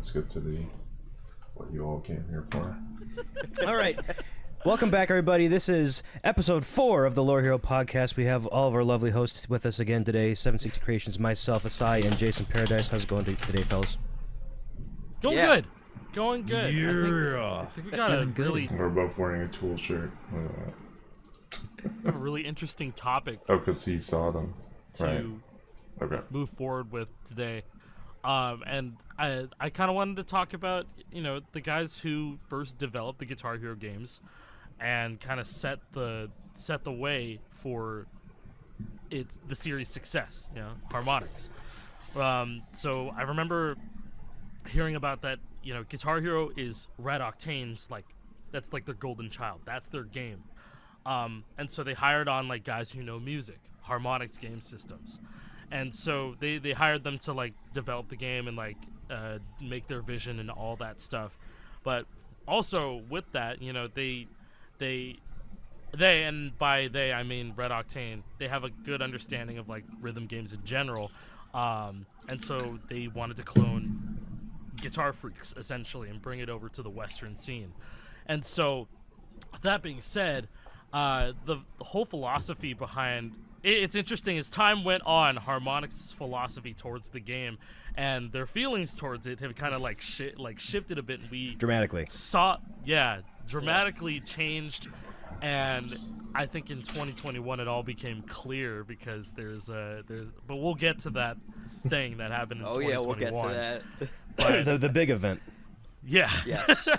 let's get to the what you all came here for. All right. Welcome back, everybody. This is episode 4 of the Lore Hero podcast. We have all of our lovely hosts with us again today. 760 Creations, myself, Asai, and Jason Paradise. How's it going today, fellas? Going good. Going good. Yeah. I think we got a really, We're both wearing a Tool shirt. a really interesting topic Oh, because he saw them. to Right. Okay. move forward with today. And I kind of wanted to talk about, the guys who first developed the Guitar Hero games and kind of set the way for the series' success, Harmonix. So I remember hearing about that, Guitar Hero is Red Octane's, that's like their golden child. That's their game. And so they hired on guys who know music, Harmonix Game Systems. And so they hired them to develop the game and make their vision and all that stuff. But also with that, they and by they I mean Red Octane, they have a good understanding of rhythm games in general. And so they wanted to clone Guitar Freaks essentially and bring it over to the Western scene. And so that being said, the whole philosophy behind it's interesting as time went on, Harmonix's philosophy towards the game and their feelings towards it have kind of shifted a bit, and we Dramatically. dramatically changed. And I think in 2021 it all became clear because but we'll get to that thing that happened in 2021. We'll get to that. But, the big event. yeah. Yes.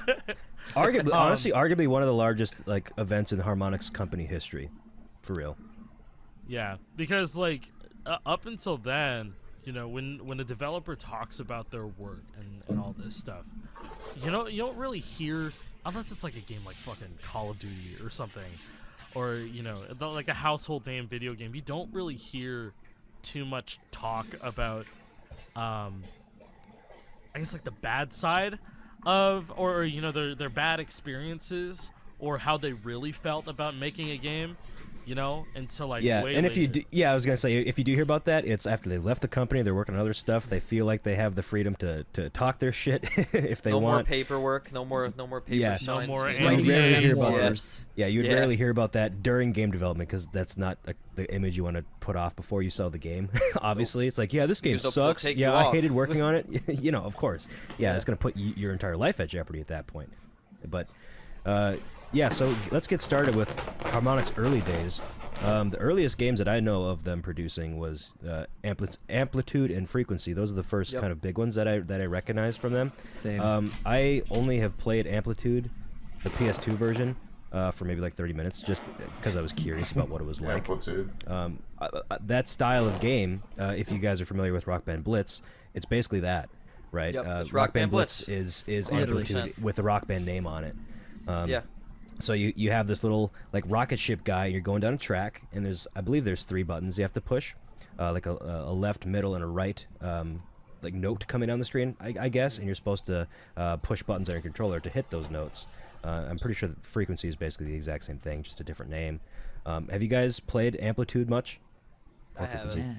Arguably one of the largest events in Harmonix company history, for real. Yeah, because up until then, when a developer talks about their work and all this stuff, you don't really hear, unless it's a game like fucking Call of Duty or something, or like a household name video game, you don't really hear too much talk about, I guess the bad side of, or their bad experiences or how they really felt about making a game. Until way and if you later. do, I was gonna say, if you do hear about that, it's after they left the company, they're working on other stuff. They feel like they have the freedom to talk their shit if they no want. more paperwork. No more paper Yeah. signed. No more You Writing rarely hear about memoirs. that. Yeah, you would Yeah. rarely hear about that during game development because that's not the image you want to put off before you sell the game. Obviously, it's this game Because they'll sucks. take Yeah, you I off. hated working on it. Of course. Yeah, it's gonna put your entire life at jeopardy at that point. But so let's get started with Harmonix early days. The earliest games that I know of them producing was Amplitude and Frequency. Those are the first kind of big ones that I recognized from them. Same. I only have played Amplitude, the PS2 version, for maybe 30 minutes, just because I was curious about what it was like. Amplitude. That style of game, if you guys are familiar with Rock Band Blitz, it's basically that, right? Yep, it's Rock Band Blitz. is Literally. Amplitude with the Rock Band name on it. Yeah. So you have this little rocket ship guy, and you're going down a track, and I believe there's 3 buttons you have to push, a left, middle, and a right, note coming down the screen, I guess, and you're supposed to push buttons on your controller to hit those notes. I'm pretty sure that Frequency is basically the exact same thing, just a different name. Have you guys played Amplitude much? I haven't. Yeah.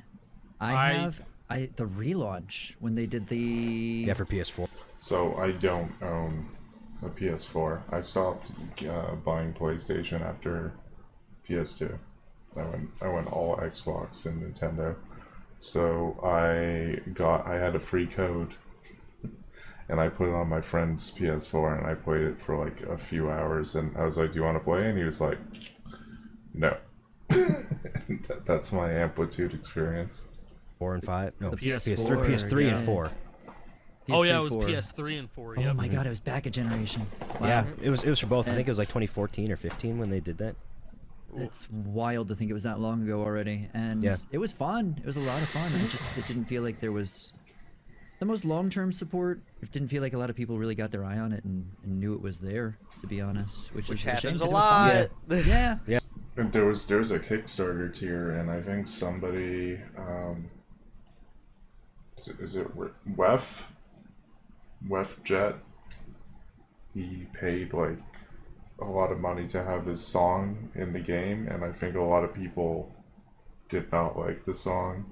I have the relaunch when they did the Yeah, for PS4. So I don't own a PS4. I stopped buying PlayStation after PS2. I went all Xbox and Nintendo. So I had a free code, and I put it on my friend's PS4, and I played it for a few hours. And I was like, "Do you want to play?" And he was like, "No." That's my Amplitude experience. 4 and 5? No, The PS3, PS4, and yeah. 4. Oh yeah, it was PS4. PS3 and 4. Oh Yep. my god, it was back a generation. Wow. Yeah, it was for both. I think it was 2014 or 15 when they did that. It's wild to think it was that long ago already, and Yeah. it was fun. It was a lot of fun. It didn't feel like there was the most long-term support. It didn't feel like a lot of people really got their eye on it and knew it was there, to be honest. Which is a shame, happens a 'cause it was fun. lot. Yeah. And there's a Kickstarter tier, and I think somebody is it Wef Jet? He paid a lot of money to have his song in the game, and I think a lot of people did not like the song.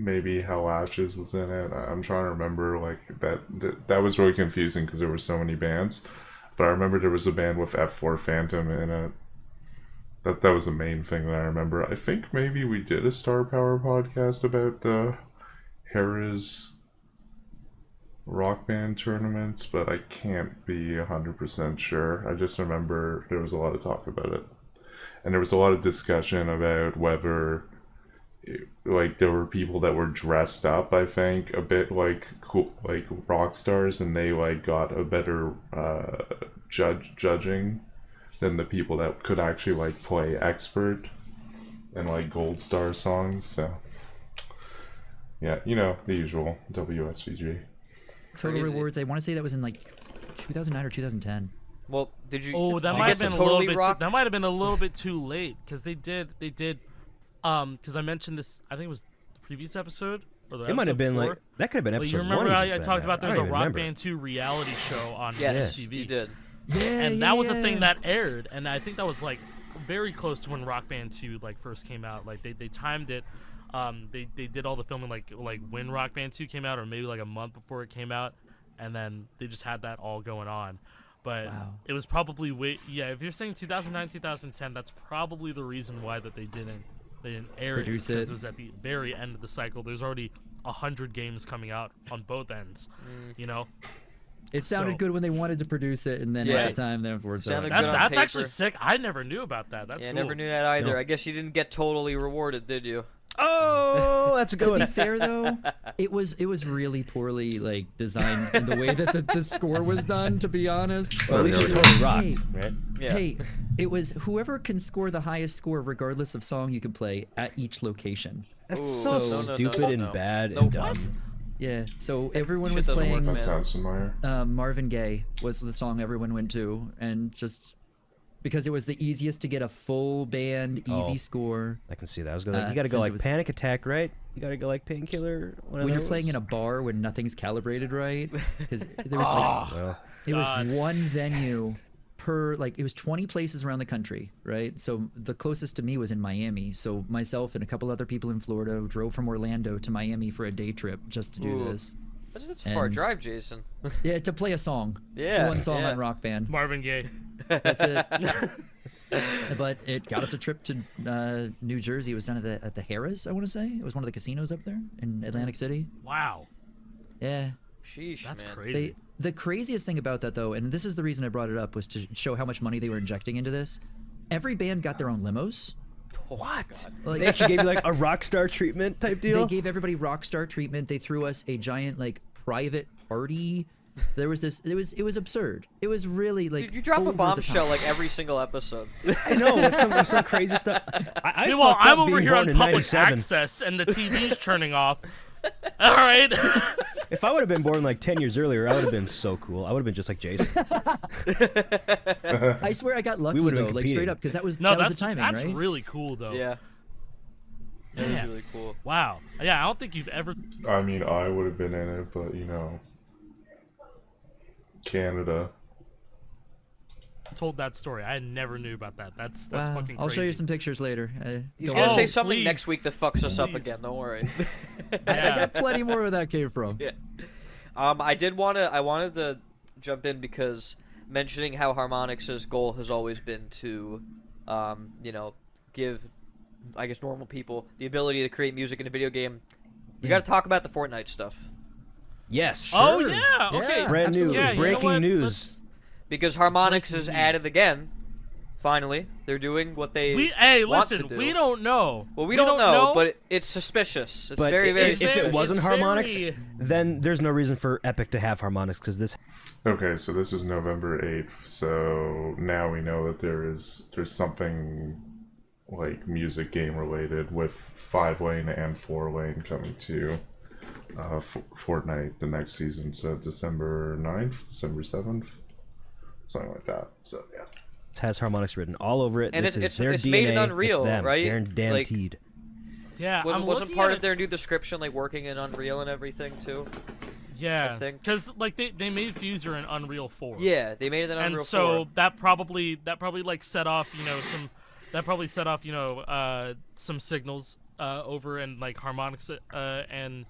maybe Hell Ashes was in it. I'm trying to remember like that was really confusing because there were so many bands. But I remember there was a band with F4 Phantom in it. That was the main thing that I remember. I think maybe we did a Star Power podcast about the Harris Rock Band tournaments, but I can't be 100% sure. I just remember there was a lot of talk about it. And there was a lot of discussion about whether like there were people that were dressed up, I think, a bit like cool, like rock stars, and they like got a better judging than the people that could actually like play expert and like gold star songs. So yeah, you know, the usual WSVG. Total Crazy. Rewards. I want to say that was in like 2009 or 2010. Well, did you? Oh, did that you might get have the been a little Totally bit. Rock? That might have been a little bit too late because they did. Because I mentioned this. I think it was the previous episode. Or the It might have episode been before. like that could have been Like, episode you remember one. how even I for that talked matter. about there's I a don't even Rock remember. Band 2 reality show on Yes, TV. you did. Yeah, And that was a thing that aired, and I think that was like very close to when Rock Band 2 like first came out. Like they timed it. They did all the filming like when Rock Band 2 came out, or maybe like a month before it came out, and then they just had that all going on. But Wow. it was probably if you're saying 2009 2010, that's probably the reason why that they didn't air Produce it, because it. it was at the very end of the cycle. There's already 100 games coming out on both ends, you know. It sounded So- good when they wanted to produce it, and then Yeah. at the time, then afterwards, they're Sounded like, good on That's actually paper. sick. I never knew about that. That's Yeah, cool. never knew that either. No. I guess you didn't get totally rewarded, did you? Oh, that's a good to be one. fair though, it was really poorly like designed in the way that the score was done. To be honest, Well, at least Yeah, you yeah. totally rocked, Hey. right? Yeah. Hey, it was whoever can score the highest score, regardless of song you can play at each location. That's Ooh, so no, no, stupid no, and no. bad Nope. and dumb. Yeah, so everyone shit was doesn't work, playing. man. That sounds familiar. Marvin Gaye was the song everyone went to, and just because it was the easiest to get a full band easy Oh. score. I can see that. I was gonna, you gotta go since like it was- Panic Attack, right? You gotta go like Painkiller. One of When you're those? playing in a bar when nothing's calibrated right, because there was like Well, it was God. one venue per like it was 20 places around the country, right? So the closest to me was in Miami. So myself and a couple other people in Florida drove from Orlando to Miami for a day trip just to do Ooh. this. That's a far And- drive, Jason. Yeah, to play a song. Yeah, One song yeah. on Rock Band. Marvin Gaye. That's it. But it got us a trip to New Jersey. It was done at the Harrah's, I want to say. It was one of the casinos up there in Atlantic City. Wow, Yeah. Sheesh, that's man. crazy. The craziest thing about that, though, and this is the reason I brought it up, was to show how much money they were injecting into this. Every band got their own limos. what? Like, They actually gave you like a rock star treatment type deal. they gave everybody rock star treatment. They threw us a giant like private party. There was this. It was absurd. It was really like. Dude, you drop a over the bombshell top. like every single episode. I know with some crazy stuff. I Meanwhile, fucked up I'm over being here born on in public 97. access, and the TV's turning off. All right. If I would have been born like 10 years earlier, I would have been so cool. I would have been just like Jason. I swear I got lucky would've been though, like straight competing. up, because that was No, that was that's the timing, that's right? really cool though. Yeah. That was Man. really cool. Wow. Yeah, I don't think you've ever. I mean, I would have been in it, but you know, Canada. Told that story. I never knew about that. That's Wow. fucking crazy. I'll show you some pictures later. He's Don't gonna Oh, say something please. next week that fucks us up Please. again. Don't worry. I Yeah. got plenty more where that came from. Yeah. I wanted to jump in because mentioning how Harmonix's goal has always been to, give, I guess, normal people the ability to create music in a video game. We Yeah. got to talk about the Fortnite stuff Yes. Oh Sure. yeah. Okay. Yeah. Brand new, Absolutely. Yeah, you know breaking what? news. because Harmonix Breaking has news. added again. Finally, they're doing what they Hey, want listen. to do. We don't know. Well, we don't know, but it's suspicious. It's But very, very if it suspicious. wasn't It's Harmonix, very- then there's no reason for Epic to have Harmonix because this. Okay, so this is November 8th. So now we know that there's something like music game related with 5-lane and 4-lane coming to Fortnite the next season. So December 9th, December 7th, something like that. So yeah. It has Harmonix written all over it. And This it's is their it's DNA. made in Unreal, it's them. right? Guaranteed. Yeah. Wasn't I'm wasn't looking part at of their new description like working in Unreal and everything too? Yeah. I think. Because like they made Fuser in Unreal 4. Yeah, they made it in And Unreal so 4. that probably like set off some signals over, and like Harmonix and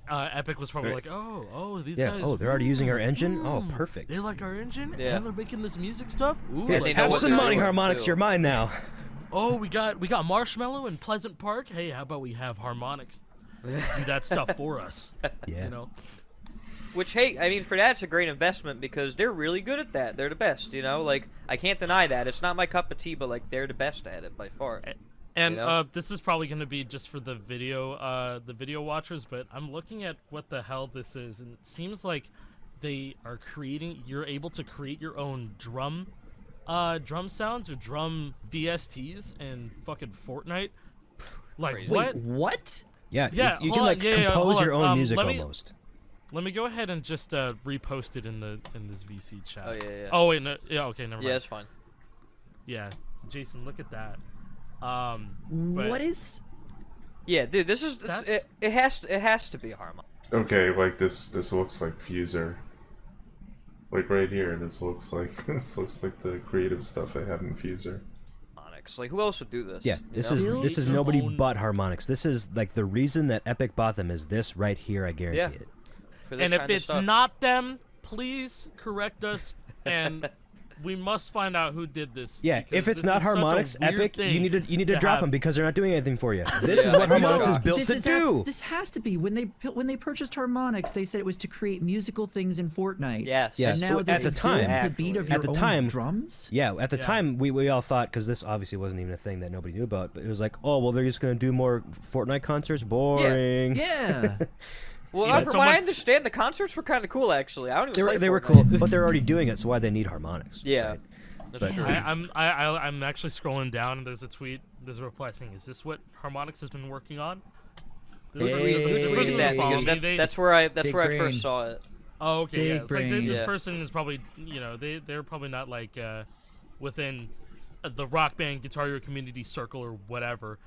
Epic was probably Right. like, oh, these Yeah. guys. Oh, they're already using our engine. Oh, hmm, perfect. They like our engine, Yeah. and they're making this music stuff. Ooh, Yeah, like, they know Have what some they're money, doing, Harmonix. too. You're mine now. oh, we got Marshmallow in Pleasant Park. Hey, how about we have Harmonix do that stuff for us? Yeah. You know. Which, hey, I mean, for that, it's a great investment because they're really good at that. They're the best, you know? Like, I can't deny that. It's not my cup of tea, but, like, they're the best at it by far. And You know? this is probably going to be just for the video watchers, but I'm looking at what the hell this is, and it seems like they are creating. You're able to create your own drum sounds or drum VSTs in fucking Fortnite. Like Crazy. what? Wait, what? Yeah. Yeah, You hold can on, like yeah, yeah, compose hold your on. own music let me- almost. Let me go ahead and just repost it in this VC chat. Oh, yeah. Oh wait, no, yeah, okay, never mind. Yeah, it's fine. Yeah, Jason, look at that. But- What is? Yeah, dude, this is That's- it has to be Harmon. Okay, like this looks like Fuser. Like right here, this looks like the creative stuff I had in Fuser. Onyx. Like, who else would do this? Yeah, you this know? is Build this is your nobody own- but Harmonix. This is like the reason that Epic bought them is this right here. I guarantee Yeah. it. For this And if kind of it's stuff. not them, please correct us, and we must find out who did this. Yeah, because if it's this not is such a Harmonix, weird Epic, thing you need to drop have. them because they're not doing anything for you. This is Yeah, what like Harmonix is Shock. built This to is do. This has to be when they purchased Harmonix. They said it was to create musical things in Fortnite. Yes. Yeah. And now Well, this at the is time- built the beat of At your the own time- drums. Yeah, at the Yeah. time we all thought because this obviously wasn't even a thing that nobody knew about, but it was like, oh well, they're just gonna do more Fortnite concerts. Boring. Yeah. Well, Yeah, but from what I someone- understand, the concerts were kind of cool, actually. I don't even play They were Fortnite. cool, but they're already doing it, so why they need Harmonix? Yeah. right? That's But- true. I'm actually scrolling down, and there's a tweet. There's a reply saying, "Is this what Harmonix has been working on?" Who There's a- Hey. there's a who person tweeted who that? followed Because me. They- that's where I Big I brain. first saw it. Oh, okay, yeah. Big It's like brain. this Yeah. person is probably, they're probably not like within the Rock Band Guitar Hero community circle or whatever.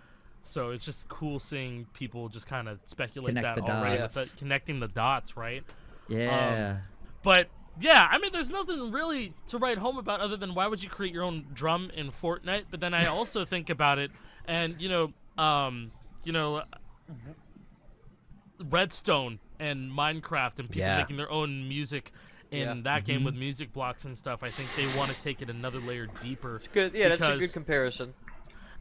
So it's just cool seeing people just kind of speculate Connect that the already, dots. with connecting the dots, right? Yeah. But yeah, I mean, there's nothing really to write home about other than why would you create your own drum in Fortnite? But then I also think about it, and Redstone and Minecraft and people Yeah. making their own music in Yeah. that game with music blocks and stuff. I think they want to take it another layer deeper. It's good. Yeah, that's a good because comparison.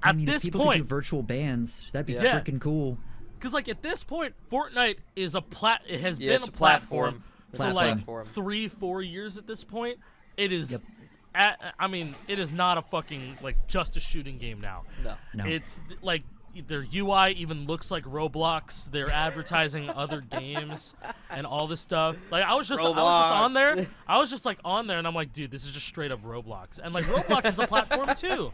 I At mean, if this people could do point, virtual bands, that'd be Yeah. freaking cool. because like at this point, Fortnite is it has Yeah, been it's a a platform. for It's a like platform. 3-4 years at this point. It is. Yep. I mean, it is not a fucking like just a shooting game now. No. No. It's like their UI even looks like Roblox. They're advertising other games and all this stuff. Like I was just on there. Roblox. I was just like on there, and I'm like, dude, this is just straight up Roblox. And like Roblox is a platform too.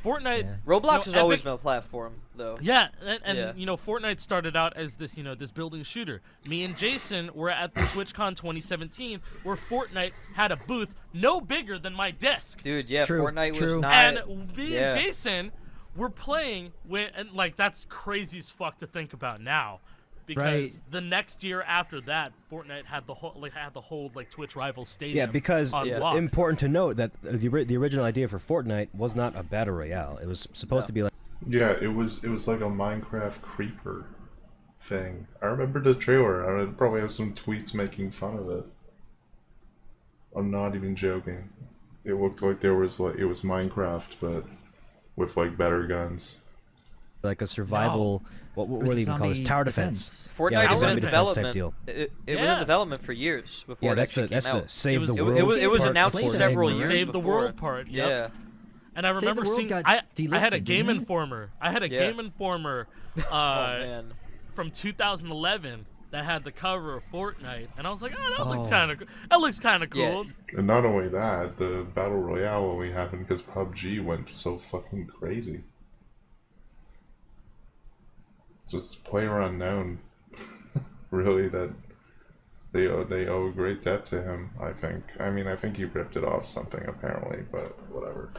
Fortnite. Yeah. Roblox has always Epic- been a platform, though. Yeah, and Yeah. Fortnite started out as this, this building shooter. Me and Jason were at the TwitchCon 2017, where Fortnite had a booth no bigger than my desk. Dude, yeah, True, Fortnite was true. not. And me yeah. and Jason were playing with, and like that's crazy as fuck to think about now, because Right. the next year after that, Fortnite had the whole Twitch rival stadium. Yeah, because on Yeah. lock. important to note that the original idea for Fortnite was not a battle royale. It was supposed to be like Yeah, it was like a Minecraft creeper thing. I remember the trailer. I probably have some tweets making fun of it. I'm not even joking. It looked like it was Minecraft, but with like better guns. a survival. What It do was they even call this? zombie Tower defense. defense. Fortnite Yeah, like a was in zombie defense type development. deal. It was Yeah. in development for years before Yeah, it that's actually the came out. save It the was- world. it was part announced played several that years Save the before. World part. Yep. Yeah. And I Save the remember World seeing got I had a delisted, Game didn't it? Informer. I had a Yeah. Game Informer Oh man. from 2011 that had the cover of Fortnite, and I was like, oh, that looks Oh. kind of Yeah. cool. And not only that, the battle royale only happened because PUBG went so fucking crazy. Just player unknown, really. That they owe a great debt to him. I think. I mean, I think he ripped it off something apparently, but whatever.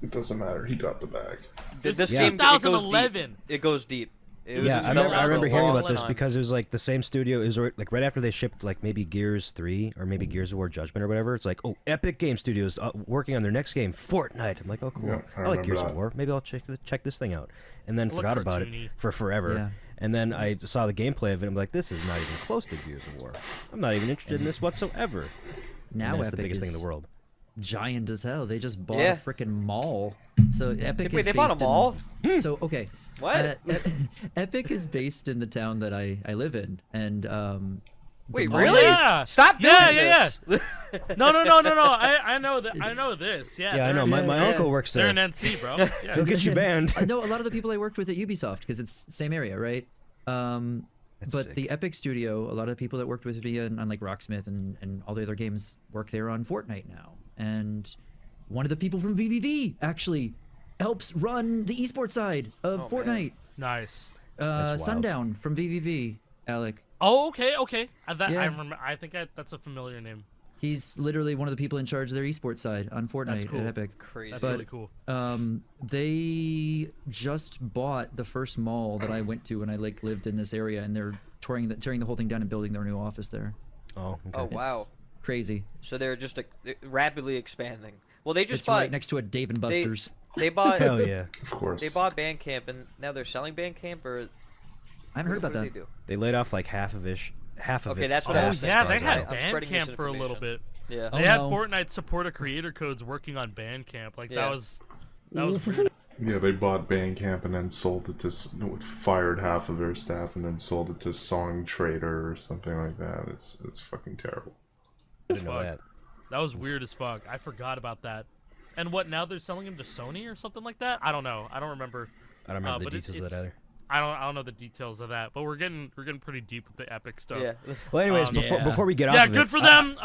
It doesn't matter. He got the bag. This This game is it goes deep. 2011. It goes deep. It was Yeah, just I remember, developed I for a remember hearing long about this time. because it was like the same studio. It was like right after they shipped like maybe Gears 3 or maybe Gears of War Judgment or whatever. It's like, oh, Epic Game Studios working on their next game, Fortnite. I'm like, oh, cool. Yeah, I I like remember Gears of that. War. Maybe I'll check this thing out. And then It looked forgot about it cartoony. for forever. Yeah. And then I saw the gameplay of it. I'm like, this is not even close to Gears of War. I'm not even interested in this whatsoever. Now and that's Epic the biggest is thing in the world. giant as hell. They just bought Yeah. a freaking mall. So Epic Wait, is they bought a based in- mall? So okay, What? Epic is based in the town that I live in, and Wait, Oh, really? yeah. Stop doing Yeah. this. No. I know that. I know this. Yeah. Yeah, I know. they're- My Yeah. uncle works They're there. an NC, bro. Yeah. He'll get you banned. I know a lot of the people I worked with at Ubisoft because it's same area, right? That's But sick. the Epic studio, a lot of the people that worked with me on like Rocksmith and all the other games work there on Fortnite now. And one of the people from VVV actually helps run the esports side of Oh, man. Fortnite. Nice. That's wild. Sundown from VVV, Alec. Oh, okay. I Yeah. remember. I think that's a familiar name. He's literally one of the people in charge of their esports side on Fortnite cool. at Epic. Crazy. That's But- really cool. They just bought the first mall that I went to when I like lived in this area, and they're tearing the whole thing down and building their new office there. Oh, okay. Oh, wow. Crazy. So they're just rapidly expanding. Well, they just It's bought. right next to a Dave and Buster's. They bought. Hell yeah. Of course. They bought Bandcamp, and now they're selling Bandcamp, or I haven't heard about what that. do they do? They laid off like half of Okay, its that's what staff. I Oh was yeah, thinking. they had I'm spreading Bandcamp for a little misinformation. bit. Yeah. Oh, They had no. Fortnite supporter creator codes working on Bandcamp. Like Yeah. that was weird. Yeah, they bought Bandcamp and then sold it to fired half of their staff and then sold it to Song Trader or something like that. It's fucking terrible. I didn't know Fuck. that. That was weird as fuck. I forgot about that. And what now? They're selling him to Sony or something like that? I don't know. I don't remember. I don't remember but the it's- details of that it's- either. I don't know the details of that. But we're getting pretty deep with the Epic stuff. Yeah. Well, anyways, Yeah. before we get off Yeah, of good it, for them.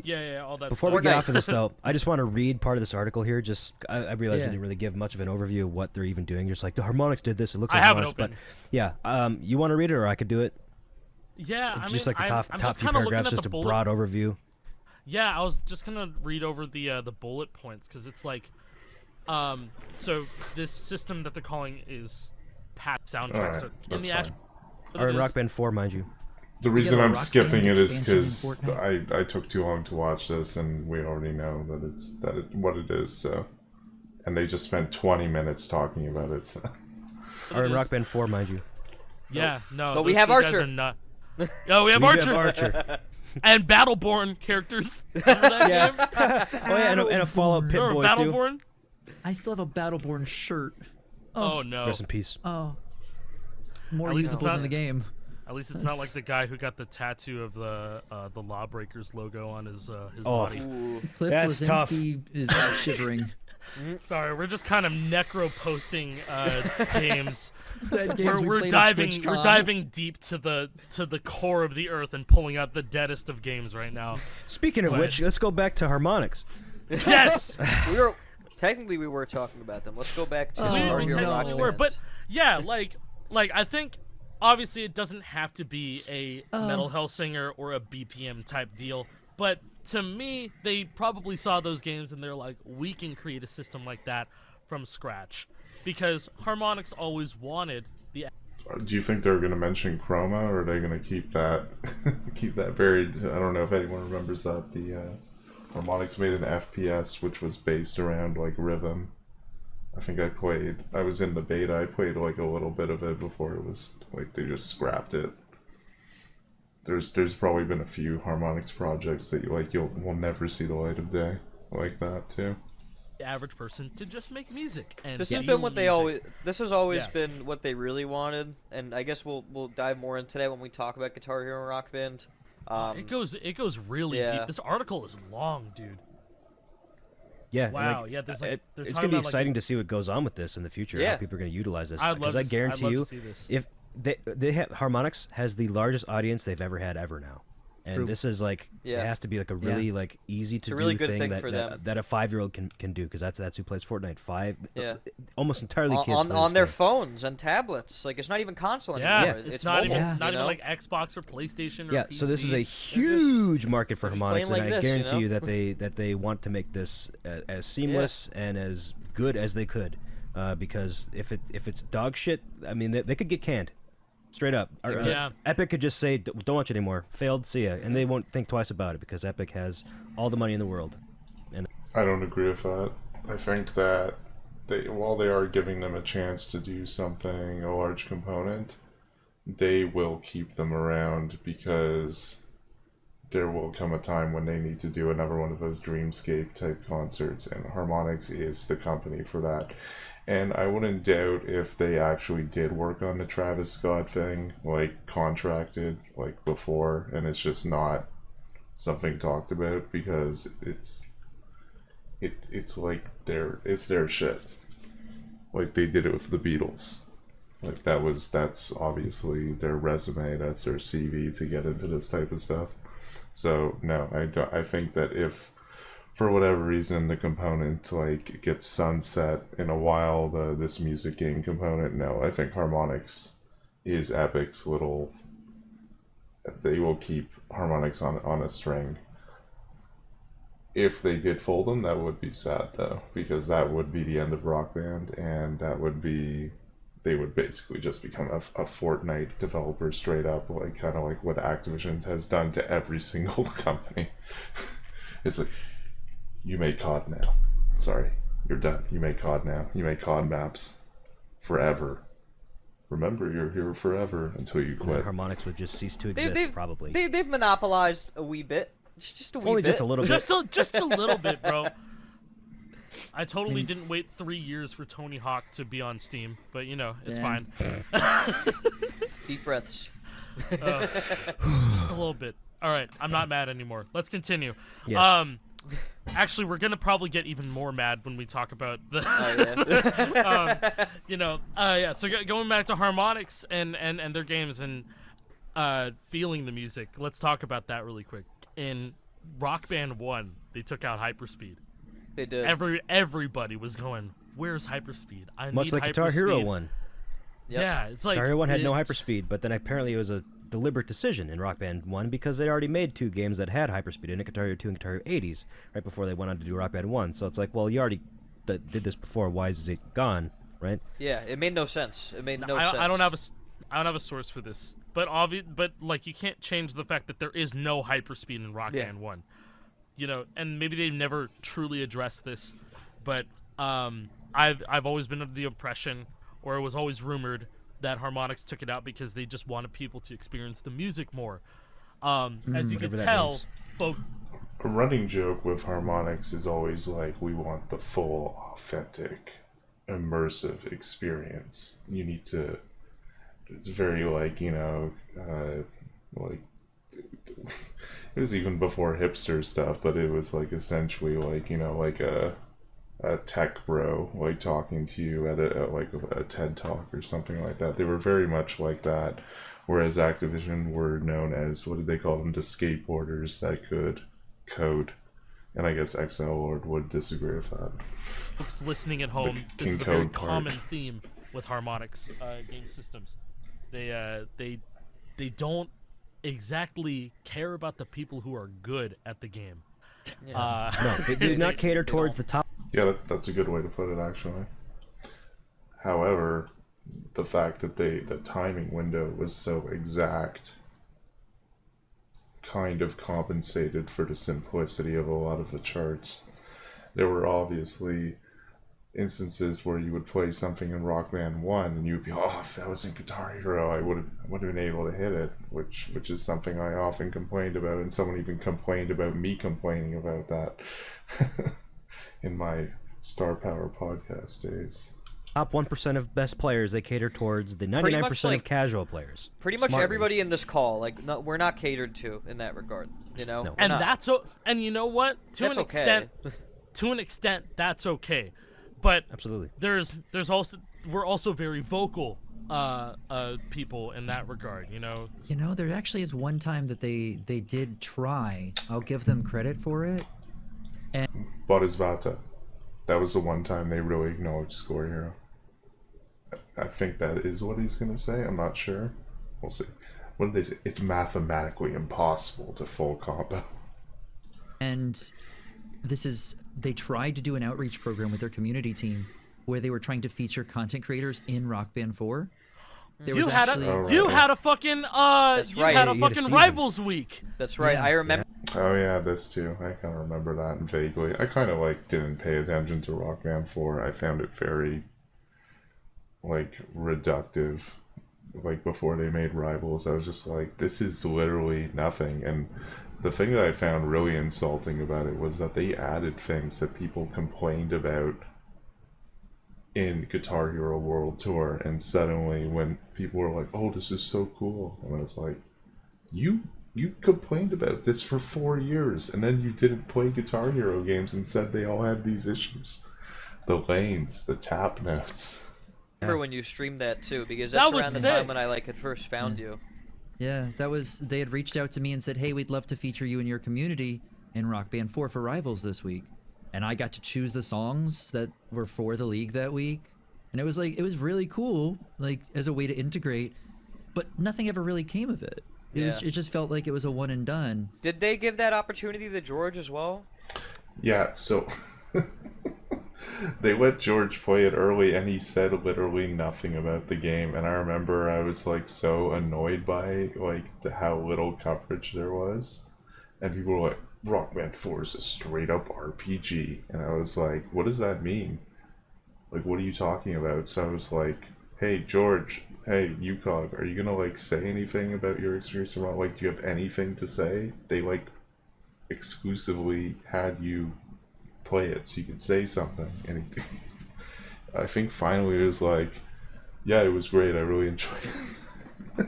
Yeah, all that. Before stuff. we get Fortnite. off of this, though, I just want to read part of this article here. Just I realized Yeah. I didn't really give much of an overview of what they're even doing. Just like the Harmonix did this, it looks I like have it Harmonix, but open. yeah, you want to read it or I could do it? Yeah, I Just mean, like the top I'm top just few kinda looking paragraphs, at just the a bullet- broad overview. Yeah, I was just gonna read over the bullet points because it's like, so this system that they're calling is Pat soundtrack. Alright, So in that's the fine. actual, Or in Rock Band 4, mind you. The reason a I'm Rock skipping Band it is expansion in because I took too long to watch this, and we already know what it is. So, and they just spent 20 minutes talking about it. So. Or in is- Rock Band 4, mind you. yeah, no. But we those have two guys Archer. are not- Oh, we have We Archer have Archer. and Battleborn characters. Remember that Yeah. game? Oh yeah, and a Fallout Pit Remember Boy too. Battleborn? I still have a Battleborn shirt. Oh no. Rest in peace. Oh, more At least it's usable not- than the game. At least it's not like the guy who got the tattoo of the Lawbreakers logo on his Oh. body. Ooh. Cliff That's tough. Blazinski is out shivering. Sorry, we're just kind of necro posting games. Dead games we We're played at diving TwitchCon. we're diving deep to the core of the earth and pulling out the deadest of games right now. Speaking of But- which, let's go back to Harmonix. Yes, We were technically we were talking about them. Let's go back to Oh, we, Guitar we Hero no. Rock technically were, Band. but yeah, like I think obviously it doesn't have to be a Metal Hellsinger or a BPM type deal, but to me they probably saw those games and they're like, we can create a system like that from scratch because Harmonix always wanted the Do you think they're going to mention Chroma, or are they going to keep that buried? I don't know if anyone remembers that the Harmonix made an FPS which was based around like Rhythm. I think I was in the beta. I played like a little bit of it before it was like they just scrapped it. There's probably been a few Harmonix projects that will never see the light of day like that too. average person to just make music and This feel has been what they music. always. This has always Yeah. been what they really wanted, and I guess we'll dive more into that when we talk about Guitar Hero and Rock Band. It goes really yeah. deep. This article is long, dude. Yeah. and, Wow, like, yeah, there's, like- they're it's talking gonna be about, like, exciting to see what goes on with this in the future. Yeah. How people are gonna utilize this. I'd love Because to I see- guarantee I'd love you, to see this. if they have Harmonix has the largest audience they've ever had ever now. And True. this is like Yeah. it has to be like a really like easy to a really do good thing that, for that, them. that a 5-year-old can do because that's who plays Fortnite. Yeah. Almost entirely kids on play on this their game. phones and tablets. Like it's not even console Yeah, anymore. it's not mobile, even Yeah. not you even know? like Xbox or PlayStation or Yeah, PC. so this is a huge market for just Harmonix, playing like and I this, you guarantee know? you that they want to make this as seamless and as good as they could. because if it's dog shit, I mean they could get canned, straight up. Or, Yeah. Epic could just say don't watch it anymore, failed, see ya, and they won't think twice about it because Epic has all the money in the world. And I don't agree with that. I think that while they are giving them a chance to do something, a large component, they will keep them around because there will come a time when they need to do another one of those Dreamscape type concerts, and Harmonix is the company for that. And I wouldn't doubt if they actually did work on the Travis Scott thing, like contracted, like before, and it's just not something talked about because it's like it's their shit. Like they did it with the Beatles. Like that's obviously their resume, that's their CV to get into this type of stuff. So no, I think that if for whatever reason the component like gets sunset in a while, this music game component, no, I think Harmonix is Epic's little. They will keep Harmonix on a string. If they did fold them, that would be sad though, because that would be the end of Rock Band, and that would be they would basically just become a Fortnite developer straight up, like kind of like what Activision has done to every single company. It's like, you make COD now. Sorry, you're done. You make COD now. You make COD maps forever. Remember, you're here forever until you quit. Harmonix would just cease to exist, probably. They've monopolized a wee bit. Just a wee Only bit. just a little bit. Just a little bit, bro. I totally didn't wait 3 years for Tony Hawk to be on Steam, but you know, it's Yeah. fine. Deep breaths. Just a little bit. All right, I'm not mad anymore. Let's continue. Yes. Actually, we're gonna probably get even more mad when we talk about the. Oh yeah. Yeah. So going back to Harmonix and their games and feeling the music. Let's talk about that really quick. In Rock Band 1, they took out Hyperspeed. They did. Everybody was going, "Where's Hyperspeed? I Much need like Guitar Hero Hyperspeed." 1. Yep. Yeah, it's like Guitar Hero 1 had no it's- hyperspeed, but then apparently it was a deliberate decision in Rock Band 1 because they already made 2 games that had hyperspeed in it, Guitar Hero 2 and Guitar Hero 80s, right before they went on to do Rock Band 1. So it's like, well, you already did this before. Why is it gone, right? Yeah, it made no sense. It made no sense. I don't have a source for this, but but like you can't change the fact that there is no hyperspeed in Rock Yeah. Band 1. You know, and maybe they've never truly addressed this, but I've always been under the impression, or it was always rumored, that Harmonix took it out because they just wanted people to experience the music more. As you can Whatever that tell, means. A running joke with Harmonix is always like, we want the full, authentic, immersive experience. You need to. It's very like, you know, like. It was even before hipster stuff, but it was like essentially like, you know, like a tech bro like talking to you at a TED talk or something like that. They were very much like that, whereas Activision were known as, what did they call them, the skateboarders that could code. And I guess XL Lord would disagree with that. folks listening at home, this King is a very Code part. common theme with Harmonix game systems. They don't exactly care about the people who are good at the game. No, they do not cater towards the top. Yeah, that's a good way to put it, actually. However, the fact that the timing window was so exact kind of compensated for the simplicity of a lot of the charts. There were obviously instances where you would play something in Rock Band 1 and you would be, oh, if that was in Guitar Hero, I would have been able to hit it, which is something I often complained about, and someone even complained about me complaining about that in my Star Power podcast days. Top 1% of best players, they cater towards the 99% like- of casual players. Pretty much Smartly. everybody in this call, like, no, we're not catered to in that regard. You know, No. We're And not. and you know what? That's okay. To an extent, that's okay. But Absolutely. there's also we're also very vocal people in that regard. You know, You know, there actually is one time that they did try. I'll give them credit for it. Bodhisvata. That was the one time they really acknowledged Score Hero. I think that is what he's going to say. I'm not sure. We'll see. What did they say? It's mathematically impossible to full combo. And they tried to do an outreach program with their community team where they were trying to feature content creators in Rock Band 4. There You was had actually Oh, right. you had a fucking That's you right. had a You had a fucking season. Rivals week. That's right. Yeah. I remember. Oh yeah, this too. I kind of remember that vaguely. I kind of like didn't pay attention to Rock Band 4. I found it very like reductive. Like before they made Rivals, I was just like, this is literally nothing. And the thing that I found really insulting about it was that they added things that people complained about in Guitar Hero World Tour, and suddenly when people were like, "Oh, this is so cool," and I was like, "You complained about this for 4 years, and then you didn't play Guitar Hero games and said they all had these issues. The lanes, the tap notes." Remember when you streamed that too, because That that's was around the sick. time when I like had first found you. Yeah, that was, they had reached out to me and said, hey, we'd love to feature you in your community in Rock Band 4 for Rivals this week. And I got to choose the songs that were for the league that week. And it was like, it was really cool, like as a way to integrate, but nothing ever really came of it. Yeah. It just felt like it was a one and done. Did they give that opportunity to George as well? Yeah, so they let George play it early, and he said literally nothing about the game. And I remember I was like so annoyed by like how little coverage there was, and people were like, "Rock Band 4 is a straight up RPG," and I was like, "What does that mean? Like, what are you talking about?" So I was like, "Hey, George, hey, UCOG, are you gonna like say anything about your experience about like, do you have anything to say?" They like exclusively had you play it so you could say something, and I think finally it was like, "Yeah, it was great. I really enjoyed it."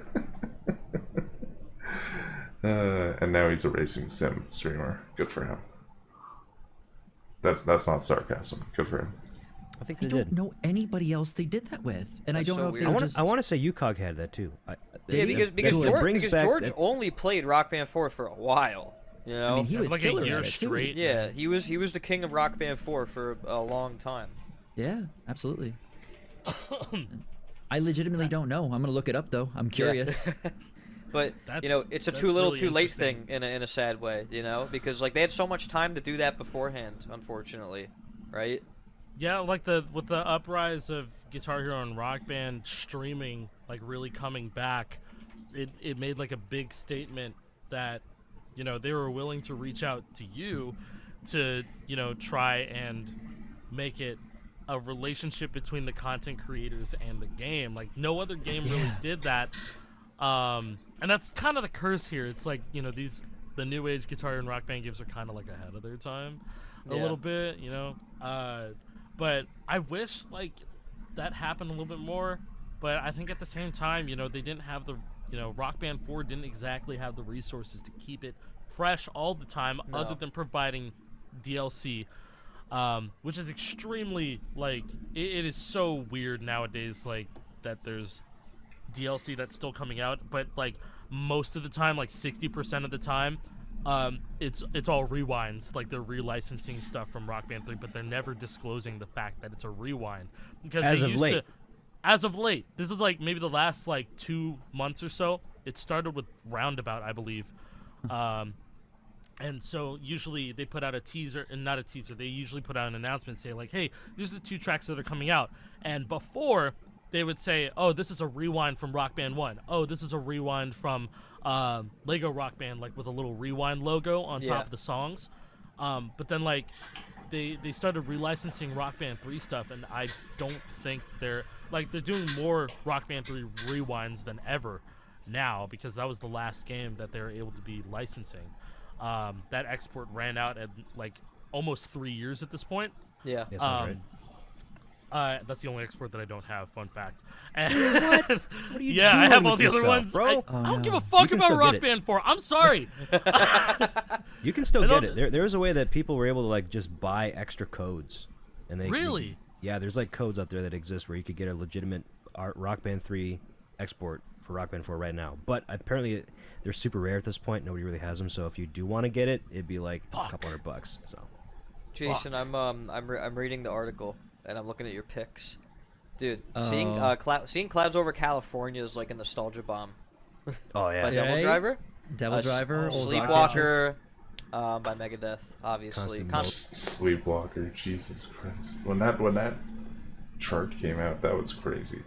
And now he's a racing sim streamer. Good for him. That's not sarcasm. Good for him. I think I they don't did. know anybody else they did that with. And I That's don't so know if they weird. were just... I want to say UCOG had that too. Yeah, Did he? because Cool. It George, brings back George that- only played Rock Band 4 for a while. You know? I mean, he It was was like a killer year at it too. straight. Yeah, he was the king of Rock Band 4 for a long time. Yeah, absolutely. I legitimately don't know. I'm going to look it up, though. I'm curious. But you know, it's a That's too little, really too late interesting. thing in a sad way. You know, because like they had so much time to do that beforehand. Unfortunately, right? Yeah, like with the uprise of Guitar Hero and Rock Band streaming, like really coming back, it made like a big statement that, you know, they were willing to reach out to you to, you know, try and make it a relationship between the content creators and the game. Like no other game really did that. And that's kind of the curse here. It's like, you know, the new age Guitar Hero and Rock Band games are kind of like ahead of their time a Yeah. little bit, you know. But I wish like that happened a little bit more. But I think at the same time, you know, they didn't have the, you know, Rock Band 4 didn't exactly have the resources to keep it fresh all the time, No. other than providing DLC, which is extremely like it is so weird nowadays, like that there's DLC that's still coming out, but like most of the time, like 60% of the time, it's all rewinds. Like they're relicensing stuff from Rock Band 3, but they're never disclosing the fact that it's a rewind because As they of used late. to. As of late, this is like maybe the last like 2 months or so. It started with Roundabout, I believe. And so usually they put out a teaser, and not a teaser. They usually put out an announcement saying like, "Hey, these are the 2 tracks that are coming out." And before they would say, "Oh, this is a rewind from Rock Band 1. Oh, this is a rewind from Lego Rock Band," like with a little rewind logo on Yeah. top of the songs. But then like they started relicensing Rock Band 3 stuff, and I don't think they're doing more Rock Band 3 rewinds than ever now, because that was the last game that they were able to be licensing. That export ran out at like almost 3 years at this point. Yeah. Yeah, sounds right. That's the only export that I don't have. Fun fact. What? What are you Yeah, I doing have all with the other yourself, ones. bro? I Oh, don't give no. a fuck You can about still get Rock it. Band 4. I'm sorry. You can still I get don't- it. There was a way that people were able to like just buy extra codes, and they Really? yeah, there's like codes out there that exist where you could get a legitimate Rock Band 3 export for Rock Band 4 right now. But apparently they're super rare at this point. Nobody really has them. So if you do want to get it, it'd be like Fuck. a couple $100. So Jason, I'm reading the article and I'm looking at your pics, dude. Seeing Oh. seeing Clouds Over California is like a nostalgia bomb. oh By yeah, Devil Right? Driver, Devil Driver, old Rock Band Sleepwalker, by Megadeth, obviously. Constant Con- Motion. Sleepwalker, Jesus Christ! When chart came out. That was crazy.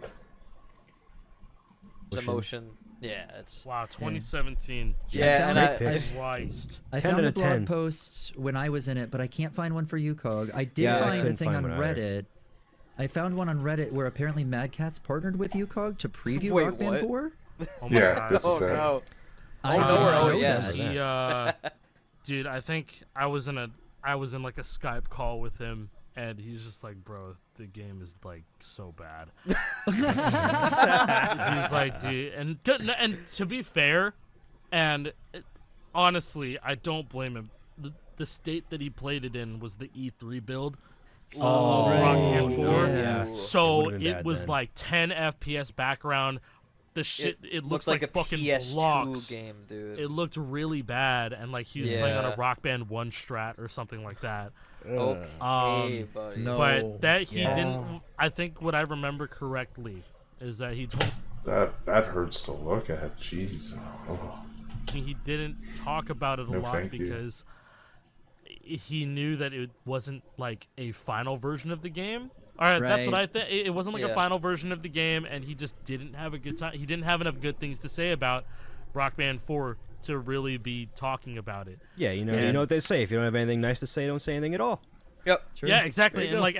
The motion. Yeah, it's. Wow, 2017. Yeah, and Great I, picks. Christ. I 10 found out a of blog 10. post when I was in it, but I can't find one for you, Cog. I did Yeah, I find a couldn't thing find on one either. Reddit. I found one on Reddit where apparently Mad Catz partnered with UCOG to preview Wait, Rock Band what? 4. Oh my Yeah, God. this oh is it. no. I Oh, did no, not oh, know yes. that. He, dude, I think I was in like a Skype call with him, and he's just like, bro, the game is like so bad. He's like, dude, and to be fair, honestly, I don't blame him. The state that he played it in was the E3 build. Oh, of Rock Band 4. yeah. So It would've been it bad was then. like 10 FPS background. The shit, it looks like a fucking PS2 blocks. game, dude. It looked really bad, and like he was playing on Yeah. a Rock Band 1 strat or something like that. Okay, buddy. no. But that he Yeah. didn't. I think what I remember correctly is that he told That hurts to look at. Jeez. Oh. me he didn't talk about it a No, lot thank you. because he knew that it wasn't like a final version of the game. All right, that's what Right. I think. It wasn't like a Yeah. final version of the game, and he just didn't have a good time. He didn't have enough good things to say about Rock Band 4 to really be talking about it. Yeah, you Yeah. know what they say. If you don't have anything nice to say, don't say anything at all. Yep. True. Yeah, exactly. There you And go. like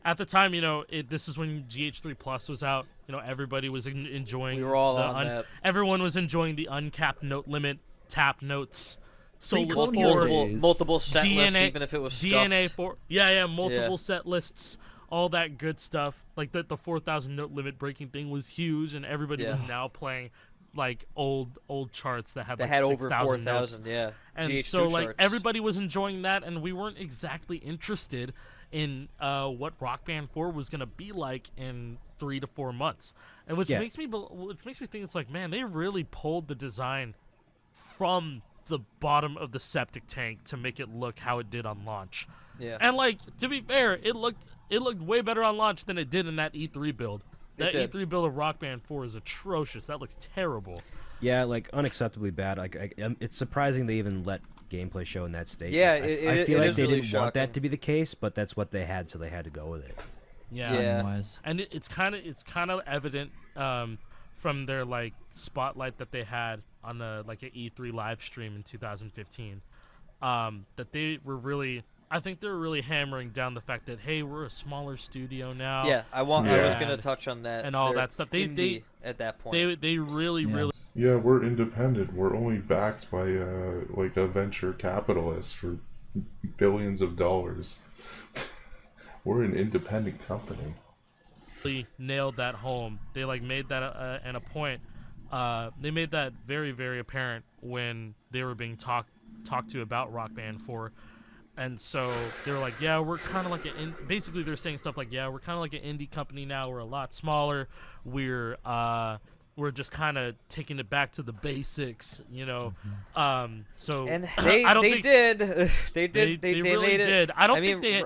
at the time, you know, this is when GH3 Plus was out. You know, everybody was enjoying. We were all the on that. Everyone was enjoying the uncapped note limit, tap notes, Solus Pre-Colonial 4, days. Multiple set lists, DNA, even if it was DNA scuffed. 4. Yeah, multiple set lists, all that good stuff. Like the 4,000 note limit breaking thing was huge, and everybody was Yeah. now playing like old charts that had They like had over 6,000 notes. 4,000, yeah. And GH2 so like charts. everybody was enjoying that, and we weren't exactly interested in what Rock Band 4 was gonna be like in 3 to 4 months, and which Yeah. makes me think it's like, man, they really pulled the design from the bottom of the septic tank to make it look how it did on launch. Yeah. And like, to be fair, it looked way better on launch than it did in that E3 build. That did. E3 build of Rock Band 4 is atrocious. That looks terrible. Yeah, like unacceptably bad. Like it's surprising they even let gameplay show in that state. Yeah, I it feel like is they really didn't want shocking. that to be the case, but that's what they had, so they had to go with it. Yeah. Yeah. Wise. And it's kind of evident from their like spotlight that they had on a like an E3 live stream in 2015 that they were really, I think they were really hammering down the fact that, hey, we're a smaller studio now. Yeah, I was Yeah. gonna touch on that And all They're that stuff. They- indie at that point. They really Yeah. really Yeah, we're independent. We're only backed by like a venture capitalist for billions of dollars. We're an independent company. nailed that home. They like made that and a point. They made that very very apparent when they were being talked to about Rock Band 4. And so they were like, yeah, we're kind of like basically they're saying stuff like, yeah, we're kind of like an indie company now. We're a lot smaller. We're just kind of taking it back to the basics, you know. So and they I don't they think did they did they they really made it. did. I don't mean, think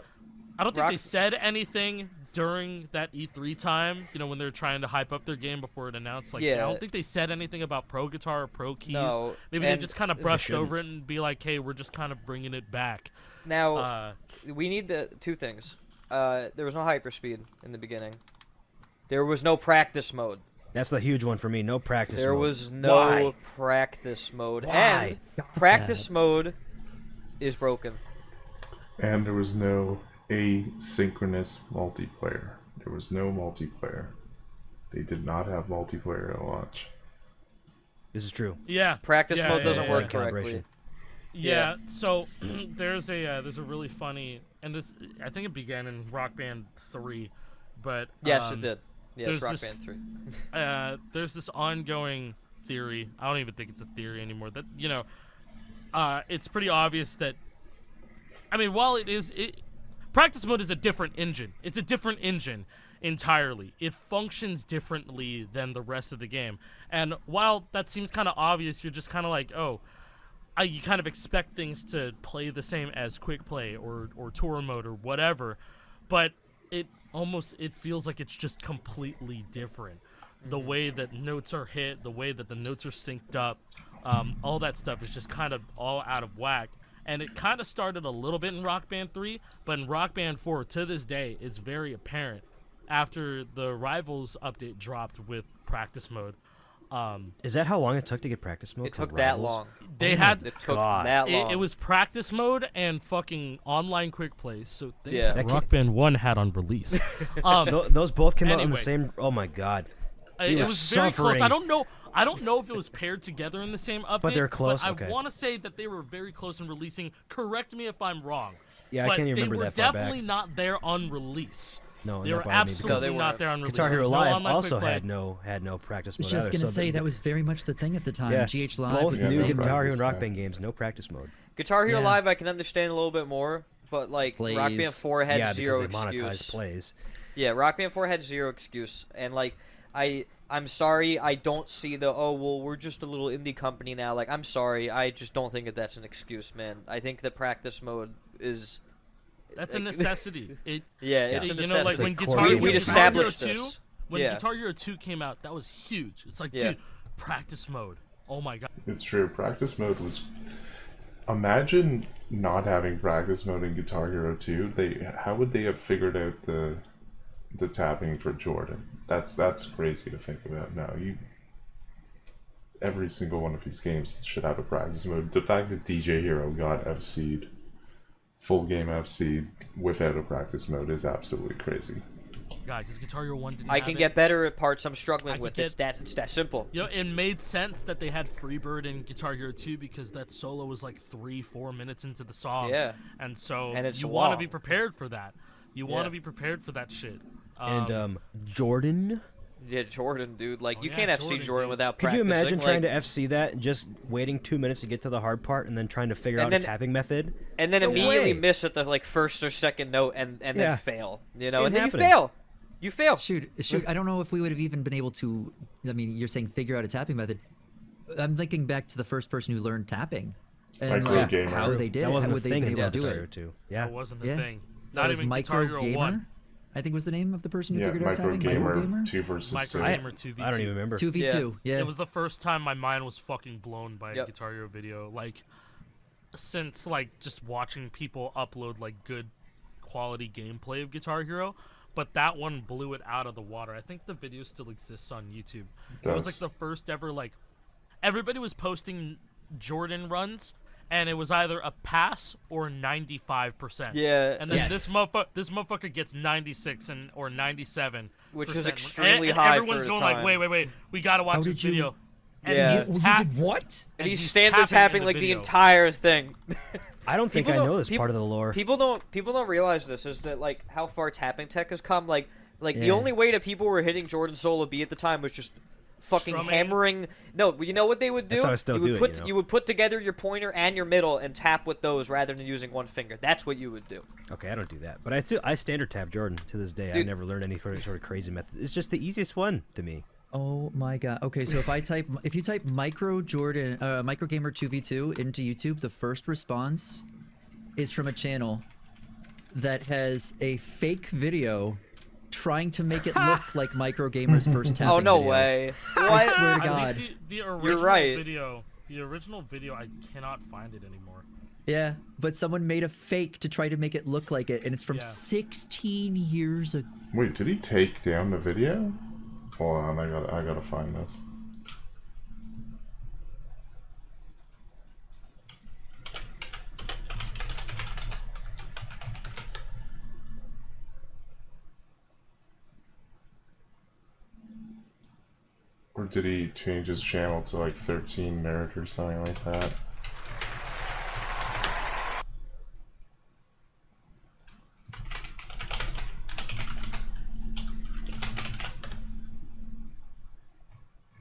they Rock- said anything during that E3 time, you know, when they're trying to hype up their game before it announced. Like, I Yeah. don't think they said anything about Pro Guitar or Pro Keys. No, Maybe they and just kind of they brushed shouldn't. over it and be like, hey, we're just kind of bringing it back. Now we need the two things. There was no hyperspeed in the beginning. There was no practice mode. That's the huge one for me. No practice. There mode. was no Why? practice mode. Why? And practice mode is broken. And there was no asynchronous multiplayer. There was no multiplayer. They did not have multiplayer at launch. This is true. Yeah. Practice Yeah, mode yeah, doesn't yeah, work yeah. correctly. Yeah, so there's a really funny, and this I think it began in Rock Band 3, but Yes, it did. Yes, there's Rock this- Band 3. There's this ongoing theory. I don't even think it's a theory anymore. That, you know, it's pretty obvious that, I mean, while practice mode is a different engine. It's a different engine entirely. It functions differently than the rest of the game. And while that seems kind of obvious, you're just kind of like, oh, you kind of expect things to play the same as quick play or tour mode or whatever, but it feels like it's just completely different. The way that notes are hit, the way that the notes are synced up, all that stuff is just kind of all out of whack. And it kind of started a little bit in Rock Band 3, but in Rock Band 4, to this day, it's very apparent after the Rivals update dropped with practice mode, Is that how long it took to get practice mode? It for took that Rivals? long. they had It took God. that long. it was practice mode and fucking online quick plays. So things Yeah. that That Rock Band 1 had on release. Those both came out on the Anyway. same. Oh my god. It were was very close. suffering. I don't know if it was paired together in the same update. they're close? But I Okay. want to say that they were very close in releasing. Correct me if I'm wrong. Yeah, I but can't even they remember were that far definitely back. not there on release. No, They not were by any means. absolutely No, they not weren't. there on release. Guitar There Hero was no Live online also quick play. had no practice I was mode. just either, gonna so say the- that was very much the thing at the time. yeah, GH Live both was new the Yeah, same. Guitar Hero practice, and Rock yeah. Band games, no practice mode. Guitar Hero Yeah. Live, I can understand a little bit more, but like Rock Band Plays. 4 had Yeah, zero because they monetized excuse. plays. Yeah, Rock Band 4 had zero excuse, and like I'm sorry, I don't see the we're just a little indie company now. Like I'm sorry, I just don't think that that's an excuse, man. I think the practice mode is That's a like- necessity. It, yeah, it's a you know, like necessity. when It's like Guitar core Hero We'd Guitar Hero established 2, this. when Yeah. Guitar Hero 2 came out, that was huge. It's like, Yeah. dude, practice mode. Oh my god. It's true. Practice mode was. Imagine not having practice mode in Guitar Hero 2. How would they have figured out the tapping for Jordan? That's crazy to think about. Now every single one of these games should have a practice mode. The fact that DJ Hero got FC'd, full game FC'd without a practice mode is absolutely crazy. God, because Guitar Hero 1 didn't I have can it. get better at parts I'm struggling I with. could It's that simple. You know, it made sense that they had Freebird in Guitar Hero 2 because that solo was like 3-4 minutes into the song. Yeah. And so And it's you want to long. be prepared for that. You want Yeah. to be prepared for that shit. And Jordan. Yeah, Jordan, dude. Like you yeah, can't FC Jordan, Jordan dude. without Could you practicing. imagine trying like, to FC that and just waiting 2 minutes to get to the hard part and then trying to figure out And a then- tapping method? and then No immediately way. miss at the like first or second note and Yeah. then fail. You know, Ain't and then happening. you fail. You fail. Shoot! I don't know if we would have even been able to. I mean, you're saying figure out a tapping method. I'm thinking back to the first person who learned tapping, and Micro like, Gamer. how they did That it. How wasn't a would they thing been in able to do Guitar Hero it? 2. Yeah. That wasn't the Yeah. thing. That Not was even Micro Guitar Hero 1. Gamer. I think was the name of the person who Yeah, figured out Micro tapping. Micro Gamer Gamer. 2 versus Micro 2. Gamer 2v2. I don't even remember. 2v2. Yeah. It was the first time my mind was fucking blown by a Yep. Guitar Hero video. Like, since like just watching people upload like good quality gameplay of Guitar Hero, but that one blew it out of the water. I think the video still exists on YouTube. It was like Does. the first ever like everybody was posting Jordan runs, and it was either a pass or 95%. Yeah. And then Yes. this motherfucker gets 96 or 97, Which is percent. extremely And high everyone's for the going time. like, wait, we gotta watch How this did you- video. And Yeah. he's You tap- did what? and he's he's stand there tapping tapping in the like the video. entire thing. I don't think People I don't- know this people- part of the lore. People don't realize this is that like how far tapping tech has come. Like the Yeah. only way that people were hitting Jordan Solo B at the time was just fucking Strumming. hammering. No, you know what they would do? That's how I still you would do it, put you know? you would put together your pointer and your middle and tap with those rather than using one finger. That's what you would do. Okay, I don't do that, but I standard tap Jordan to this day. I Dude. never learned any sort of crazy method. It's just the easiest one to me. Oh my god. Okay, so if you type Micro Gamer 2v2 into YouTube, the first response is from a channel that has a fake video trying to make it look like Micro Gamer's first tapping Oh no video. way! I What? swear to I God. think the original right. video. The original video, I cannot find it anymore. Yeah, but someone made a fake to try to make it look like it, and it's from Yeah. 16 years ago. Wait, did he take down the video? Hold on, I gotta find this. Or did he change his channel to like 13 nerd or something like that?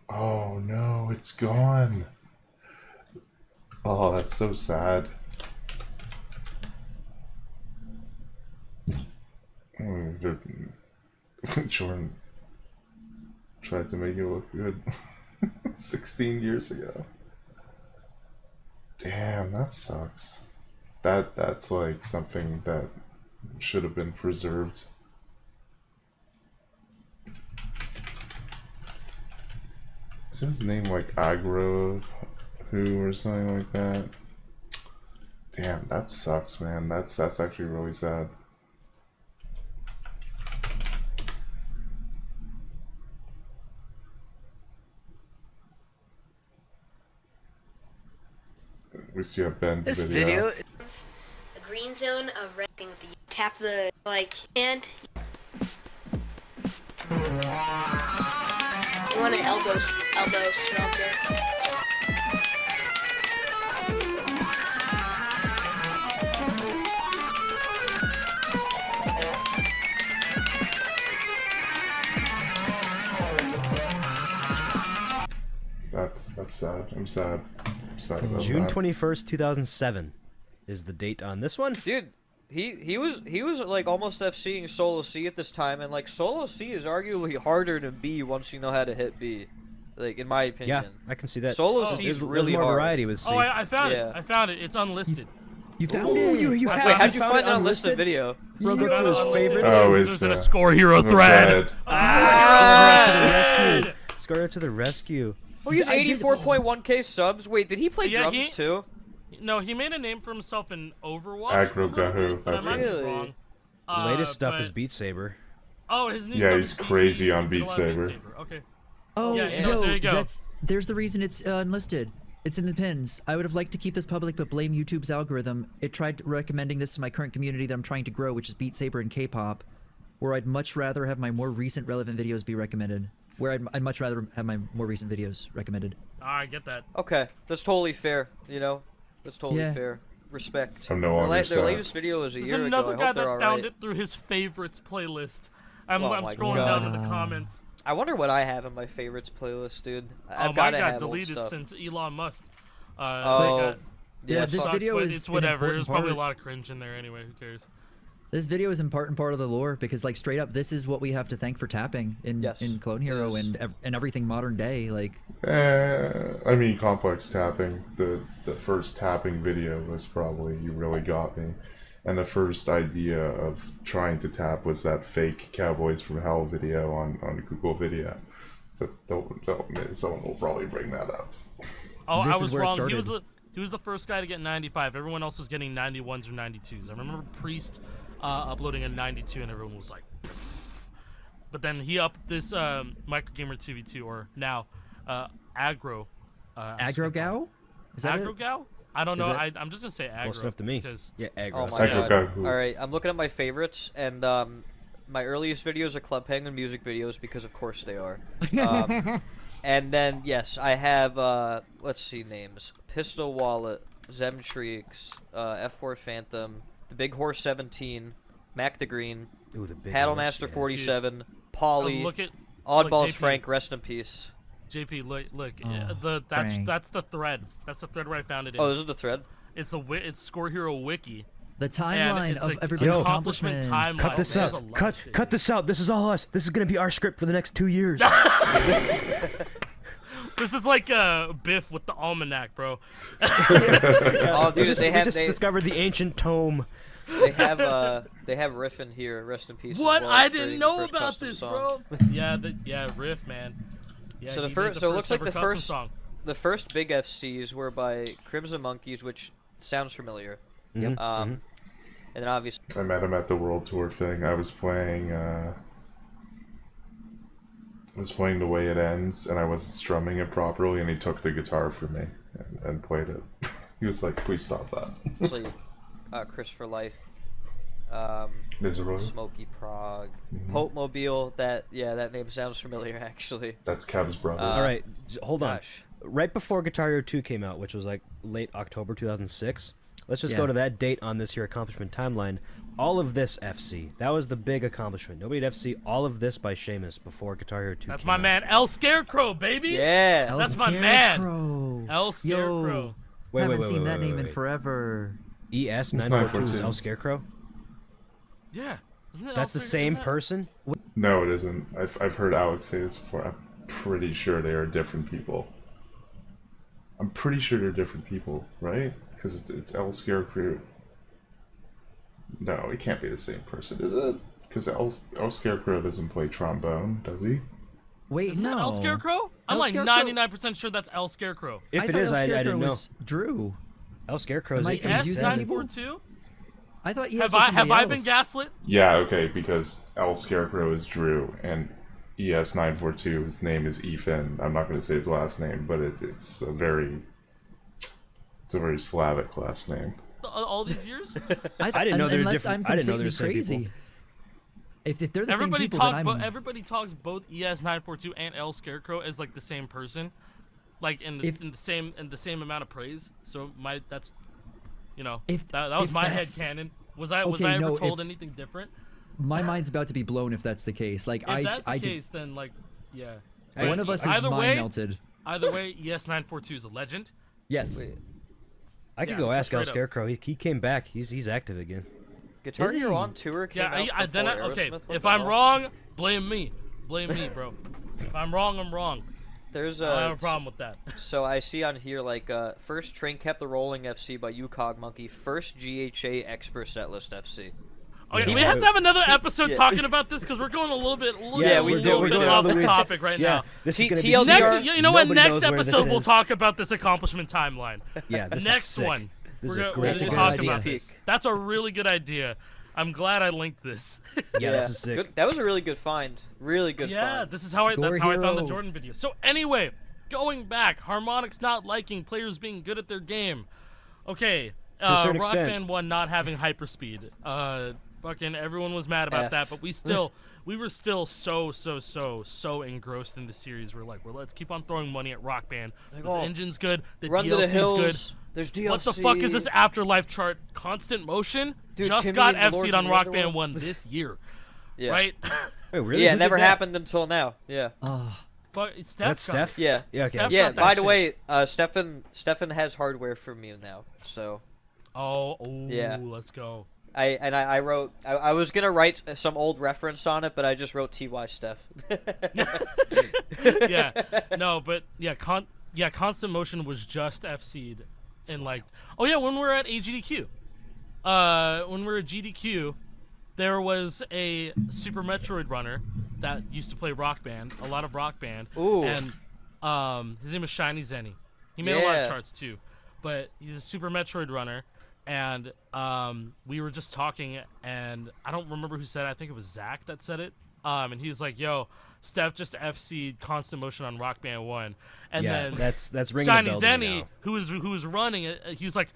Oh no, it's gone. Oh, that's so sad. Jordan tried to make it look good 16 years ago. Damn, that sucks. That's like something that should have been preserved. Is his name like Agro Who or something like that? Damn, that sucks, man. That's actually really sad. We see a Ben's This video. A green zone of red thing with the tap the and you want to elbow stroke this. That's sad. I'm sad. I'm sad about June that. 21st, 2007 is the date on this one. Dude, he was like almost FCing Solo C at this time, and like Solo C is arguably harder than B once you know how to hit B. Like in my opinion. Yeah, I can see that. Solo Oh. C is There's really more hard. variety with C. Oh, I found Yeah. it. I found it. It's unlisted. You found Ooh, it. you I have- Wait, how'd you found find it that unlisted video? Rogo Found it his unlisted. favorites. Oh, This it's is in a uh, Score Hero the thread. Scorer to the rescue. Scorer to the rescue. Oh, he has I did- 84.1k subs. Wait, did he play Yeah, drums too? No, he made a name for himself in Overwatch. Aggro for a little Gahoo, bit, but that's I might it. be wrong. Latest stuff is but- Beat Saber. Oh, his new Yeah, stuff he's is Beat- crazy on Beat a lot of Saber. Okay. Oh, Yeah, yo, there you go. there's the reason it's unlisted. It's in the pins. I would have liked to keep this public, but blame YouTube's algorithm. It tried recommending this to my current community that I'm trying to grow, which is Beat Saber and K-pop, where I'd much rather have my more recent relevant videos be recommended. Where I'd much rather have my more recent videos recommended. I get that. Okay, that's totally fair. You know, that's totally Yeah. fair. Respect. I'm no Their, longer their sad. latest video was a There's year ago. another I guy hope they're that all found right. it through his favorites playlist. I'm Oh my scrolling down to the comments. I wonder what I have in my favorites playlist, dude. Oh, I've mine got to got have old deleted stuff. since Elon Musk. Oh, got- Yeah, this sucks, video but is it's an whatever. important There's probably a part. lot of cringe in there anyway. Who cares? This video is important part of the lore because, like, straight up, this is what we have to thank for tapping in Yes, Clone it Hero is. and everything modern day. Like, I mean, complex tapping. The first tapping video was probably You Really Got Me. And the first idea of trying to tap was that fake Cowboys from Hell video on Google Video. But someone will probably bring that up. Oh, This I is was where it wrong. He was started. the first guy to get 95. Everyone else was getting 91s or 92s. I remember Priest uploading a 92, and everyone was like. Pfft. But then he upped this Microgamer 2v2, or now Aggro. Aggro Gal? Is that Aggro it? Gal? I don't Is know. that- I'm just gonna say Aggro. Close enough to me. Because Yeah, aggro. Oh my Psycho god. Gahoo. Alright, I'm looking at my favorites, and my earliest videos are Club Penguin music videos, because of course they are. And then, yes, I have, let's see names. Pistol Wallet, Zemtrix, F4 Phantom, The Big Horse 17, Mac the Green, Ooh, the big Paddlemaster ones, yeah. 47, Polly, look at Oddballs JP. Frank, rest in peace. JP. Look. Oh, That's Frank. the thread. That's the thread where I found it. In. Oh, this is the thread? It's it's Score Hero Wiki. The timeline it's of a everybody's Yo. accomplishment accomplishments. timeline. Cut this There's a out. lot Cut of shit. cut this out. This is all us. This is gonna be our script for the next 2 years. This is like Biff with the almanac, bro. Oh, dude, they we have just discovered the ancient tome. they have Riffin here, rest in peace. as What? well, I creating didn't the know first about custom this, song. bro. Yeah, Riff, man. Yeah, So the he fir- made the so it looks like ever the custom first- song. The first big FCs were by Crimson Monkeys, which sounds familiar. Yep. And then obviously, I met him at the World Tour thing. I was playing The Way It Ends, and I wasn't strumming it properly, and he took the guitar from me and played it. He was like, "Please stop that." Chris for Life, Miserable. Smoky Prague, Mm-hmm. Pope Mobile. That name sounds familiar actually. That's Kev's brother. All right, hold on. Gosh. Right before Guitar Hero 2 came out, which was like late October 2006. Let's just Yeah. go to that date on this here accomplishment timeline. All of this FC. That was the big accomplishment. Nobody had FC all of this by Seamus before Guitar Hero 2 That's came my out. man, El Scarecrow, baby. Yeah. El That's my man. Scarecrow. El Scarecrow. Yo, Wait, haven't wait, seen wait, that wait, name in wait. forever. ES942 is 942. El Scarecrow? Yeah. Isn't it That's El the Scarecrow same in that? person? No, it isn't. I've heard Alex say this before. I'm pretty sure they are different people. I'm pretty sure they're different people, right? Because it's El Scarecrow. No, it can't be the same person, is it? Because El Scarecrow doesn't play trombone, does he? Wait, Isn't no. that El Scarecrow? I'm El like Scarecrow- 99% sure that's El Scarecrow. If I it thought is, El I Scarecrow didn't know. was Drew. El Scarecrow is Am I eight- confusing seven. people? S942? I thought ES Have was I somebody been else. gaslit? Yeah, okay, because El Scarecrow is Drew, and ES942, his name is Ethan. I'm not going to say his last name, but it's a very It's a very Slavic last name. All these years. I didn't know there were unless different- I'm I didn't know there completely were the same crazy. people. If they're the Everybody same people, then talks, I'm. everybody talks both ES942 and El Scarecrow as like the same person, like in If- the same amount of praise. So that's, If- that was if my head that's- canon. Was I Okay, ever no, told if- anything different? My mind's about to be blown if that's the case. Like If I, that's the I did. case, then like, yeah. Hey, One of us is either mind way, melted. Either way, ES942 is a legend. Yes. Wait, I could Yeah, go just ask El straight up. Scarecrow. He came back. He's active again. Guitar Is he? Hero on Tour came Yeah, out before okay. Aerosmith went If to I'm hell. wrong, blame me. Blame me, bro. If I'm wrong, I'm wrong. There's I don't have a problem with that. So I see on here like first Train Kept the Rolling FC by UCog Monkey, first GHA Expert Setlist FC. Okay, Yeah. we have to have another episode Yeah. talking about this because we're going a little bit, Yeah, we do, we do. off We're the going- topic right Yeah, now. this T- is gonna be TLDR sick. Next, you know what? Nobody Next knows where this episode we'll is. talk about this accomplishment timeline. Yeah, this is Next sick. one, This is we're a gonna great That's a we'll good talk idea. about this. That's a really good idea. I'm glad I linked this. Yeah, this is sick. Good. That was a really good find. Really good Yeah, find. this is how Score that's how I found the hero. Jordan video. So anyway, going back, Harmonix not liking players being good at their game. Okay, a certain Rock extent. Band 1 not having hyperspeed. Fucking everyone was mad about F. that, but we were still so engrossed in the series. We're like, well, let's keep on throwing money at Rock Band. Like, The oh, engine's good, the Run to DLC's the hills. good. There's DLC. What the fuck is this Afterlife chart? Constant Motion Dude, just Timmy got and the Lords FC'd of on the Rock Underworld. Band 1 this year, Yeah. right? Wait, really? Yeah, Who it did never that? happened until now. Yeah. But Steph That's got Steph. it. Yeah. Yeah. Okay. Steph- Yeah. got that By the shit. way, Stefan has hardware from me now. So Oh, Yeah. let's go. I wrote I was gonna write some old reference on it, but I just wrote TY Steph. Yeah, no, but yeah, Constant Motion was just FC'd in like, oh yeah, when we were at AGDQ, when we were at GDQ, there was a Super Metroid runner that used to play Rock Band, a lot of Rock Band, Ooh. and his name was Shiny Zenny. He made a lot Yeah. of charts too, but he's a Super Metroid runner. And we were just talking, and I don't remember who said it. I think it was Zach that said it. And he was like, "Yo, Steph just FC'd Constant Motion on Rock Band 1." And Yeah, then that's ringing Shiny a bell to me Zenny, now. who was running it, he was like,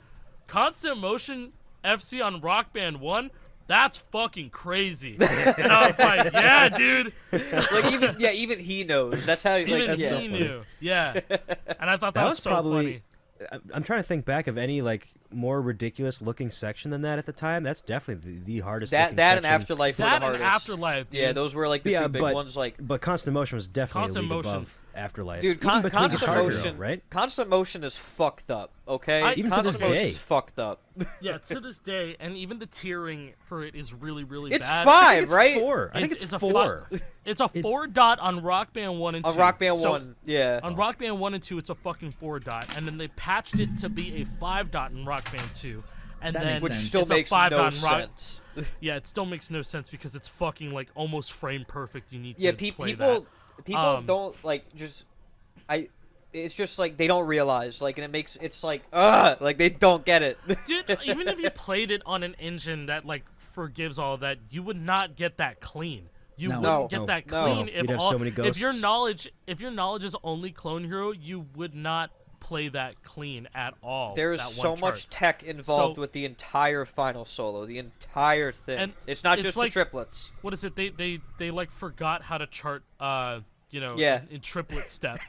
"Constant Motion FC on Rock Band 1? That's fucking crazy." And I was like, "Yeah, dude." Like even he knows. That's how. Like, Even yeah. he knew. Yeah. And I thought that, That was was so probably. funny. I'm trying to think back of any like more ridiculous looking section than that at the time. That's definitely the hardest. That looking that and section. Afterlife were That the and hardest. Afterlife, dude. Yeah, those were like the Yeah, two big but- ones. Like, But Constant Motion was definitely Constant a league Motion. above Afterlife. dude, Even between Constant Guitar Hero, Motion, right? Constant Motion is fucked up. Okay, Even to Constant this Motion's day. fucked up. Yeah, to this day, and even the tiering for it is really, really It's bad. five, It's right? 4. I think it's It's a 4. It's a It's- 4 dot on Rock Band 1 and 2. On Rock Band So, 1, yeah. On Rock Band 1 and 2, it's a fucking 4 dot, and then they patched it to be a 5 dot in Rock Band 2. And That then makes Which sense. still it's a makes 5 no dot in Rock- sense. Yeah, it still makes no sense because it's fucking like almost frame perfect. You need to Yeah, play people that. don't like just it's just like they don't realize like, and it makes it's like like they don't get it. Dude, even if you played it on an engine that like forgives all of that, you would not get that clean. You No. wouldn't No. get that No. clean You'd if have all, so many if your ghosts. knowledge is only Clone Hero, you would not play that clean at all. There is that so one much chart. tech involved So- with the entire final solo, the entire thing. And it's not it's just like- the triplets. What is it? They like forgot how to chart Yeah. in triplet step.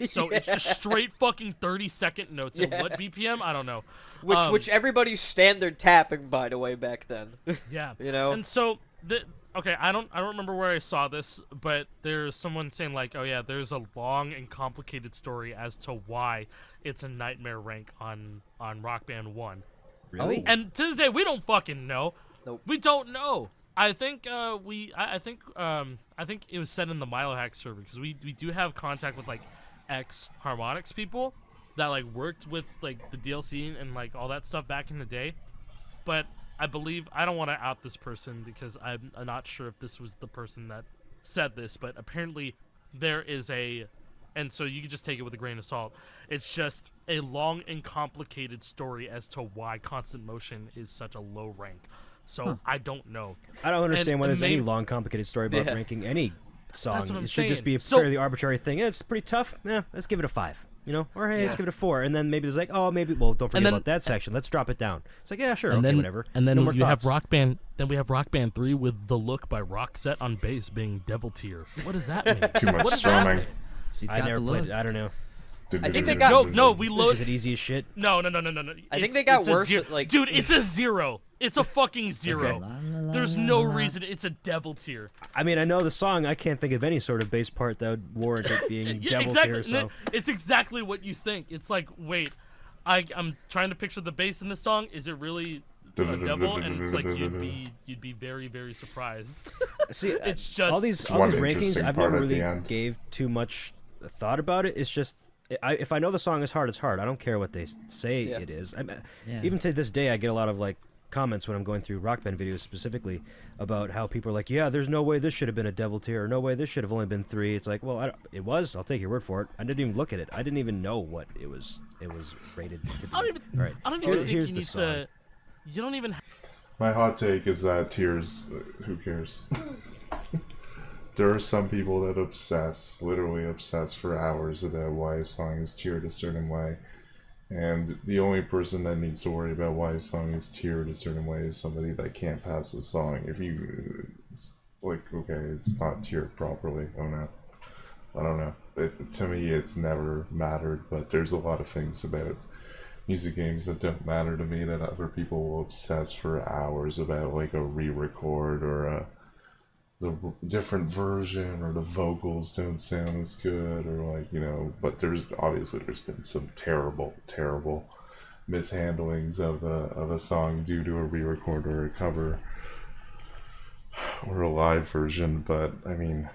So it's just straight fucking 30-second notes. And Yeah. what BPM? I don't know. Which everybody's standard tapping, by the way, back then. Yeah. You know? And so okay, I don't remember where I saw this, but there's someone saying like, "Oh yeah, there's a long and complicated story as to why it's a nightmare rank on Rock Band 1." Really? And to this day, we don't fucking know. Nope. We don't know. I think I think it was said in the Milohack server because we do have contact with like ex Harmonix people that like worked with like the DLC and like all that stuff back in the day. But I believe I don't want to out this person because I'm not sure if this was the person that said this, but apparently there is and so you can just take it with a grain of salt. It's just a long and complicated story as to why Constant Motion is such a low rank. So I don't know. I don't understand why there's any maybe- long, complicated story about Yeah. ranking any song. what I'm It should just saying. be a So- fairly arbitrary thing. Yeah, it's pretty tough. Yeah, let's give it a 5. you know, or hey, let's Yeah. give it a 4, and then maybe there's like, oh, maybe, well, don't forget then- about that section. Let's drop it down. It's like, yeah, sure, And okay, then, whatever. And then no more you thoughts. have Rock Band. Then we have Rock Band 3 with The Look by Roxette on bass being devil tier. What does that mean? Too much What does that strumming. mean? He's I got never the played look. it. I don't know. I think they got- No, we load. Is it easy as shit? No. I think It's- they got it's a worse, zero. like- Dude, it's a 0. It's a fucking 0. La, la, la, There's la, no la. reason. It's a devil tier. I mean, I know the song. I can't think of any sort of bass part that would warrant it being Yeah, devil exactly. tier. So It's exactly what you think. It's like, wait, I'm trying to picture the bass in this song. Is it really a devil? And it's like you'd be very, very surprised. see, It's just all these one rankings. interesting I've part never at the really end. gave too much thought about it. It's just. If I know the song is hard, it's hard. I don't care what they say Yeah. it is. Yeah. Even to this day, I get a lot of like comments when I'm going through Rock Band videos specifically about how people are like, yeah, there's no way this should have been a devil tier, or no way this should have only been 3. It's like, well, it was. I'll take your word for it. I didn't even look at it. I didn't even know what it was. It was rated to be. I don't even. All right. I don't Here- even think here's you the need song. to. You don't even. My hot take is that tiers, who cares? There are some people that literally obsess for hours about why a song is tiered a certain way. And the only person that needs to worry about why a song is tiered a certain way is somebody that can't pass the song. If you, like, okay, it's not tiered properly. Oh no. I don't know. To me, it's never mattered, but there's a lot of things about music games that don't matter to me that other people will obsess for hours about, like a re-record or the different version, or the vocals don't sound as good, or like, you know. But there's been some terrible mishandlings of a song due to a re-record or a cover or a live version. But I mean,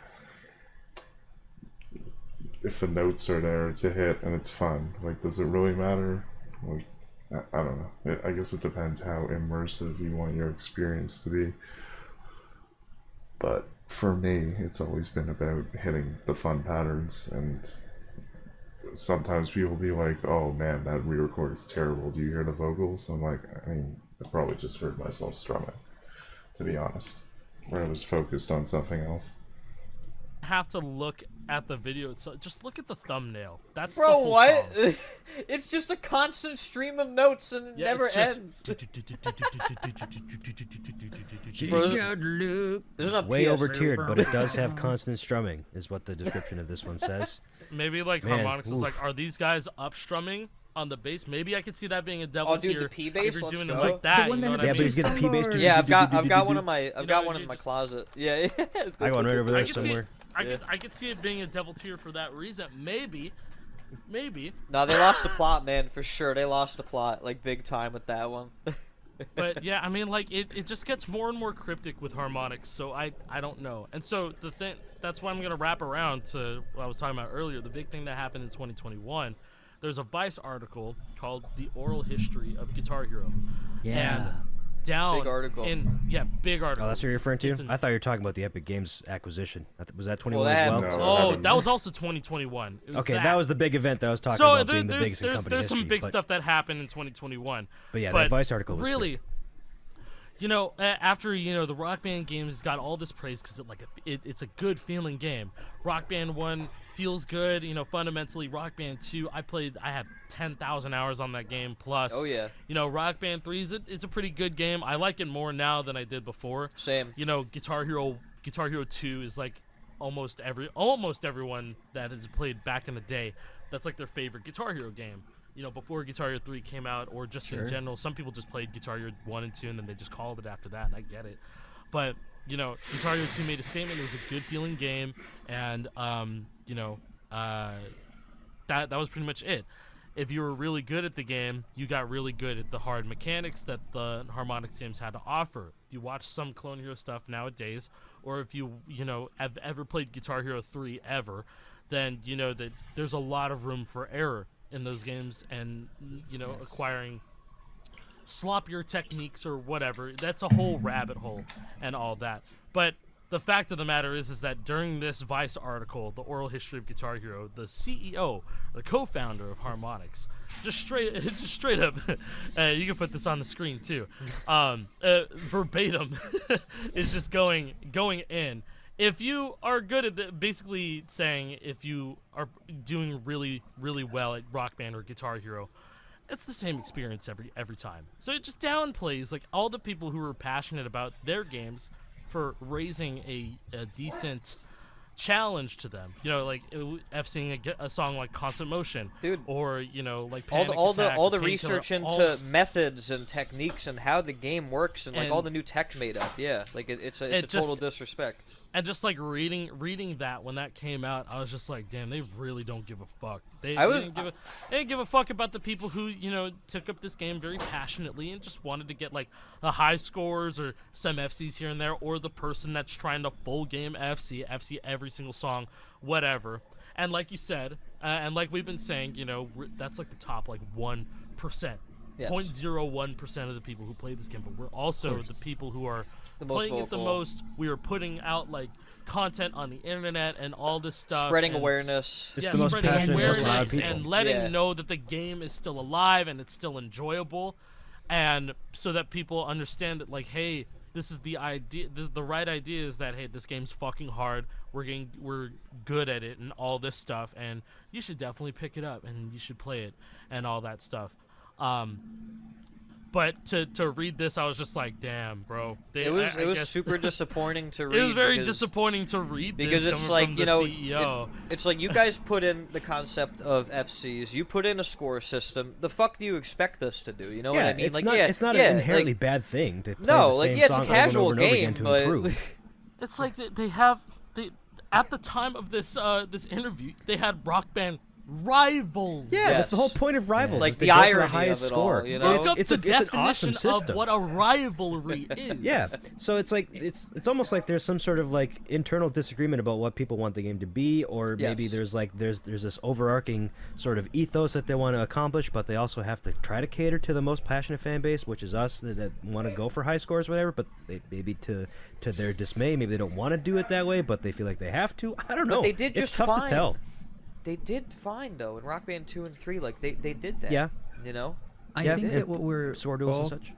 if the notes are there to hit and it's fun, like, does it really matter? Like, I don't know. I guess it depends how immersive you want your experience to be. But for me, it's always been about hitting the fun patterns. And sometimes people be like, oh man, that re-record is terrible. Do you hear the vocals? I'm like, I mean, I probably just heard myself strumming, to be honest, where I was focused on something else. Have to look at the video itself. Just look at the thumbnail. That's the Bro, whole what? song. It's just a constant stream of notes and it Yeah, never it's just- ends. She Bro, this- got look. This is a Way PS. over tiered, but it does have constant strumming, is what the description of this one says. Maybe like Man, Harmonix is oof. like, are these guys up strumming on the bass? Maybe I could see that being a double Oh, dude, tier the P if bass, you're let's doing go. it like that. The one you that know had what I Yeah, but mean? he's getting P bass. Yeah, I've got one in my You I've know, got one you in my just- closet. Yeah. I got one right over I there could see somewhere. it. I could see it being a double tier for that reason. Maybe. No, they lost the plot, man, for sure. They lost the plot, like, big time with that one. But yeah, I mean, like it just gets more and more cryptic with Harmonix. So I don't know. And so the thing that's why I'm gonna wrap around to what I was talking about earlier. The big thing that happened in 2021. There's a Vice article called "The Oral History of Guitar Hero." Yeah. And down Big article. big article. Oh, that's what you're referring to? It's an- I thought you were talking about the Epic Games acquisition. Was that 21 Well, that as well? happened- No, Oh, happened- that was also 2021. It was Okay, that was the big event that I was talking so about being the there's biggest in company there's some history, big but- stuff that happened in 2021. But yeah, but that Vice article was really, sick. you know, after the Rock Band games got all this praise because it's a good feeling game. Rock Band 1 feels good, fundamentally. Rock Band 2, I have 10,000 hours on that game plus. Oh, yeah. Rock Band 3 it's a pretty good game. I like it more now than I did before. Same. Guitar Hero 2 is like almost everyone that has played back in the day, that's like their favorite Guitar Hero game. Before Guitar Hero 3 came out, or just Sure. in general, some people just played Guitar Hero 1 and 2 and then they just called it after that, and I get it. But, Guitar Hero 2 made a statement. It was a good feeling game, and that was pretty much it. If you were really good at the game, you got really good at the hard mechanics that the Harmonix games had to offer. You watch some Clone Hero stuff nowadays, or if you have ever played Guitar Hero 3 ever, then you know that there's a lot of room for error in those games, and acquiring sloppier techniques or whatever. That's a whole rabbit hole and all that. But the fact of the matter is that during this Vice article, The Oral History of Guitar Hero, the CEO, the co-founder of Harmonix, just straight up, you can put this on the screen too, verbatim, is just going in. if you are good at basically saying if you are doing really, really well at Rock Band or Guitar Hero, it's the same experience every time. So it just downplays like all the people who are passionate about their games for raising a decent challenge to them. You know, like FCing a song like Constant Motion, Dude. or you know, like all Panic the Attack, all the or Painkiller, research into all- methods and techniques and how the game works and like all And- the new tech made up. Yeah, like it's a It total just- disrespect. And just like reading that when that came out, I was just like, damn, they really don't give a fuck. They didn't give a fuck about the people who, you know, took up this game very passionately and just wanted to get like the high scores or some FCs here and there, or the person that's trying to full game FC every single song, whatever. And like you said, and like we've been saying, you know, that's like the top like 1%. Yes. 0.01% of the people who play this game, but we're also the people who are The most playing it the vocal. most. We are putting out like content on the internet and all this stuff, Spreading and awareness. It's yeah, the most spreading passionate, most loud awareness people. and letting Yeah. know that the game is still alive and it's still enjoyable, and so that people understand that like, hey, this is the idea. The right idea is that hey, this game's fucking hard. We're good at it and all this stuff, and you should definitely pick it up and you should play it and all that stuff. But to read this, I was just like, damn, bro. It was I guess- super disappointing to read. It was very because, disappointing to read this because it's coming like from you the know CEO. it's like you guys put in the concept of FCs. You put in a score system. The fuck do you expect this to do? You know Yeah, what I mean? it's like not, yeah, it's not yeah, an inherently like, bad thing to play no, the like same yeah, it's a song over and casual over and over again game, to but improve. It's like they have at the time of this this interview, they had Rock Band rivals. Yeah, that's the whole Yes. point of rivals. Like is to the go for irony the of highest it score. all, you know? Look up it's the an awesome definition system. of what a rivalry is. Yeah, so it's like it's almost like there's some sort of like internal disagreement about what people want the game to be, or maybe Yes. there's this overarching sort of ethos that they want to accomplish, but they also have to try to cater to the most passionate fan base, which is us that want to go for high scores, or whatever. But they, maybe to their dismay, maybe they don't want to do it that way, but they feel like they have to. I don't know. they did It's just tough fine. to tell. they did fine though in Rock Band 2 and 3. Like they did that. Yeah. You know. I Yeah, think and that what we're sword duels all, and such.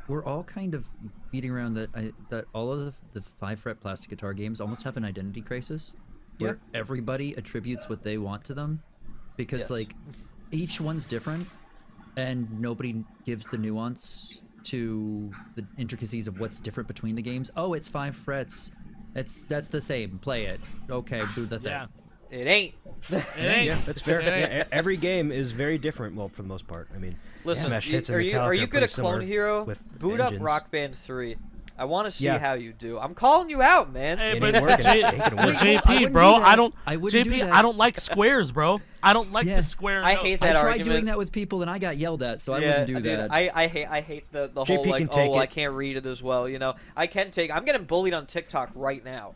we're all kind of beating around that all of the 5-fret plastic guitar games almost have an identity crisis, where everybody attributes what they want to them, because Yes. like each one's different, and nobody gives the nuance to the intricacies of what's different between the games. Oh, it's 5 frets. That's the same. Play it. Okay, do the thing. Yeah. It ain't. It ain't. Yeah, that's fair. It ain't. Yeah, every game is very different. Well, for the most part. I mean, Listen, Smash Hits and are you Metallica good pretty at Clone similar Hero? with Boot up engines. Rock Band 3. I want to see Yeah. how you do. I'm calling you out, man. Hey, It but ain't working. It ain't gonna work. Wait, I JP, wouldn't bro, do that. I don't. I wouldn't do JP, that. I don't like squares, bro. I don't like Yeah. the square. I notes. hate I that tried argument. doing that with people and I got yelled at, so I yeah, wouldn't do dude, that. I hate the JP whole like, can take oh, I it. can't read it as well. You know, I'm getting bullied on TikTok right now.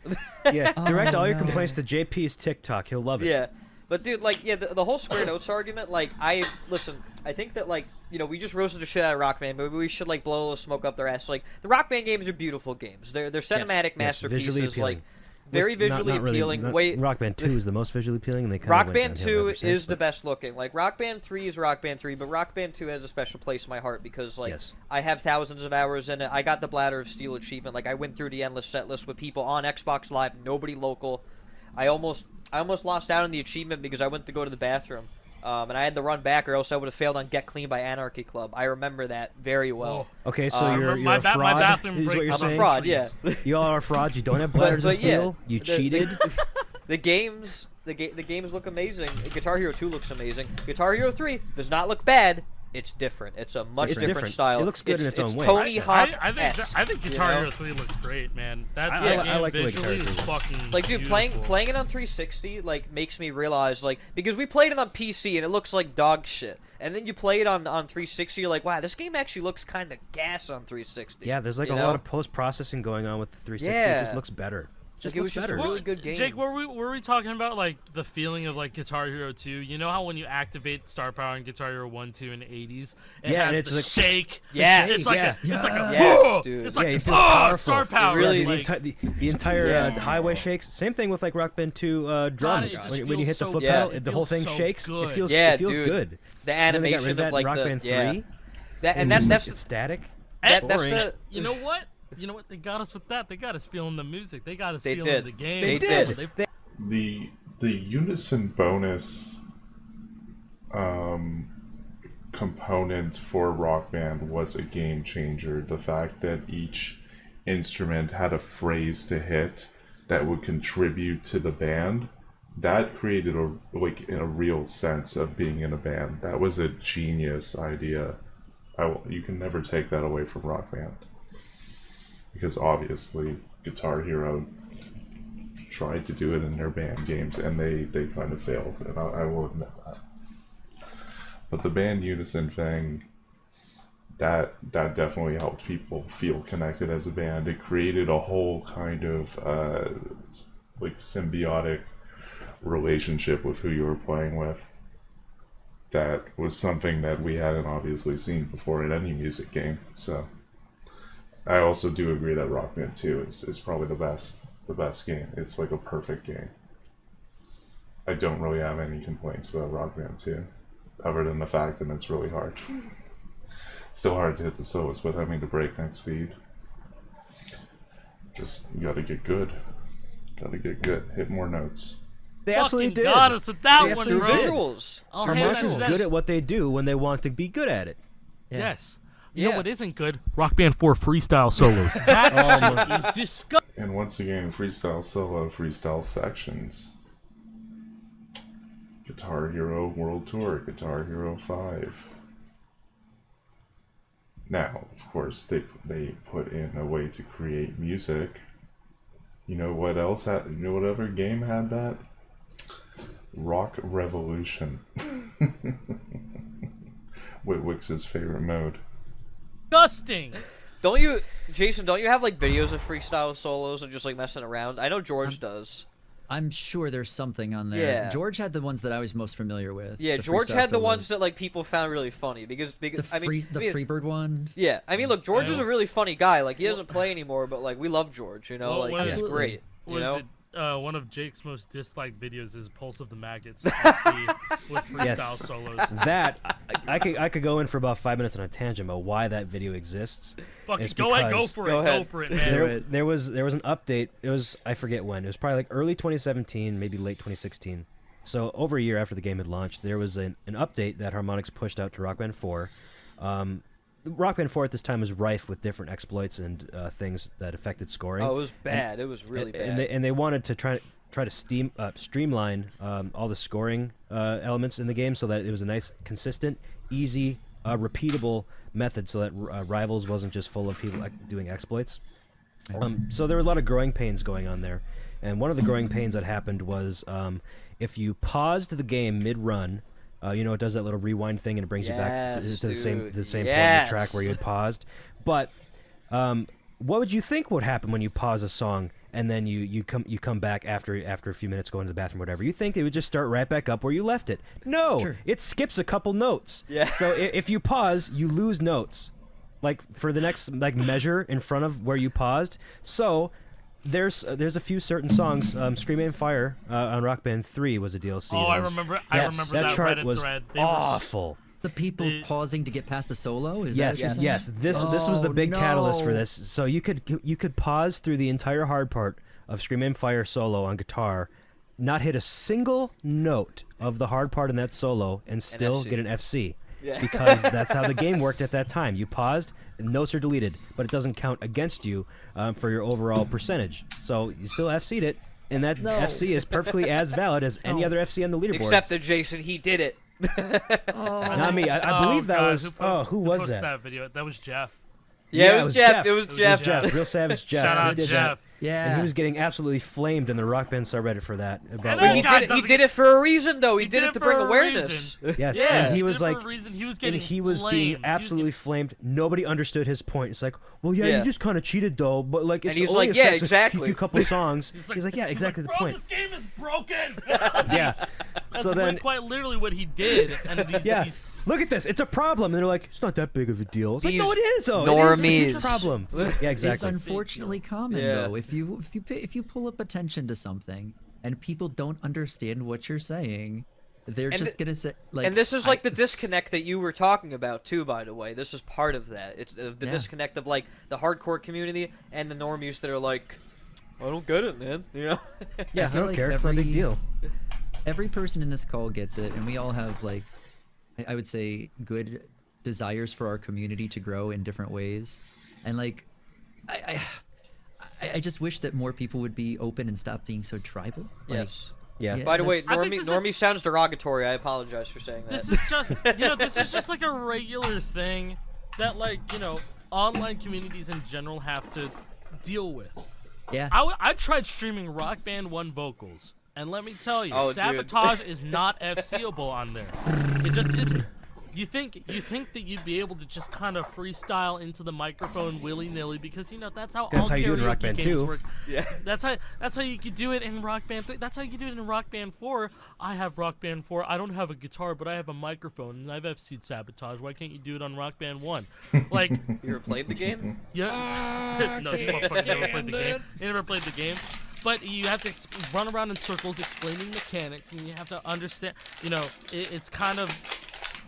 Yeah, direct all your no. complaints to JP's TikTok. He'll love it. Yeah, but dude, like, yeah, the whole square notes argument, like, I think that, like, you know, we just roasted the shit out of Rock Band, but we should like blow a little smoke up their ass. Like, the Rock Band games are beautiful games. They're cinematic Yes, masterpieces, visually appealing. like very Not- visually not really- appealing. not- Wait, Rock Band 2 is the most visually appealing, and they kind Rock of Band 2 is the best looking. Like, Rock Band 3 is Rock Band 3, but Rock Band 2 has a special place in my heart because, like, Yes. I have thousands of hours in it. I got the Bladder of Steel achievement. Like, I went through the endless set list with people on Xbox Live, nobody local. I almost lost out on the achievement because I went to go to the bathroom. And I had to run back, or else I would have failed on Get Clean by Anarchy Club. I remember that very well. Okay, so Uh, you're my a fraud. my bathroom is what break- you're I'm saying? a fraud, yeah. You all are frauds. You don't have bladders of but yeah, steel. You cheated. The games look amazing. Guitar Hero 2 looks amazing. Guitar Hero 3 does not look bad. It's different. It's a much It's different different. style. It looks good in its own way. Tony Hawk. I think Guitar you know? Hero 3 looks great, man. That I game like the way Guitar visually Hero is 3 looks. fucking Like, dude, beautiful. playing it on 360 like makes me realize, like, because we played it on PC and it looks like dog shit, and then you play it on 360, you're like, wow, this game actually looks kind of gas on 360. Yeah, there's like you a know? lot of post processing going on with the 360. It Yeah. just looks better. Just Like, it looks was just better. a really good game. Jake, were we talking about like the feeling of like Guitar Hero 2? You know how when you activate Star Power in Guitar Hero 1, 2, and 80s, it Yeah, has and it's the like- shake. Yes. It's like Yeah. it's like a Yes, "Whoa!" dude. It's Yeah, like it a, feels "Oh, powerful. Star Power. really- like, The entire Yeah. highway shakes. Same thing with like Rock Band 2 drums. it just When you feels hit the so foot good. pedal, It the whole feels thing so shakes. good. It feels Yeah, dude. dude. The And then they got rid animation of that of like in Rock the Band 3. yeah. That and and that's it's that's it's static. that's boring. the You know what? You know what? They got us with that. They got us feeling the music. They got us They feeling did. the game. They did. The unison bonus component for Rock Band was a game changer. The fact that each instrument had a phrase to hit that would contribute to the band, that created a real sense of being in a band. That was a genius idea. You can never take that away from Rock Band, because obviously Guitar Hero tried to do it in their band games and they kind of failed, and I will admit that. But the band unison thing, that definitely helped people feel connected as a band. It created a whole kind of symbiotic relationship with who you were playing with. That was something that we hadn't obviously seen before in any music game. So I also do agree that Rock Band 2 is probably the best game. It's like a perfect game. I don't really have any complaints about Rock Band 2, other than the fact that it's really hard. Still hard to hit the solos, but having to breakneck speed. Just, you gotta get good. Hit more notes. They absolutely Fucking did. got us with that They one, absolutely bro. did. Visuals. I'll hand Harmonix that is to that. good at what they do when they want to be good at it. Yeah. Yes. You know Yeah. what isn't good? Rock Band 4 freestyle solos. That shit is disgusting. And once again, freestyle solo, freestyle sections. Guitar Hero World Tour, Guitar Hero 5. Now, of course, they put in a way to create music. You know what else had? You know what other game had that? Rock Revolution. Wix's favorite mode. Disgusting. Don't you, Jason? Don't you have like videos of freestyle solos and just like messing around? I know George does. I'm sure there's something on there. Yeah. George had the ones that I was most familiar with. Yeah, the George freestyle had the ones solos. that like people found really funny because The I mean, Freebird one. yeah, I mean, look, George is a really funny guy. Like he doesn't play anymore, but like we love George. You know, Well, like what he's is- great. You Was know, it one of Jake's most disliked videos is Pulse of the Maggots FC with freestyle Yes. solos. That I could go in for about 5 minutes on a tangent about why that video exists. Fucking It's go ahead, because- go Go ahead. for it, man. There was an update. It was, I forget when. It was probably like early 2017, maybe late 2016. So over a year after the game had launched, there was an update that Harmonix pushed out to Rock Band 4. Rock Band 4 at this time was rife with different exploits and things that affected scoring. oh, it was bad. It was really bad. And they wanted to try to streamline all the scoring elements in the game so that it was a nice, consistent, easy, repeatable method, so that Rivals wasn't just full of people doing exploits. So there were a lot of growing pains going on there, and one of the growing pains that happened was if you paused the game mid-run. It does that little rewind thing and it brings you back Yes, to the same dude. point in the track Yes. where you had paused. But what would you think would happen when you pause a song and then you come back after a few minutes, go into the bathroom, whatever? You think it would just start right back up where you left it? No, Sure. it skips a couple notes. Yeah. So if you pause, you lose notes, like for the next measure in front of where you paused. So there's a few certain songs. Scream Aim Fire on Rock Band 3 was a DLC. Oh, that I was- remember that chart Reddit was thread. They were awful. The people They- pausing to get past the solo. Is Yes, that what you're saying? yes. This was the Oh, big catalyst for no. this. So you could pause through the entire hard part of Scream Aim Fire solo on guitar, not hit a single note of the hard part in that solo, and still FC. get an FC. Yeah. Because that's how the game worked at that time. You paused, notes are deleted, but it doesn't count against you for your overall percentage. So you still FC'd it, and that No. FC is perfectly as valid as any No. other FC on the leaderboard. Except that Jason, he did it. Not me. I believe that God, was. Who was posted that? that video? That was Jeff. Yeah, it was Jeff. It was It was Jeff. Jeff. Real Savage Jeff. Shout He out did Jeff. that. Yeah. And he was getting absolutely flamed in the Rock Band subreddit for that. About know. But he God, did it. He doesn't- did it for a reason, though. He He did did it it to for bring a awareness. yes, Yeah. and he Did was it for a like, reason. He was and getting he was flamed. being He was absolutely flamed. Nobody understood his point. It's like, well, yeah, Yeah. you just kind of cheated though, but like, it's And he's only like, yeah, affects exactly. a few couple songs. He's like, yeah, exactly the Bro, point. this game is broken. Yeah. That's So then, quite literally what he did. And yeah. these Look at this. It's a problem. And they're like, it's not that big of a deal. It's like, These no, it is. Oh, it is a huge normies. problem. Yeah, It's exactly. unfortunately common Yeah. though. If you pull up attention to something and people don't understand what you're saying, They're And just gonna say like. and this is like the disconnect that you were talking about too, by the way. This is part of that. It's the Yeah. disconnect of like the hardcore community and the normies that are like, I don't get it, man. You know? Yeah, I feel don't like care. It's not a big every- deal. every person in this call gets it, and we all have like, I would say, good desires for our community to grow in different ways, and like, I just wish that more people would be open and stop being so tribal. Like, Yes. Yeah. Yeah. By the way, that's- I think normie, this is- normie sounds derogatory. I apologize for saying that. This is just, this is just like a regular thing that, like, online communities in general have to deal with. yeah. I tried streaming Rock Band 1 vocals, and let me tell you, Oh, dude. Sabotage is not FCable on there. It just isn't. You think that you'd be able to just kind of freestyle into the microphone willy-nilly because that's how That's all how you do it in karaoke Rock Band games 2. work. Yeah. That's how you could do it in Rock Band 3. That's how you could do it in Rock Band 4. I have Rock Band 4. I don't have a guitar, but I have a microphone, and I've FC'd Sabotage. Why can't you do it on Rock Band 1? Like, You ever played the game? yeah. No, he never played the game. He never played the game. But you have to run around in circles explaining mechanics, and you have to understand. It's kind of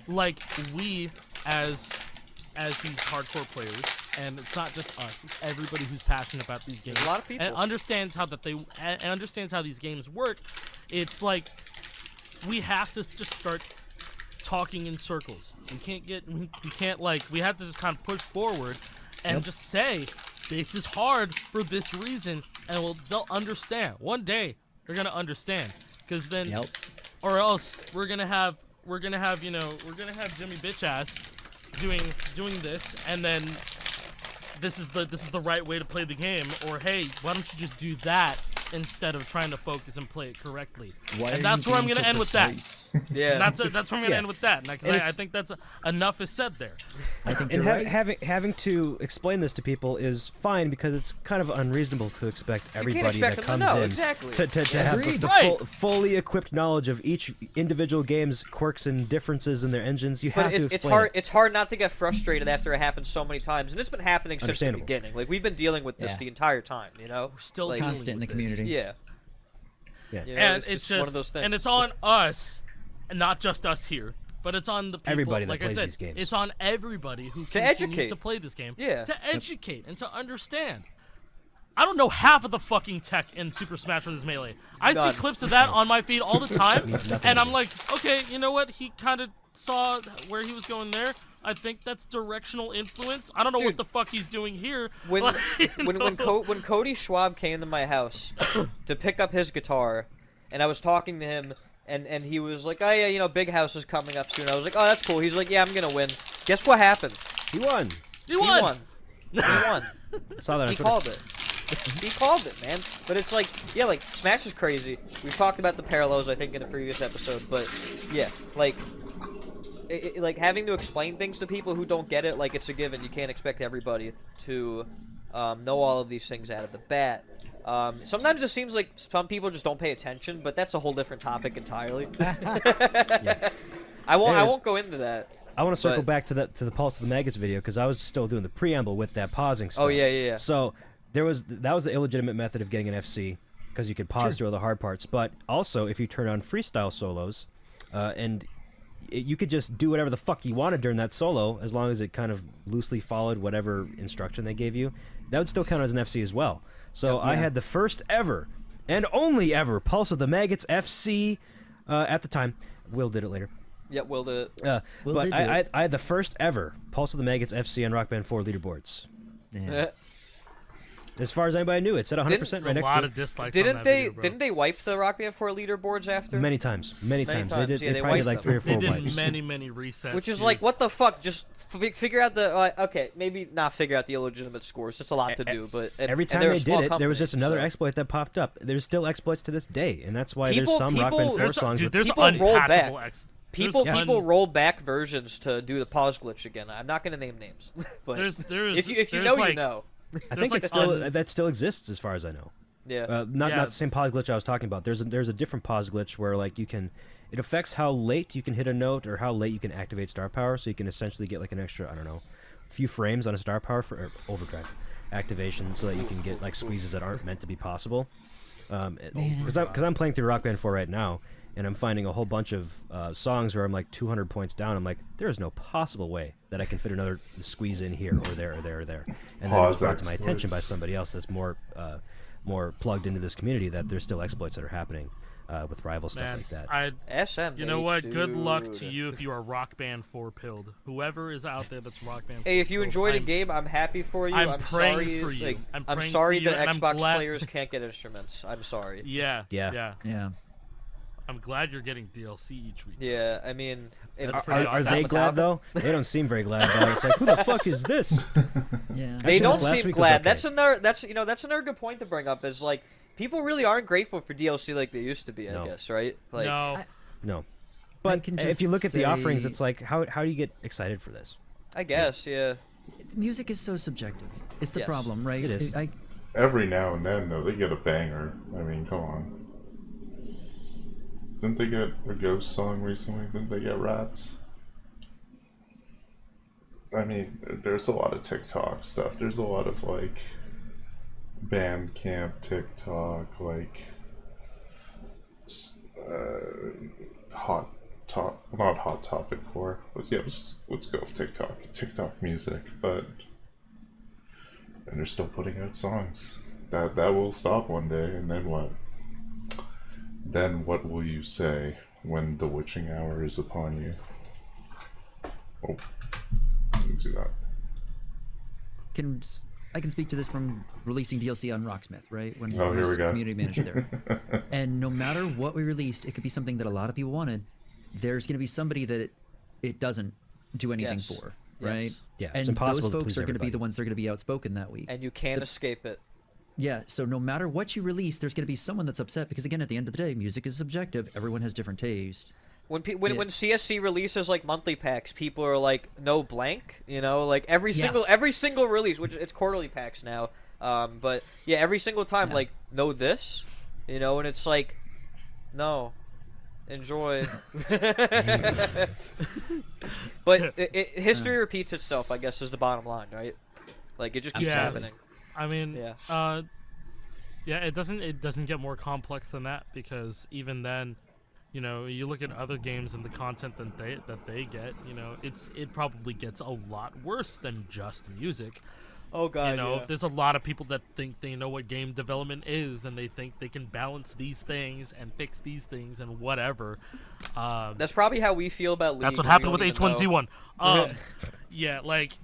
like we as these hardcore players, and it's not just us. It's everybody who's passionate about these games. A lot of people. and understands and understands how these games work. It's like we have to just start talking in circles. We have to just kind of push forward and just say this is hard for this reason, and they'll understand. One day they're gonna understand, because then, Yep. or else we're gonna have Jimmy Bitchass doing this, and then this is the right way to play the game, or hey, why don't you just do that instead of trying to focus and play it correctly? Why And are that's you where I'm being gonna so end with precise? Yeah. that. That's where I'm gonna Yeah. end with that. And And I it's- think that's enough is said there. I think And you're right. having to explain this to people is fine because it's kind of unreasonable to expect everybody expect that them to comes know, in exactly. to have Agreed. the Right. fully equipped knowledge of each individual game's quirks and differences in their engines. You But have to it's explain hard. it. It's hard not to get frustrated after it happens so many times, and it's been happening since the Understandable. beginning. Like we've been dealing with this Yeah. the entire time. We're still like, dealing Constant in the with this. community. Yeah. Yeah. And it's it's just one of those things. and it's on us, and not just us here, but it's on the people. Everybody that like plays I said, these games. It's on everybody who To continues educate. to play this game. Yeah. To educate and to understand. I don't know half of the fucking tech in Super Smash Bros. Melee. I None. see clips of that on my feed all the time, Means nothing and to I'm me. like, okay, you know what? He kind of saw where he was going there. I think that's directional influence. I don't know what Dude. the fuck he's doing here. When Like, you when know? when Cody Schwab came to my house to pick up his guitar, and I was talking to him, and he was like, "Oh yeah, Big House is coming up soon." I was like, "Oh, that's cool." He's like, "Yeah, I'm gonna win." Guess what happened? He won. You He won. won. He won. I saw that on He Twitter. called it. He called it, man. But it's like, yeah, like Smash is crazy. We've talked about the parallels, I think, in a previous episode. But yeah, like, like having to explain things to people who don't get it, like it's a given. You can't expect everybody to know all of these things out of the bat. Sometimes it seems like some people just don't pay attention, but that's a whole different topic entirely. I won't go into that. I want to circle But- back to the Pulse of the Maggots video because I was still doing the preamble with that pausing stuff. Oh, yeah. So that was the illegitimate method of getting an FC because you could pause through all the hard parts. But also, if you turn on freestyle solos, you could just do whatever the fuck you wanted during that solo as long as it kind of loosely followed whatever instruction they gave you. That would still count as an FC as well. So I had the first ever and only ever Pulse of the Maggots FC at the time. Will did it later. Yeah, Will did it. Will But did do I it. had the first ever Pulse of the Maggots FC on Rock Band 4 leaderboards. Yeah. As far as anybody knew, it said 100% There's right a next lot to of dislikes. on Didn't that they? video, bro. Didn't they wipe the Rock Band 4 leaderboards after? it. Many times. Many times. times, They did. yeah, they they probably did wiped like 3 or They 4 did wipes. many resets. Which is dude. like, what the fuck? Just figure out the okay, maybe not figure out the illegitimate scores. It's a lot to do, but Every and time they're a they small did it, there was just company, another so- exploit that popped up. There's still exploits to this day, and that's why People- there's some Rock Band people- 4 there's songs with there's people roll back. unpatchable People there's people un- roll back versions to do the pause glitch again. I'm not gonna name names, but There's if you there's know, like, you know. I there's think like it's still un- that still exists as far as I know. Yeah. Not Yeah. the same pause glitch I was talking about. There's a different pause glitch where like it affects how late you can hit a note or how late you can activate star power. So you can essentially get like an extra few frames on a star power for overdrive activation, so that you can get like squeezes that aren't meant to be possible. Because I'm playing through Rock Band 4 right now, and I'm finding a whole bunch of songs where I'm like 200 points down. I'm like, there is no possible way that I can fit another squeeze in here or there or there or there. And then it's brought to my attention by somebody else that's more plugged into this community that there's still exploits that are happening with rival stuff Man, like that. SMH, you know what? Good luck to dude. you if you are Rock Band 4 pilled. Whoever is out there that's Rock Band 4 Hey, if you pilled, enjoyed a I'm- game, I'm happy for you. I'm praying sorry, for you. Like, I'm I'm praying sorry for you, that and I'm Xbox glad- players can't get instruments. I'm sorry. Yeah, Yeah. Yeah. I'm glad you're getting DLC each week. Yeah, I mean, That's it- pretty Are awesome. they That's glad how- though? They don't seem very glad about it. It's like, who the fuck is this? Yeah. They Actually, don't this last seem week was glad. okay. That's another good point to bring up. Is like people really aren't grateful for DLC like they used to be. I No. guess, right? Like, No, No. But can if just you look at the offerings, say- it's like, how do you get excited for this? I guess, yeah. Music is so subjective. It's the Yes. problem, right? It is. Every now and then, though, they get a banger. I mean, come on. Didn't they get a Ghost song recently? Didn't they get Rats? I mean, there's a lot of TikTok stuff. There's a lot of, like, Bandcamp TikTok, like, not Hot Topic core, but yeah, let's go with TikTok music, but and they're still putting out songs. That will stop one day, and then what? Then what will you say when the witching hour is upon you? Oh, didn't do that. I can speak to this from releasing DLC on Rocksmith, right? When Oh, I here was we go. community manager there. And no matter what we released, it could be something that a lot of people wanted. There's going to be somebody that it doesn't do anything Yes. for, Yes. right? Yeah, and it's impossible those to folks please are going to be everybody. the ones that are going to be outspoken that week. And you can't escape it. Yeah, so no matter what you release, there's going to be someone that's upset because, again, at the end of the day, music is subjective. Everyone has different taste. When Yeah. when CSC releases like monthly packs, people are like, no blank, you know, like every Yeah. single release, which it's quarterly packs now. But yeah, every single time, Yeah. like, know this, you know, and it's like, no, enjoy. But history repeats itself, I guess, is the bottom line, right? Like it just keeps Yeah. happening. I mean, Yeah. yeah, it doesn't get more complex than that because even then, you know, you look at other games and the content that they get, you know, it probably gets a lot worse than just music. Oh god, You know, yeah. there's a lot of people that think they know what game development is and they think they can balance these things and fix these things and whatever. That's probably how we feel about League. That's what and we happened with don't even know. H1Z1. Yeah, like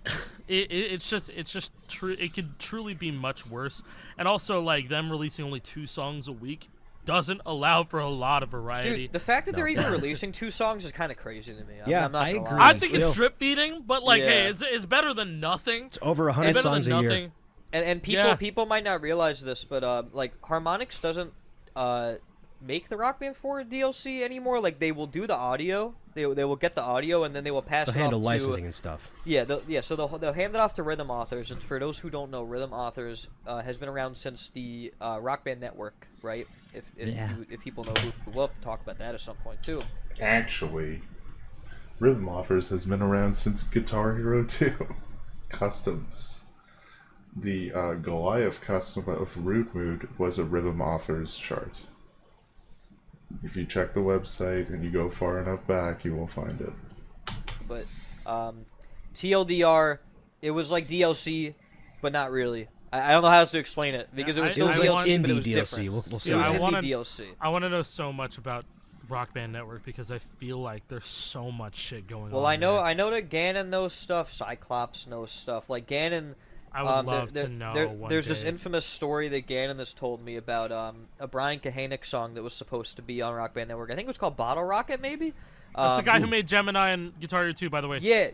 it's just true. It could truly be much worse. And also, like them releasing only 2 songs a week doesn't allow for a lot of variety. Dude, the fact that they're even releasing 2 songs is kind of crazy to me. Yeah, I'm not I gonna agree. lie. I think Still. it's drip feeding, but like, hey, Yeah. it's better than nothing. It's over It's 100 better songs than a year. nothing. And people Yeah. people might not realize this, but like Harmonix doesn't make the Rock Band 4 DLC anymore. Like they will do the audio, they will get the audio, and then they will pass They'll it handle off licensing to and stuff. So they'll hand it off to Rhythm Authors. And for those who don't know, Rhythm Authors has been around since the Rock Band Network, right? If people know, we'll have to talk about that at some point too. Actually, Rhythm Offers has been around since Guitar Hero 2. Customs. The Goliath custom of Root Mood was a Rhythm Offers chart. If you check the website and you go far enough back, you will find it. But TLDR, it was like DLC, but not really. I don't know how else to explain it because it was Yeah, still I It was DLC, like but it indie was DLC. different. We'll see. It was I indie wanna- DLC. I want to know so much about Rock Band Network because I feel like there's so much shit going on. Well, I know there. that Ganon knows stuff. Cyclops knows stuff. Like Ganon. I would love to know one There's this day. infamous story that Ganon has told me about a Brian Kahanik song that was supposed to be on Rock Band Network. I think it was called Bottle Rocket, maybe. That's the guy who made Gemini and Guitar Hero 2, by the way. Yeah.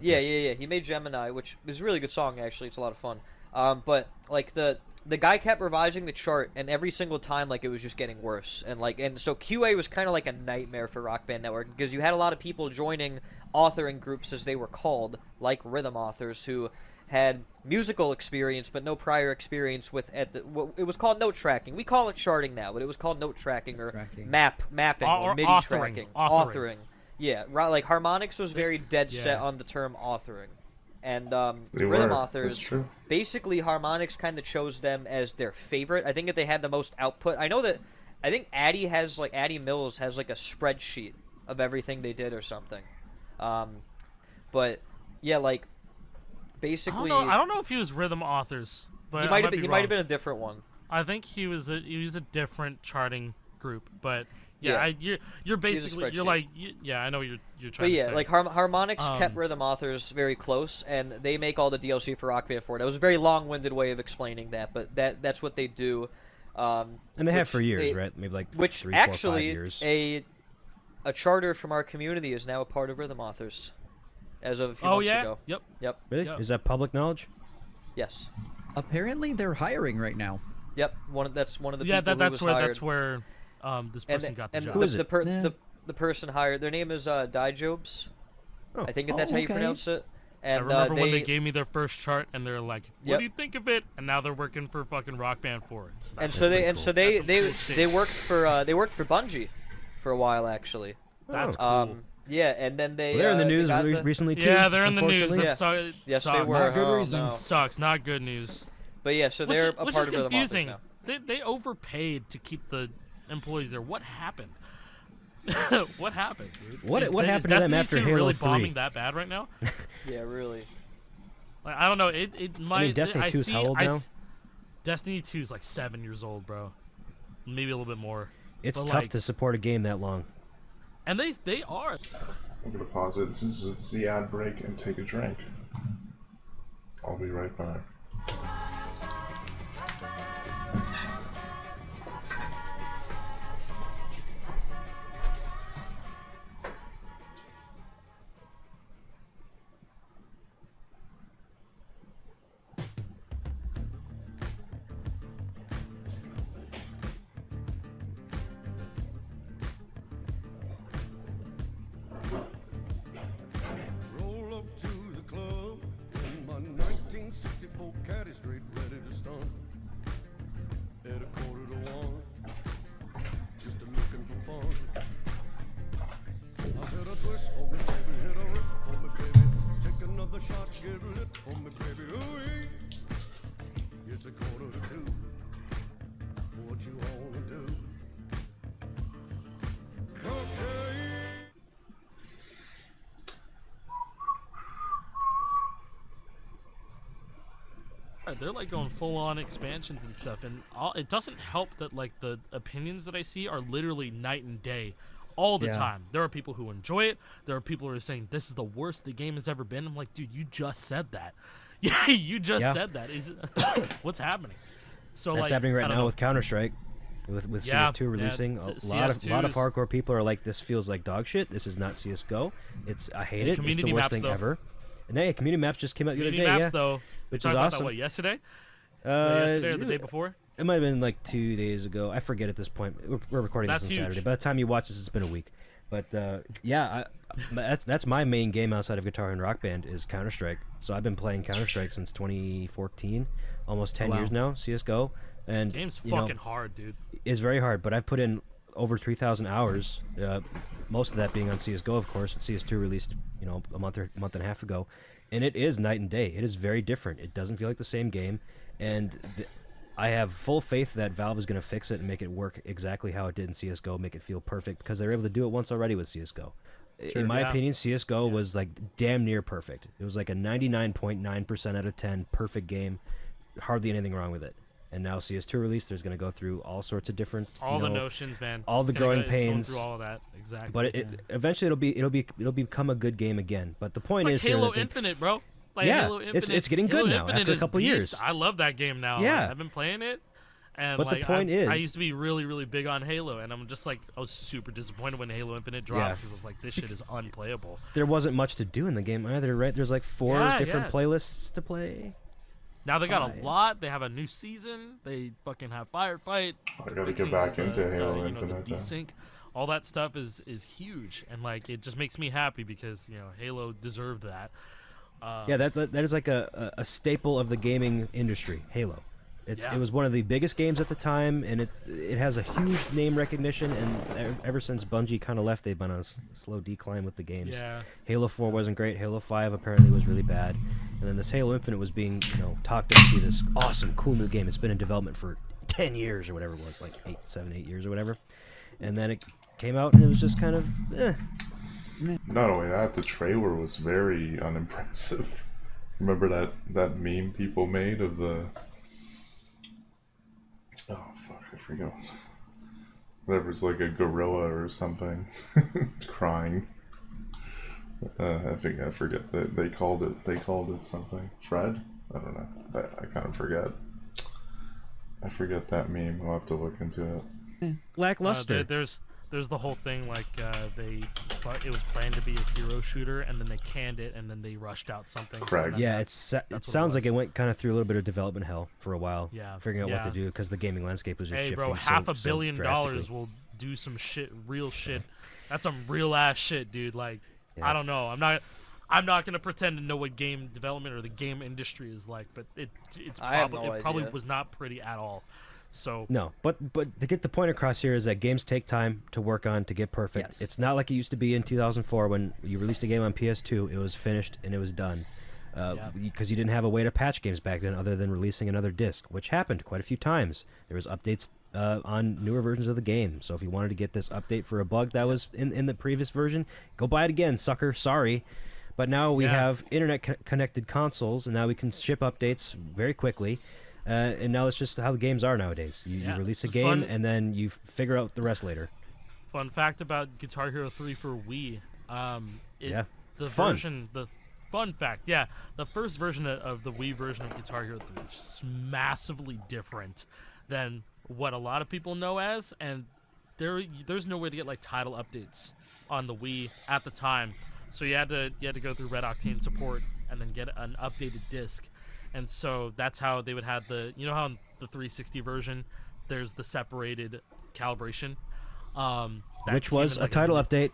He made Gemini, which is a really good song actually. It's a lot of fun. But like the guy kept revising the chart, and every single time like it was just getting worse. And so QA was kind of like a nightmare for Rock Band Network because you had a lot of people joining authoring groups as they were called, like Rhythm Authors, who had musical experience but no prior experience with what it was called note tracking. We call it charting now, but it was called note tracking or Tracking. mapping or Or MIDI authoring. tracking. Authoring. Yeah, right. Like Harmonix was very dead set Yeah. on the term authoring, and They Rhythm were. Authors. That's true. Basically, Harmonix kind of chose them as their favorite. I think that they had the most output. I know that I think Addy Mills has like a spreadsheet of everything they did or something. But yeah, like basically, I don't know if he was Rhythm Authors, but he might might have been a different one. I think he was a different charting group, but Yeah. you're basically you're spreadsheet. like yeah, I know what you're trying But to yeah, say. like Harmonix kept Um, Rhythm Authors very close, and they make all the DLC for Rock Band 4. That was a very long-winded way of explaining that, but that's what they do. And they have which for years, they- right? Maybe like Which 3, 4, 5 actually, years. a charter from our community is now a part of Rhythm Authors, as of a few oh months yeah, ago. yep. Yep. Really? yeah. Is that public knowledge? Yes. Apparently, they're hiring right now. Yep. That's one of the Yeah, people who that's was where hired. that's where this and person got the and job. Who is it? the person hired. Their name is Dijobs. Oh. I think that's how you okay. pronounce it. I And remember when they gave me their first chart, and they're like, "What Yep. do you think of it?" And now they're working for fucking Rock Band 4. and so they That's some cool worked for Bungie for a while actually. That's cool. Yeah, and then they Well, they're in the they news got the- recently too. Yeah, they're in the news. unfortunately. Yeah. That Yes, sucks. they were. Not good Oh, reason. no. Sucks. Not good news. But yeah, so they're a which part is of Rhythm Authors confusing. now. They overpaid to keep the employees there. What happened? What happened, dude? What Is happened to them Destiny after 2 Halo really 3? bombing that bad right now? Yeah, really. Like, I don't know. It might. Destiny I 2 's see- how old I now? s- Destiny 2 is like 7 years old, bro. Maybe a little bit more. It's But, tough like- to support a game that long. And they are. I'm gonna pause it since it's the ad break and take a drink. I'll be right back. Roll up to the club in my 1964 caddy straight ready to stunt. At a quarter to one, just a looking for fun. I said a twist for me, baby, hit a rip for me, baby. Take another shot, get lit for me, baby. Ooh, it's a quarter to two. What you wanna do? Cocaine. They're like going full on expansions and stuff, and it doesn't help that like the opinions that I see are literally night and day, all the Yeah. time. There are people who enjoy it. There are people who are saying this is the worst the game has ever been. I'm like, dude, you just said that. Yeah, you just Yeah. said that. Is what's happening? So That's like, happening I right don't now know. with Counter Strike, with Yeah, CS2 yeah, releasing. A lot CS2 of is- hardcore people are like, this feels like dog shit. This is not CS:GO. I hate Hey, it. It's community the worst maps, thing though. ever. And hey, community maps just came out the other Community day. maps Yeah, though, which we is talked about awesome. that, what, yesterday? Uh, Yesterday or the day before? It might have been like 2 days ago. I forget at this point. We're recording That's this on huge. Saturday. By the time you watch this, it's been a week. But yeah, that's my main game outside of Guitar and Rock Band is Counter Strike. So I've been playing Counter Strike since 2014, almost 10 wow. years now. CS:GO, and Game's you know, fucking hard, dude. is very hard. But I've put in over 3,000 hours. Most of that being on CS:GO, of course. But CS2 released, a month and a half ago, and it is night and day. It is very different. It doesn't feel like the same game, and I have full faith that Valve is going to fix it and make it work exactly how it did in CS:GO, make it feel perfect, because they were able to do it once already with CS:GO. In my Yeah. opinion, CS:GO was like damn near perfect. It was like a 99.9% out of 10 perfect game, hardly anything wrong with it. And now CS2 release, there's going to go through all sorts of different, All the notions, man. all the It's gonna growing it's going pains. through all of that, exactly. But eventually it'll become a good game again. But the point it's is like Halo here that the- Infinite, bro. Like Yeah, Halo it's Infinite, getting good Halo now Infinite after a is couple beast. years. I love that game now. Yeah. I've been playing it, and But the like, point I is- used to be really, really big on Halo, and I'm just like, I was super disappointed when Halo Infinite dropped Yeah. because I was like, this shit is unplayable. there wasn't much to do in the game either, right? There's like 4 Yeah, different yeah. playlists to play. Now they got Fine. a lot. They have a new season. They fucking have Firefight. I gotta fixing get back all into the, Halo the Infinite then. desync. All that stuff is huge, and like it just makes me happy because Halo deserved that. Yeah, that is like a staple of the gaming industry, Halo. Yeah. It was one of the biggest games at the time, and it has a huge name recognition. And ever since Bungie kind of left, they've been on a slow decline with the games. Yeah. Halo 4 wasn't great. Halo 5 apparently was really bad. And then this Halo Infinite was being talked up to be this awesome, cool new game. It's been in development for 10 years or whatever it was, like 8 years or whatever. And then it came out and it was just kind of, Not only that, the trailer was very unimpressive. Remember that meme people made of the... Oh, fuck, I forgot. Whatever's like a gorilla or something. Crying. I forget that they called it something. Fred? I don't know. I kind of forget. I forget that meme. I'll have to look into it. lackluster. There's the whole thing like it was planned to be a hero shooter, and then they canned it, and then they rushed out something. Craig. Yeah, it it sounds like it went kind of through a little bit of development hell for a while. Yeah, figuring out what to yeah. do because the gaming landscape was just Hey, shifting. bro, so $500 million drastically. will do some shit, real shit. That's some real ass shit, dude. Like, Yeah. I don't know. I'm not gonna pretend to know what game development or the game industry is like, but I have probably no it probably idea. was not pretty at all. So No, but to get the point across here is that games take time to work on to get perfect. Yes. It's not like it used to be in 2004 when you released a game on PS2, it was finished and it was done. Yeah. Because you didn't have a way to patch games back then other than releasing another disc, which happened quite a few times. There was updates on newer versions of the game. So if you wanted to get this update for a bug that was in the previous version, go buy it again, sucker. Sorry. But now we Yeah. have internet-connected consoles, and now we can ship updates very quickly. And now it's just how the games are nowadays. You Yeah. release a The game, fun- and then you figure out the rest later. fun fact about Guitar Hero 3 for Wii. Yeah. The Fun. version, the fun fact, yeah, the first version of the Wii version of Guitar Hero 3 is just massively different than what a lot of people know as, and there's no way to get like title updates on the Wii at the time, so you had to go through Red Octane support and then get an updated disc, and so that's how they would have how in the 360 version there's the separated calibration, that Which came was in, a like, title update.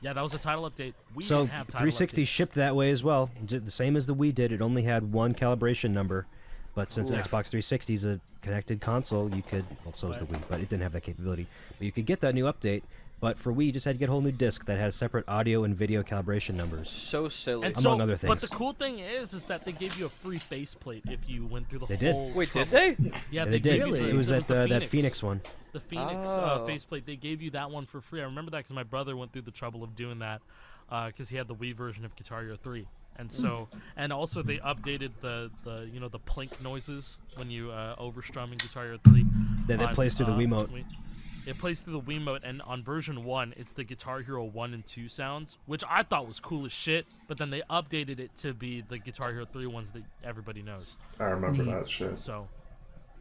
Yeah, that was a title update. We So didn't have title 360 updates. shipped that way as well, the same as the Wii did. It only had one calibration number, but since Ooh. Xbox 360 is a connected console, you could. Well, so is the Wii, but it didn't have that capability. But you could get that new update. But for Wii, you just had to get a whole new disc that has separate audio and video calibration numbers. So silly. And among so, other But things. the cool thing is that they gave you a free faceplate if you went through the They did. whole. Wait, did trouble. they? Yeah, Yeah, they did. gave you Really? It was the that Phoenix one. The Phoenix Oh. faceplate. They gave you that one for free. I remember that because my brother went through the trouble of doing that because he had the Wii version of Guitar Hero 3. And so, and also they updated the plink noises when you overstrum in Guitar Hero 3. That on, plays through the Wiimote. It plays through the Wiimote, and on version 1, it's the Guitar Hero 1 and 2 sounds, which I thought was cool as shit, but then they updated it to be the Guitar Hero 3 ones that everybody knows. I remember that shit. So,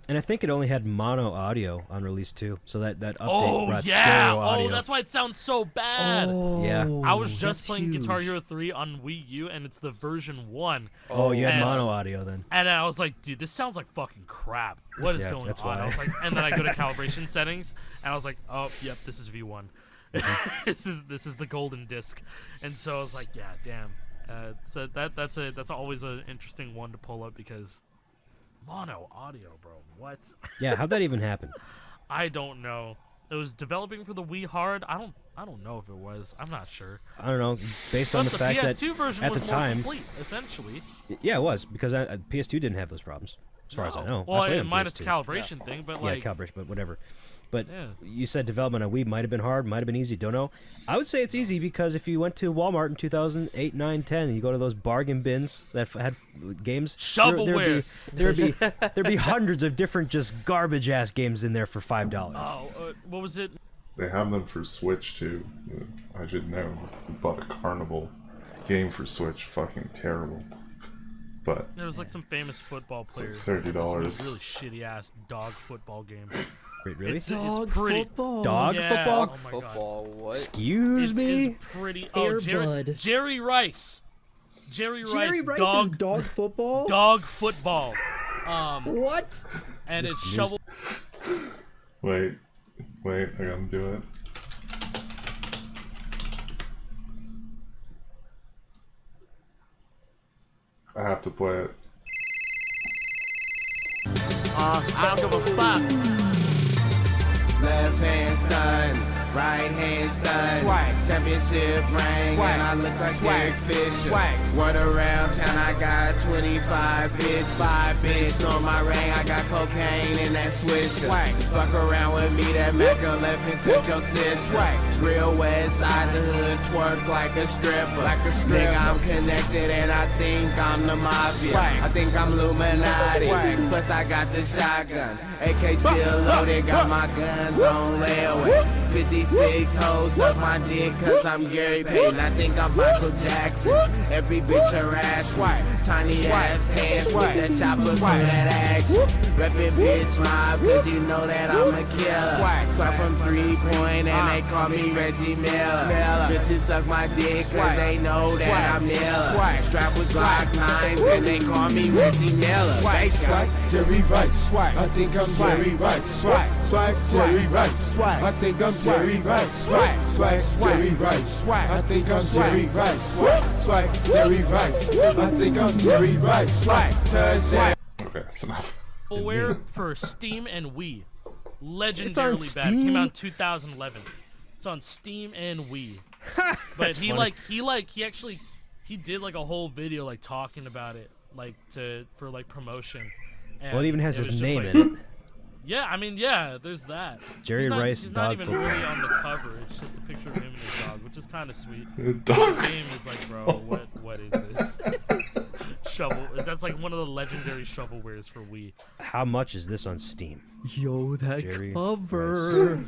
And I think it only had mono audio on release 2, so that update oh brought yeah! stereo audio. Oh, that's why it sounds so bad! Yeah. I was just that's playing Guitar huge. Hero 3 on Wii U, and it's the version 1. Oh, you had And- mono audio then. And I was like, dude, this sounds like fucking crap. What is Yeah, going that's on? I why. was like, and then I go to calibration settings, and I was like, oh, yep, this is V1. this is the golden disc. And so I was like, yeah, damn. So that's always an interesting one to pull up because mono audio, bro. What? Yeah, how'd that even happen? I don't know. It was developing for the Wii Hard. I don't know if it was. I'm not sure. I don't know. Based on But the the fact that PS2 version at was the more time, complete, essentially. yeah, it was because PS2 didn't have those problems, as far as I know. Well, I played on minus the PS2. calibration thing, but Yeah, like, calibration, but whatever. But Yeah. you said development on Wii might have been hard, might have been easy. Don't know. I would say it's easy because if you went to Walmart in 2008, 9, 10, and you go to those bargain bins that had games, Shovelware. there'd be hundreds of different just garbage ass games in there for $5. oh, what was it? They have them for Switch too. I should know. I bought a Carnival game for Switch. Fucking terrible. But There was like some famous football like players. $30. Really shitty ass dog football game. Wait, really? It's Dog pretty. football. Dog Yeah. football? Oh my God. Football, what? Excuse me? It's pretty. Oh, Airbud. Jerry Rice. Jerry Rice. Jerry Rice dog, is dog football. dog football. What? And This it's news- shovel. Wait, I gotta do it. I have to play it. I don't give a fuck. Left hand stand, right hand stun. Swag. Championship ring, and I look like Derek Fisher. Swag. Word around town, I got 25 bitches. 5 bitches on my ring, I got cocaine in that swisher. Swag. Fuck around with me, that Mac gon' left and touch your sis. Swag. Real west side the hood, twerk like a stripper. Like a stripper. Think I'm connected and I think I'm the mafia. Swag. I think I'm Illuminati. Swag. Plus I got the shotgun. AK still loaded, got my guns on layaway. 56 hoes suck my dick cause I'm Gary Payton. I think I'm Michael Jackson. Every bitch her ass white. Tiny ass pants with that chopper for that action. Reppin' bitch mob cause you know that I'm a killer. Swag from 3-point and they call me Reggie Miller. Bitches suck my dick cause they know that I'm Miller. Strap with Glock 9s and they call me Reggie Miller. Swag, Jerry Rice. I think I'm Jerry Rice. Swag, Jerry Rice. I think I'm Jerry Rice. Swag, Jerry Rice. I think I'm Jerry Rice. Swag, Jerry Rice. I think I'm Jerry Rice. Touchdown. Okay, that's enough. Shovelware for Steam and Wii. on Legendarily bad. It came Steam? out in 2011. It's on Steam and Wii. But he funny. he did like a whole video like talking about it like for like promotion. And Well, it even has was his just, name like- in it. Yeah, I mean, yeah, there's that. Jerry He's Rice not dog even football. really on the cover. It's just a picture of him and his dog, which is kind of sweet. Dog. The game is like, bro, what is this? Shovel. That's like one of the legendary shovelwares for Wii. How much is this on Steam? Yo, that Jerry cover.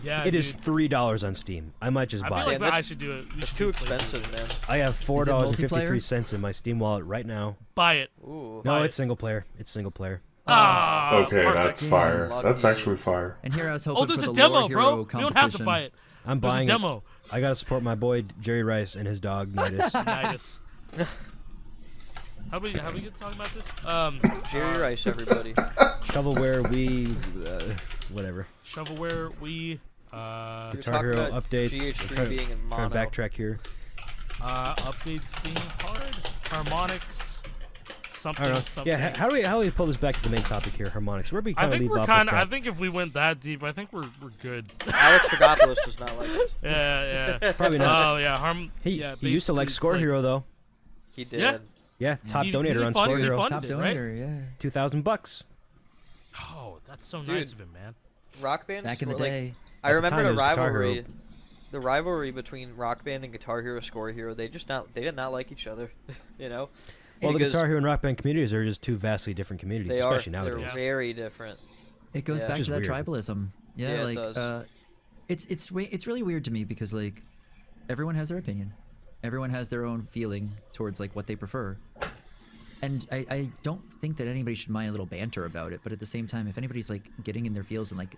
Yeah, It is dude. $3 on Steam. I might just I buy feel it. like Yeah, I should do it. We It's should too do playthrough. expensive, man. I have $4.53 multiplayer? in my Steam wallet right now. Buy it. Ooh. No, Buy it's single player. It's single player. Ah. Okay, Parsec. that's fire. Lucky. That's actually fire. And here I was hoping Oh, there's for a the Lore demo, Hero bro. You competition. don't have to buy it. I'm There's a buying it. demo. I gotta support my boy Jerry Rice and his dog Nidus. Nice. How we get talking about this? Jerry Rice, everybody. Shovelware, whatever. Shovelware, Wii, We're Guitar talking Hero about updates. GH3 I'm trying- being in trying to mono. backtrack here. updates being hard, harmonics, something, I don't know. something. Yeah, how do we pull this back to the main topic here? Harmonics. Where do we I kind of think leave we're off kind with of. I that? think if we went that deep, I think we're good. Alex Dragopoulos does not like it. yeah. Probably not. Oh yeah, He used to like basically Score it's Hero though. He did. Yeah. Yeah, top He donator on funded- Score he Hero. funded Top it, right? donator, yeah. $2,000. Oh, that's so Dude. nice of him, man. Rock Band. Back in the like, day. I At the remember time, the it was Guitar rivalry. Hero. The rivalry between Rock Band and Guitar Hero, Score Hero. They did not like each other. You know. Well, the Because Guitar Hero and Rock Band communities are just two vastly different communities, they are. especially They're nowadays. very different. It goes Yeah. back Which to that is weird. tribalism. Yeah, Yeah, it like does. it's really weird to me because like everyone has their opinion. Everyone has their own feeling towards like what they prefer. And I don't think that anybody should mind a little banter about it, but at the same time, if anybody's like getting in their feels and like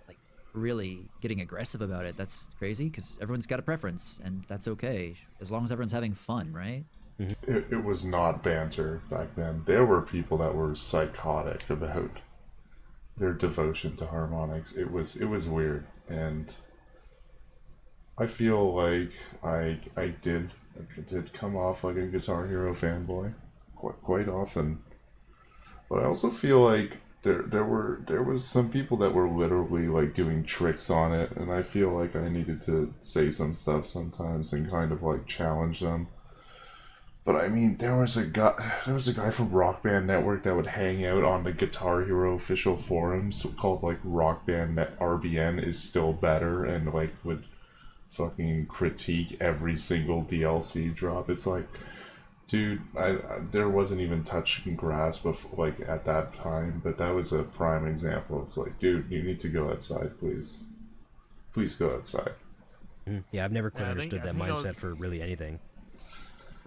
really getting aggressive about it, that's crazy because everyone's got a preference and that's okay as long as everyone's having fun, right? It was not banter back then. There were people that were psychotic about their devotion to harmonics. It was weird, and I feel like I did come off like a Guitar Hero fanboy quite often, but I also feel like there was some people that were literally like doing tricks on it, and I feel like I needed to say some stuff sometimes and kind of like challenge them. But I mean, there was a guy from Rock Band Network that would hang out on the Guitar Hero official forums called like Rock Band RBN is still better, and like would fucking critique every single DLC drop. It's like, dude, I there wasn't even touching grass before, like at that time, but that was a prime example. It's like, dude, you need to go outside, please. Please go outside. Yeah, I've never quite Yeah, I think- understood I that think that mindset for really anything.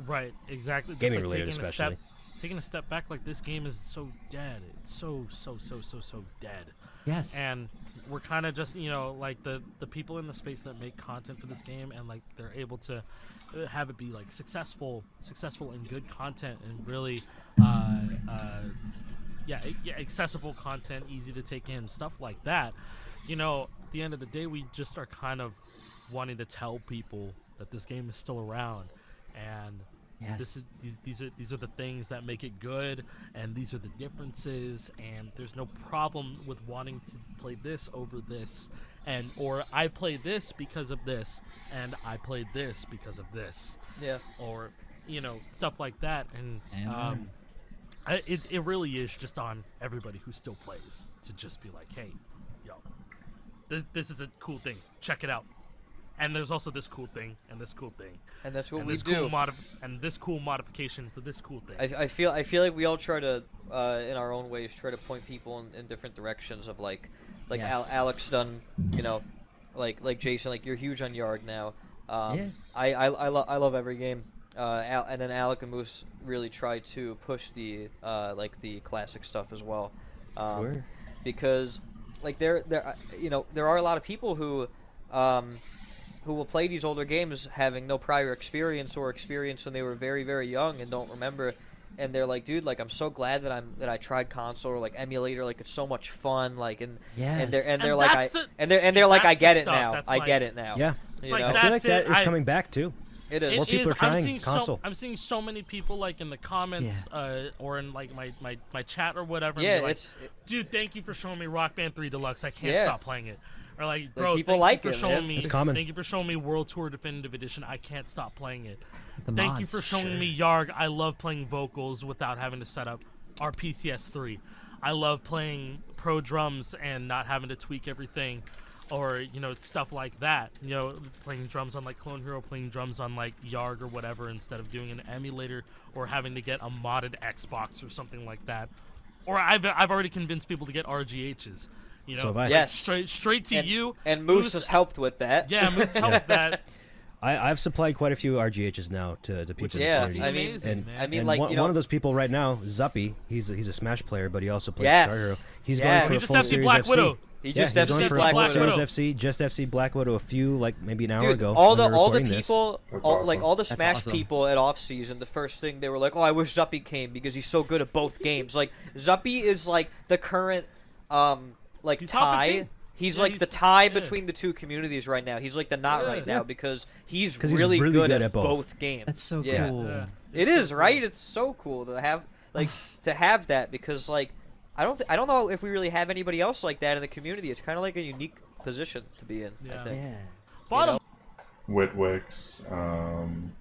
Right, exactly. Just, Gaming like, related taking a especially. taking a step back, like this game is so dead. It's so dead. Yes. And we're kind of just, like the people in the space that make content for this game, and like they're able to have it be like successful and good content, and really accessible content, easy to take in, stuff like that. At the end of the day, we just are kind of wanting to tell people that this game is still around, and Yes. These are the things that make it good, and these are the differences, and there's no problem with wanting to play this over this, and or I play this because of this, and I played this because of this, Yeah. or stuff like that, and Amen. it really is just on everybody who still plays to just be like, hey, yo, this is a cool thing, check it out. And there's also this cool thing, and this cool thing, And that's what and we this do. and this cool modification for this cool thing. I feel like we all try to, in our own ways, try to point people in different directions of like Yes. Alex done, like Jason, like you're huge on Yarg now. Yeah. I love every game. And then Alec and Moose really try to push the the classic stuff as well. Sure. Because like there are a lot of people who will play these older games having no prior experience or experience when they were very, very young and don't remember, and they're like, dude, like I'm so glad that I tried console or like emulator, like it's so much fun, like and Yes. they're And like that's they're like, I that's get the it stuff now, that's I get like- it now. Yeah. It's You like know? I feel like that's that it. is I- coming back too. It is. More people are I'm trying seeing console. I'm seeing so many people like in the comments or in like my chat or whatever. and Yeah, be like, it's dude, thank you for showing me Rock Band 3 Deluxe. I can't Yeah. stop playing it. Or like, bro, people thank like you for it, showing man. me. It's common. Thank you for showing me World Tour Definitive Edition. I can't stop playing it. The Thank you mods, for showing sure. me Yarg. I love playing vocals without having to set up our PCS3. I love playing Pro Drums and not having to tweak everything, or stuff like that. Playing drums on like Clone Hero, playing drums on like Yarg or whatever, instead of doing an emulator or having to get a modded Xbox or something like that. Or I've already convinced people to get RGHs. So have I. Yes. Straight to and, you. and Moose has helped with that. Yeah, Moose helped that. I've supplied quite a few RGHs now to people's Yeah, community. I mean- amazing, and, man. I mean, and like, one, you know- one of those people right now, Zuppy, he's a Smash player, but he also plays Yes. Guitar Hero. He's Yeah. going for He a just full FC Series Black FC. Widow. He Yeah, just he's going FC for a Black full Widow. Series FC, just FC Black Widow a few, like maybe an hour Dude, ago. all when we the were all the recording this. people, That's all, awesome. like all the That's Smash awesome. people at off season, the first thing they were like, "Oh, I wish Zuppy came because he's so good at both games." Like Zuppy is like the current, like He's top tie. 15. He's Yeah, like he's- the tie yeah. between the two communities right now. He's like the knot Yeah. right now because he's 'Cause he's really, really good good at at both. both games. That's so Yeah. cool. Yeah. It is, right? It's so cool to have that because like I don't know if we really have anybody else like that in the community. It's kind of like a unique position to be in. Yeah. I think. Yeah. Bottom. Witwix. I'm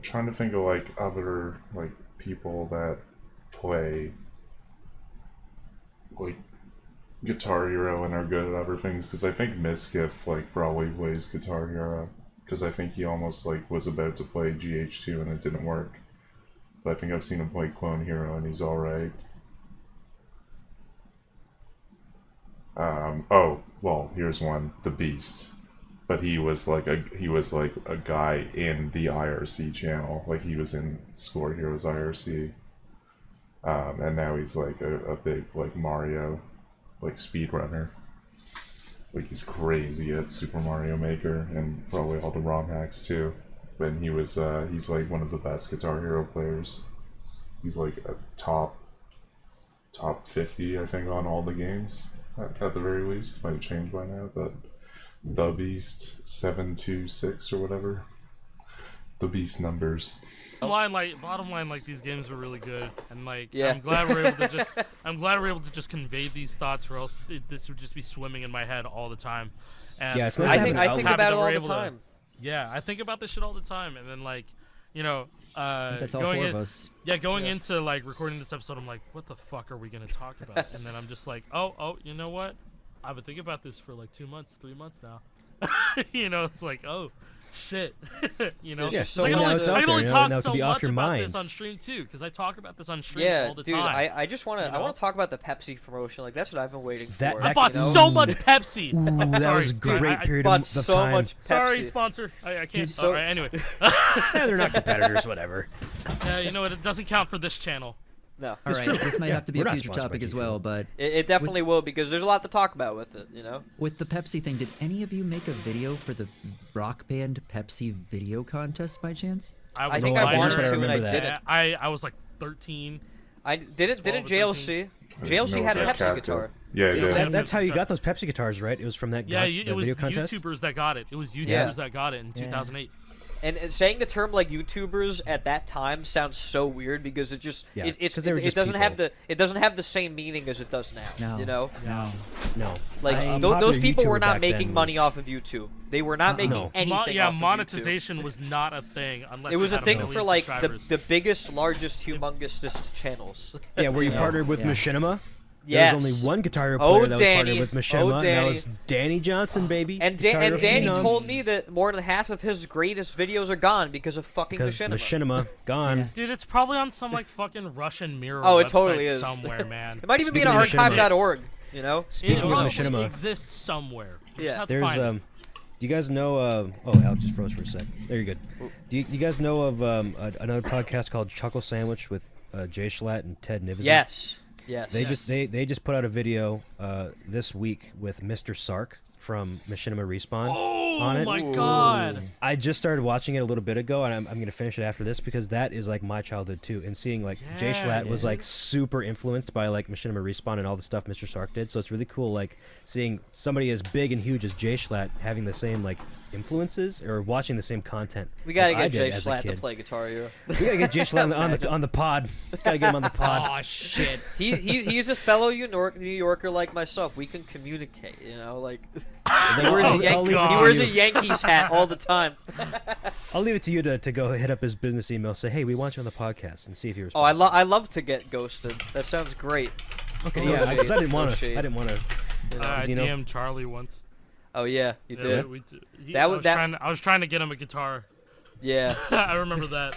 trying to think of like other like people that play like Guitar Hero and are good at other things, because I think Miskiff like probably plays Guitar Hero, because I think he almost like was about to play GH2 and it didn't work. But I think I've seen him play Clone Hero and he's alright. Oh, well, here's one, The Beast. But he was like a guy in the IRC channel. Like he was in Score Heroes IRC. And now he's like a big like Mario like speedrunner. Like he's crazy at Super Mario Maker and probably all the ROM hacks too. But he's like one of the best Guitar Hero players. He's like a top 50 I think on all the games at the very least. Might have changed by now, but The Beast 726 or whatever. The Beast numbers. Bottom line, like these games are really good, and like Yeah. I'm glad we're able to just convey these thoughts, or else this would just be swimming in my head all the time. And Yeah, it's nice I to think have an I think outlet. about it that we're all the able to- time. Yeah, I think about this shit all the time, and then like, That's all going four in, of us. yeah, going into like recording this episode, I'm like, what the fuck are we gonna talk about? And then I'm just like, oh, you know what? I've been thinking about this for like 2 months, 3 months now. It's like, oh, shit. There's Yeah, just so I can much only, to- I can only now talk it so could be off much your about mind. this on stream too, because I talk about this on stream Yeah, all the dude, time. I just want to You I know? want to talk about the Pepsi promotion. Like that's what I've been waiting That- for. I that- bought you know? so much Pepsi. Ooh, I'm that sorry, was a dude, great I period bought of so time. much Pepsi. Sorry, sponsor. I can't. Dude, so- All right, anyway. Yeah, they're not competitors, whatever. Yeah, you know what? It doesn't count for this channel. No, All right, this might have to be We're a not future sponsored by topic as Keith well, Hill. but it definitely will because there's a lot to talk about with it. You know. with the Pepsi thing, did any of you make a video for the Rock Band Pepsi video contest by chance? I think No, I I wanted didn't, but I to and I remember that. didn't. I was like 13. I didn't 12 or JLC. JLC No, had a that Pepsi cat guitar. did. Yeah, it Yeah, did. that- That's how you got those Pepsi guitars, right? It was from that, Yeah, that it was video contest? YouTubers that got it. It was YouTubers Yeah. that got it in 2008. And saying the term like YouTubers at that time sounds so weird because it just Yeah, it 'cause they were it just doesn't have people. the same meaning as it does now. No. You know, No. like Popular those people were YouTuber not back making then money was- off of YouTube. They were not making No. anything. Yeah, off of YouTube. monetization was not a thing unless It was you a had thing million for like subscribers. the biggest, largest, humongous channels. Yeah, where you Yeah. partnered with Yeah. Machinima. Yes. There was only one Guitar Hero Oh, player that was Danny. partnered with Oh, Machinima, and that Danny. was Danny Johnson, baby. And Guitar Hero Danny phenom. told me that more than half of his greatest videos are gone because of fucking because Machinima. Machinima gone. Dude, it's probably on some like fucking Russian mirror Oh, it website totally is. somewhere, man. It might even be Speaking on of Machinima- archive.org. You know? Speaking It of probably Machinima, exists somewhere. You Yeah. just have to there's find it. do you guys know? Oh, Alex just froze for a sec. There you're good. Do you guys know of another podcast called Chuckle Sandwich with Jay Schlatt and Ted Nivison? Yes. Yes. They just put out a video this week with Mr. Sark from Machinima Respawn on Oh it. my god. I just started watching it a little bit ago, and I'm gonna finish it after this because that is like my childhood too. And seeing like Jay Yeah, Schlatt was dude. like super influenced by like Machinima Respawn and all the stuff Mr. Sark did. So it's really cool like seeing somebody as big and huge as Jay Schlatt having the same like influences or watching the same content. We gotta as I get did Jay as a Schlatt to kid. play Guitar Hero. We gotta get Jay Schlatt on the pod. Gotta get him on the pod. Oh shit. He's a fellow New Yorker like myself. We can communicate, you know, like he Then wears, I'll a, leave it he to wears you. a Yankees hat all the time. I'll leave it to you to go hit up his business email, say, hey, we want you on the podcast, and see if he Oh, responds. I love to get ghosted. That sounds great. Okay, No yeah, shade, because I didn't no want to. shade. I didn't want to. I you know. DM'd Charlie once. Oh yeah, you Yeah, did. we did. That was- I was trying to get him a guitar. Yeah. I remember that.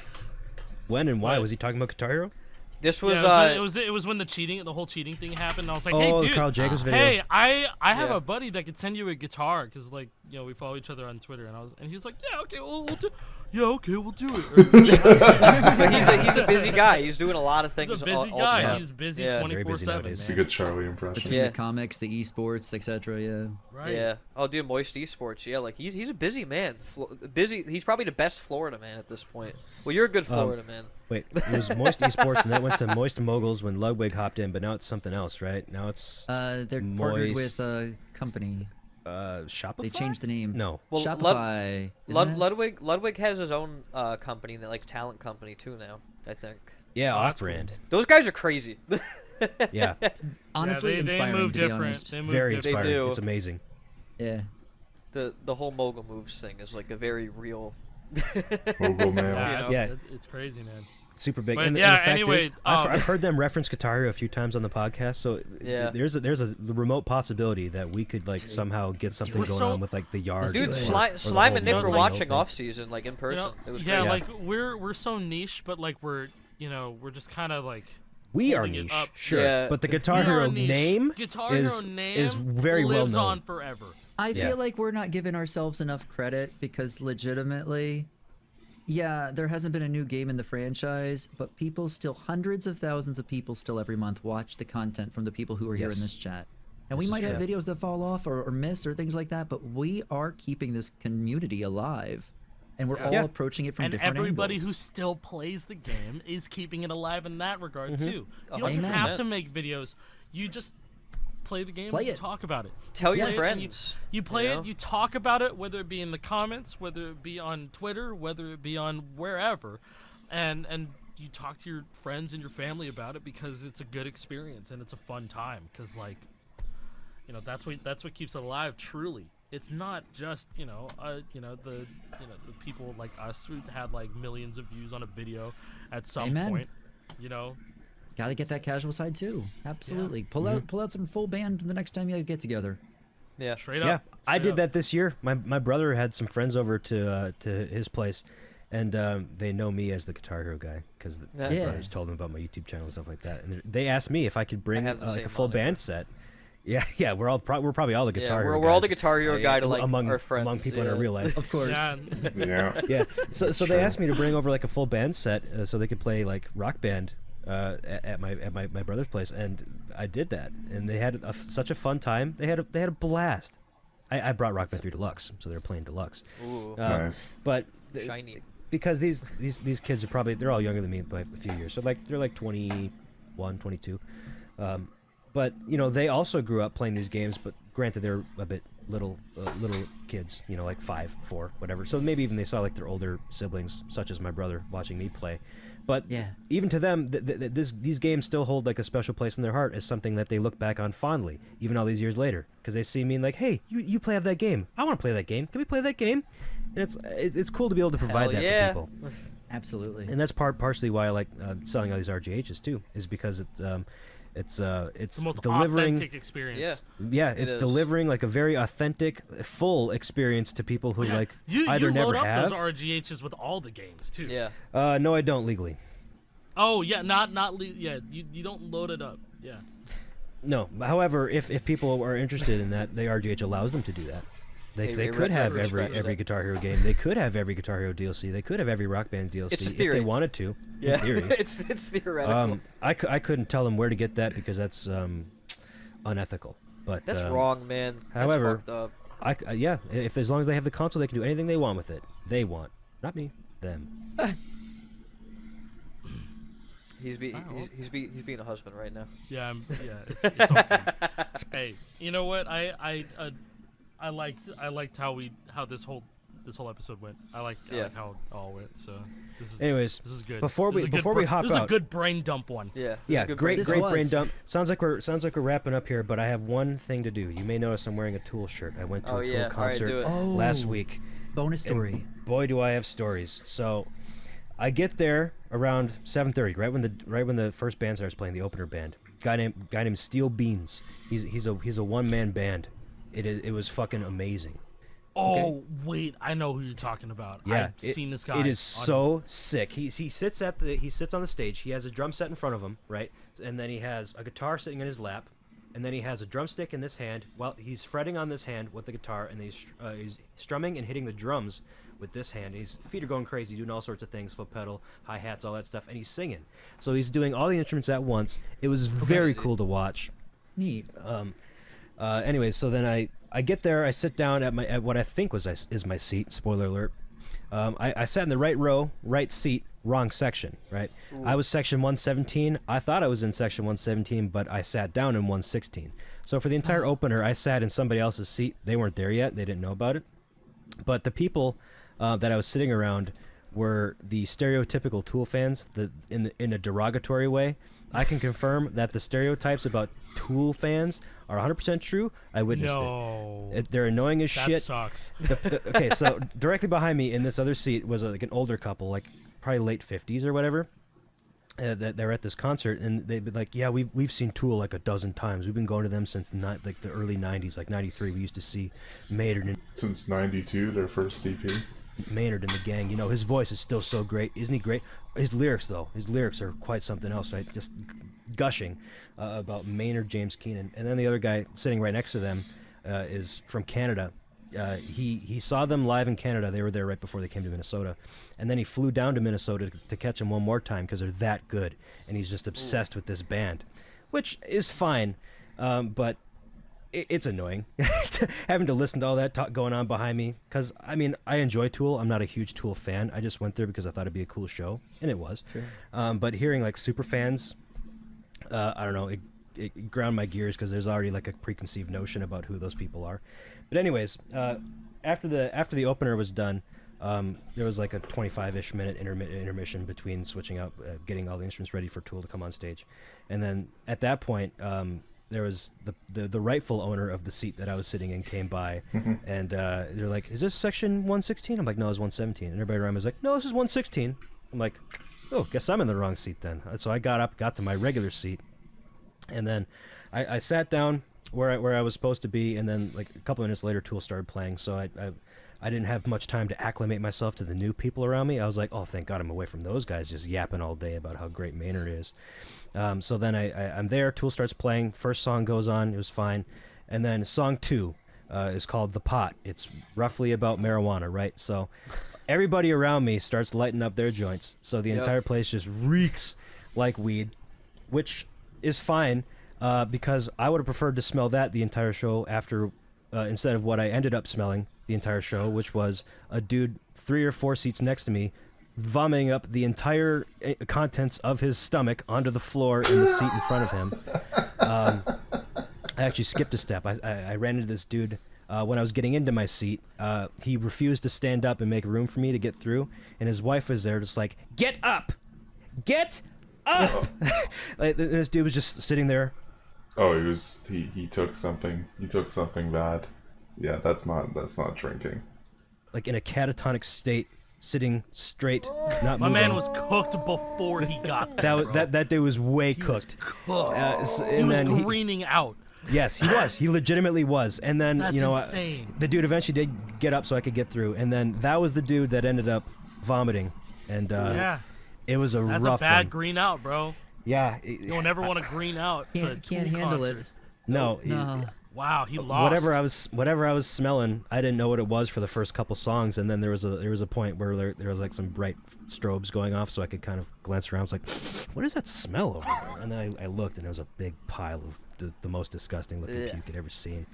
When and why What? was he talking about Guitar Hero? This Yeah, was it was when the whole cheating thing happened. And I was like, Oh, hey, the dude, Carl Jacobs video. hey, I have Yeah. a buddy that could send you a guitar because like we follow each other on Twitter, and he was like, yeah, okay, we'll do. Yeah, okay, we'll do it. but he's a busy guy. He's doing a lot of He's things a busy all the guy. time. He's busy Yeah. Very busy 24/7. nowadays. It's a Man. good Charlie impression. Between Yeah. the comics, the esports, etc. Yeah. Right. Yeah. Oh, dude, Moist Esports. Yeah, like he's a busy man. Busy. He's probably the best Florida man at this point. Well, you're a good Florida man. Wait, it was Moist Esports, and then it went to Moist Moguls when Ludwig hopped in, but now it's something else, right? Now it's They're partnered Moist. with a company. Shopify. They changed the name. No. Well, Shopify. isn't it? Ludwig has his own company, that like talent company too now. I think Yeah, Oh, that's off-brand. those guys are crazy. Yeah, Honestly, yeah, they inspiring move to be different. honest. They move very different. inspiring. do. It's amazing. Yeah. The whole mogul moves thing is like a very real. Mogul man. Yeah, know? it's, Yeah. it's crazy, man. Super big. But and, yeah, and the fact anyway, is, I've, um, I've heard them reference Guitar Hero a few times on the podcast, so Yeah. there's a remote possibility that we could like somehow get something We're going so- on with like the yard. Dude, or- Slime, or the Slime whole and Nick were Mogul watching thing. off season like in person. You know, It was yeah, great. like we're so niche, but like we're just kind of like We are holding it niche, up. sure, Yeah. but the Guitar we are Hero niche. name Guitar is Hero name is very well lives known. on forever. I Yeah. feel like we're not giving ourselves enough credit because legitimately, yeah, there hasn't been a new game in the franchise, but people still, hundreds of thousands of people still every month watch the content from the people who are here Yes. in this chat. And This we is might have true. videos that fall off or miss or things like that, but we are keeping this community alive. And we're all Yeah. approaching it from And different everybody angles. who still plays the game is keeping it alive in that regard too. You don't 100%. have to make videos. You just play the game Play and it. talk about it. Tell your Yes. friends. You play know? it, you talk about it, whether it be in the comments, whether it be on Twitter, whether it be on wherever, and you talk to your friends and your family about it because it's a good experience and it's a fun time. Because that's what keeps it alive. Truly, it's not just the people like us who had like millions of views on a video at some Amen. point. You know, Gotta get that casual side too. Absolutely. Pull Mm-hmm. out some full band the next time you get together. Yeah. straight Yeah, up. I straight did up. that this year. My brother had some friends over to his place, and they know me as the Guitar Hero guy because Yeah. my Yeah. brothers told them about my YouTube channel and stuff like that. And they asked me if I could bring have the like same a full moniker. band set. Yeah, we're probably all the Yeah, Guitar Hero we're all the guys, Guitar Hero guy to, like, among our friends, among people in yeah. our real life. Of course. Yeah, Yeah. Yeah, so That's they true. asked me to bring over like a full band set so they could play like Rock Band at my brother's place, and I did that, and they had such a fun time. They had a blast. I brought Rock Band 3 Deluxe, so they were playing Deluxe. Ooh. Nice. But Shiny. because these kids are they're all younger than me by a few years, so like they're like 21, 22. But they also grew up playing these games, but granted they're a bit little kids, you know, like 5, 4, whatever. So maybe even they saw like their older siblings, such as my brother, watching me play. But Yeah. even to them, these games still hold like a special place in their heart as something that they look back on fondly, even all these years later, because they see me and like, hey, you play that game. I want to play that game. Can we play that game? And it's cool to be able to provide Hell that yeah. for people. Absolutely. And that's partially why I like selling all these RGHs too, is because it's The most delivering. authentic experience. Yeah. Yeah, It it's is. delivering like a very authentic, full experience to people who like You either you never load up have. those RGHs with all the games too. Yeah. No, I don't legally. Oh yeah, yeah. You don't load it up. Yeah. No. However, if people are interested in that, the RGH allows them to do that. They Hey, could have respect every that. Guitar Hero game. They could have every Guitar Hero DLC. They could have every Rock Band DLC It's a if theory. they wanted to. Yeah. In theory. it's theoretical. I couldn't tell them where to get that because that's unethical. But That's wrong, man. however, That's fucked up. yeah, if as long as they have the console, they can do anything they want with it. They want, not me, them. He's being a husband right now. Yeah. It's all good. Hey, you know what? I liked how this whole episode went. I like how it all went. So this is Anyways, this is good. before This we is a good hop this is a out- good brain dump one. Yeah. Yeah, Good great brain. This brain was. dump. Sounds like we're wrapping up here, but I have one thing to do. You may notice I'm wearing a Tool shirt. I went to Oh, a Tool yeah. All right, concert do it. Oh. last week. Bonus and story. boy, do I have stories. So, I get there around 7:30, right when the first band starts playing, the opener band. Guy named Steel Beans. He's a one-man band. It was fucking amazing. Oh wait, I know who you're talking about. Yeah, I've seen this guy. It is on- so sick. He sits on the stage. He has a drum set in front of him, right? And then he has a guitar sitting in his lap, and then he has a drumstick in this hand. While he's fretting on this hand with the guitar, and he's strumming and hitting the drums with this hand. His feet are going crazy, doing all sorts of things, foot pedal, hi hats, all that stuff, and he's singing. So he's doing all the instruments at once. It was very cool to watch. Neat. Anyways, so then I get there, I sit down at what I think is my seat. Spoiler alert. I sat in the right row, right seat, wrong section. Right. I was section 117. I thought I was in section 117, but I sat down in 116. So for the entire opener, I sat in somebody else's seat. They weren't there yet. They didn't know about it. But the people that I was sitting around were the stereotypical Tool fans, in a derogatory way. I can confirm that the stereotypes about Tool fans are 100% true. I witnessed No. it. They're annoying as That shit. sucks. Okay, so directly behind me in this other seat was like an older couple, like probably late 50s or whatever. That they're at this concert, and they'd be like, "Yeah, we've seen Tool like a dozen times. We've been going to them since like the early '90s, like '93. We used to see Maynard and Since '92, their first EP. Maynard and the gang. You know, his voice is still so great, isn't he great? His lyrics, though, his lyrics are quite something else, right? Just gushing about Maynard James Keenan, and then the other guy sitting right next to them is from Canada. He saw them live in Canada. They were there right before they came to Minnesota, and then he flew down to Minnesota to catch them one more time because they're that good, and he's just obsessed with this band, which is fine, but it's annoying having to listen to all that talk going on behind me. Because I mean, I enjoy Tool. I'm not a huge Tool fan. I just went there because I thought it'd be a cool show, and it was. Sure. But hearing like super fans, I don't know, it ground my gears because there's already like a preconceived notion about who those people are. But anyways, after the opener was done, there was like a 25-ish minute intermission between switching out, getting all the instruments ready for Tool to come on stage, and then at that point, there was the rightful owner of the seat that I was sitting in came by, and they're like, "Is this section 116?" I'm like, "No, it's 117." And everybody around me was like, "No, this is 116." I'm like, "Oh, guess I'm in the wrong seat then." So I got up, got to my regular seat, and then I sat down where I was supposed to be, and then like a couple minutes later, Tool started playing. So I didn't have much time to acclimate myself to the new people around me. I was like, "Oh, thank God I'm away from those guys just yapping all day about how great Maynard is." So then I'm there. Tool starts playing. First song goes on. It was fine. And then song 2 is called The Pot. It's roughly about marijuana, right? So everybody around me starts lighting up their joints. So the entire place just reeks like weed, which is fine because I would have preferred to smell that the entire show after instead of what I ended up smelling the entire show, which was a dude 3 or 4 seats next to me vomiting up the entire contents of his stomach onto the floor in the seat in front of him. I actually skipped a step. I ran into this dude when I was getting into my seat, he refused to stand up and make room for me to get through, and his wife was there just like, get up! Get up! Like, this dude was just sitting there. Oh, he took something. He took something bad. Yeah, that's not drinking. Like in a catatonic state, sitting straight, not My moving. man was cooked before he got there. That dude was way cooked. Cooked. And He was then greening out. Yes, he was. He legitimately was. And then That's you know, insane. the dude eventually did get up so I could get through. And then that was the dude that ended up vomiting. And Yeah, it was a that's rough a bad one. green out, bro. Yeah. You don't ever want to green out. to a Can't Tool handle it. concert. No. No. Wow, he lost. Whatever I was smelling, I didn't know what it was for the first couple songs, and then there was a point where there was like some bright strobes going off, so I could kind of glance around. I was like, "What is that smell over there?" And then I looked, and there was a big pile of the most disgusting looking puke I'd ever seen.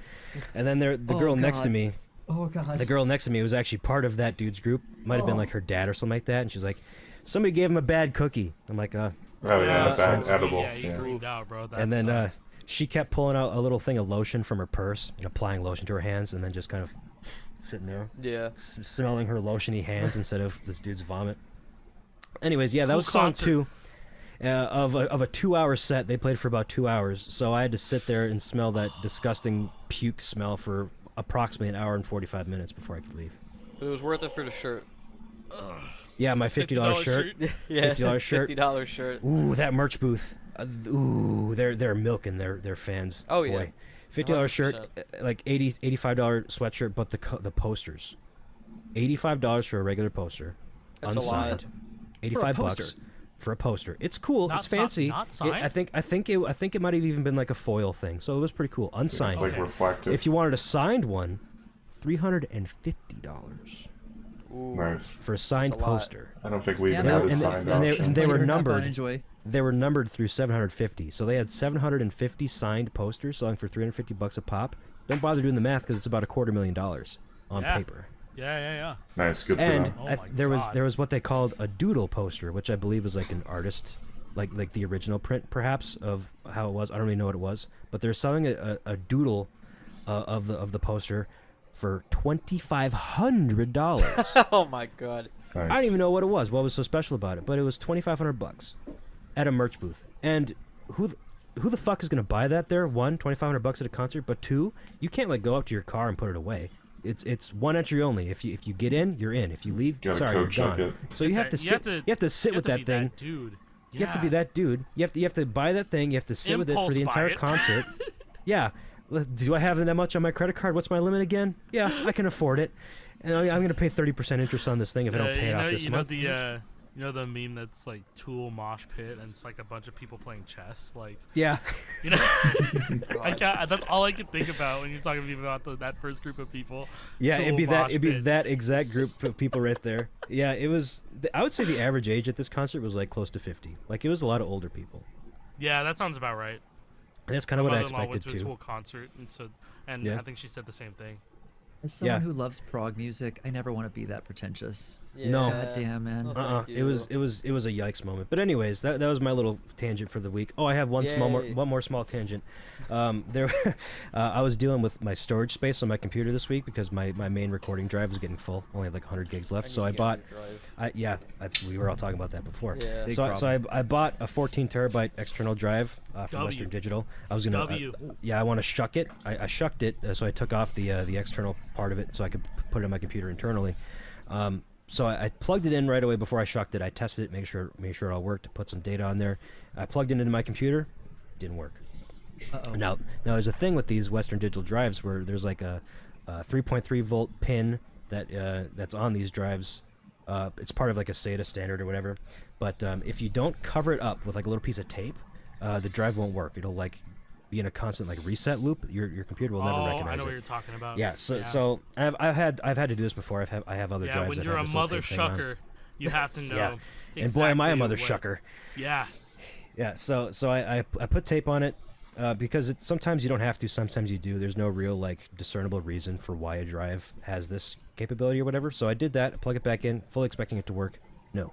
And then the Oh, girl next to God. me, Oh god. the girl next to me was actually part of that dude's group. Might have been like her dad or something like that, and she was like, "Somebody gave him a bad cookie." I'm like, Oh yeah, Yeah, that edible. Yeah, he greened out, bro. That and then sucks. she kept pulling out a little thing of lotion from her purse and applying lotion to her hands, and then just kind of sitting there Yeah. smelling her lotiony hands instead of this dude's vomit. Anyways, yeah, that Cool was song concert. 2 of a 2-hour set. They played for about 2 hours, so I had to sit there and smell that disgusting puke smell for approximately an hour and 45 minutes before I could leave. But it was worth it for the shirt. Yeah, my $50 shirt. Yeah. $50 shirt. $50 shirt. Ooh, that merch booth. Ooh, they're milking their fans. Oh, yeah. Boy. $50 shirt, 100%. like $85 sweatshirt, but the posters. $85 for a regular poster, That's a lot. unsigned. 85 bucks poster. for a poster. It's cool. Not It's fancy. not I signed? think it might have even been like a foil thing. So it was pretty cool. Unsigned. It's like Okay. reflective. If you wanted a signed one, $350 Ooh. Nice. for a signed That's a lot. poster. I don't think we Yeah, even no, had a and signed they- option. and they were Have fun, numbered. Enjoy. They were numbered through 750. So they had 750 signed posters selling for $350 a pop. Don't bother doing the math because it's about $250,000 on Yeah. paper. Yeah. Nice, good for And them. Oh my there God. was what they called a doodle poster, which I believe was like an artist, like the original print perhaps of how it was. I don't really know what it was, but they're selling a doodle of the poster for $2,500. Oh my god. Nice. I don't even know what it was. What was so special about it? But it was $2,500 at a merch booth. And who the fuck is gonna buy that? There, one, $2,500 at a concert, but two, you can't like go up to your car and put it away. It's one entry only. If you get in, you're in. If you leave, Gotta sorry, you're code check gone. it. So you have to sit. You have to sit with that thing. dude. You have to be that dude. You have to buy that thing. You have to sit with it for Impulse the buy entire it. concert. Yeah. Do I have that much on my credit card? What's my limit again? Yeah, I can afford it. And I'm going to pay 30% interest on this thing if I don't pay it off this month. You know the meme that's like Tool mosh pit and it's like a bunch of people playing chess, like Yeah. you know. I can't. That's all I can think about when you're talking to me about that first group of people. Yeah, Tool it'd be mosh pit. that exact group of people right there. Yeah, it was. I would say the average age at this concert was like close to 50. Like it was a lot of older people. Yeah, that sounds about right. And that's kind of what I Mother-in-law expected went to a too. Tool concert, and Yeah. I think she said the same thing. As someone Yeah. who loves prog music, I never want to be that pretentious. No. Yeah. God damn, man. Oh, thank It was you. a yikes moment. But anyways, that was my little tangent for the week. Oh, I have one Yay. more small tangent. There, I was dealing with my storage space on my computer this week because my main recording drive was getting full. Only had like 100 gigs left. So I need to bought. get a new drive. We were all talking about that before. Yeah. Big So I bought a 14 terabyte external drive from W. Western Digital. I was gonna. W. I want to shuck it. I shucked it, so I took off the external part of it so I could put it on my computer internally. So I plugged it in right away before I shucked it. I tested it, made sure it all worked. Put some data on there. I plugged it into my computer. Didn't work. Uh-oh. Now there's a thing with these Western Digital drives where there's like a 3.3 volt pin that's on these drives. It's part of like a SATA standard or whatever. But if you don't cover it up with like a little piece of tape, the drive won't work. It'll like be in a constant like reset loop. Your computer will never I recognize know what it. you're talking about. Yeah. So I've had to do this before. I have other yeah, drives when that you're have a this little mother tape thing on. shucker, you have to know. Yeah. And boy, am I a exactly mother what- shucker. Yeah. Yeah, so I put tape on it because sometimes you don't have to, sometimes you do. There's no real like discernible reason for why a drive has this capability or whatever. So I did that, plug it back in, fully expecting it to work. No,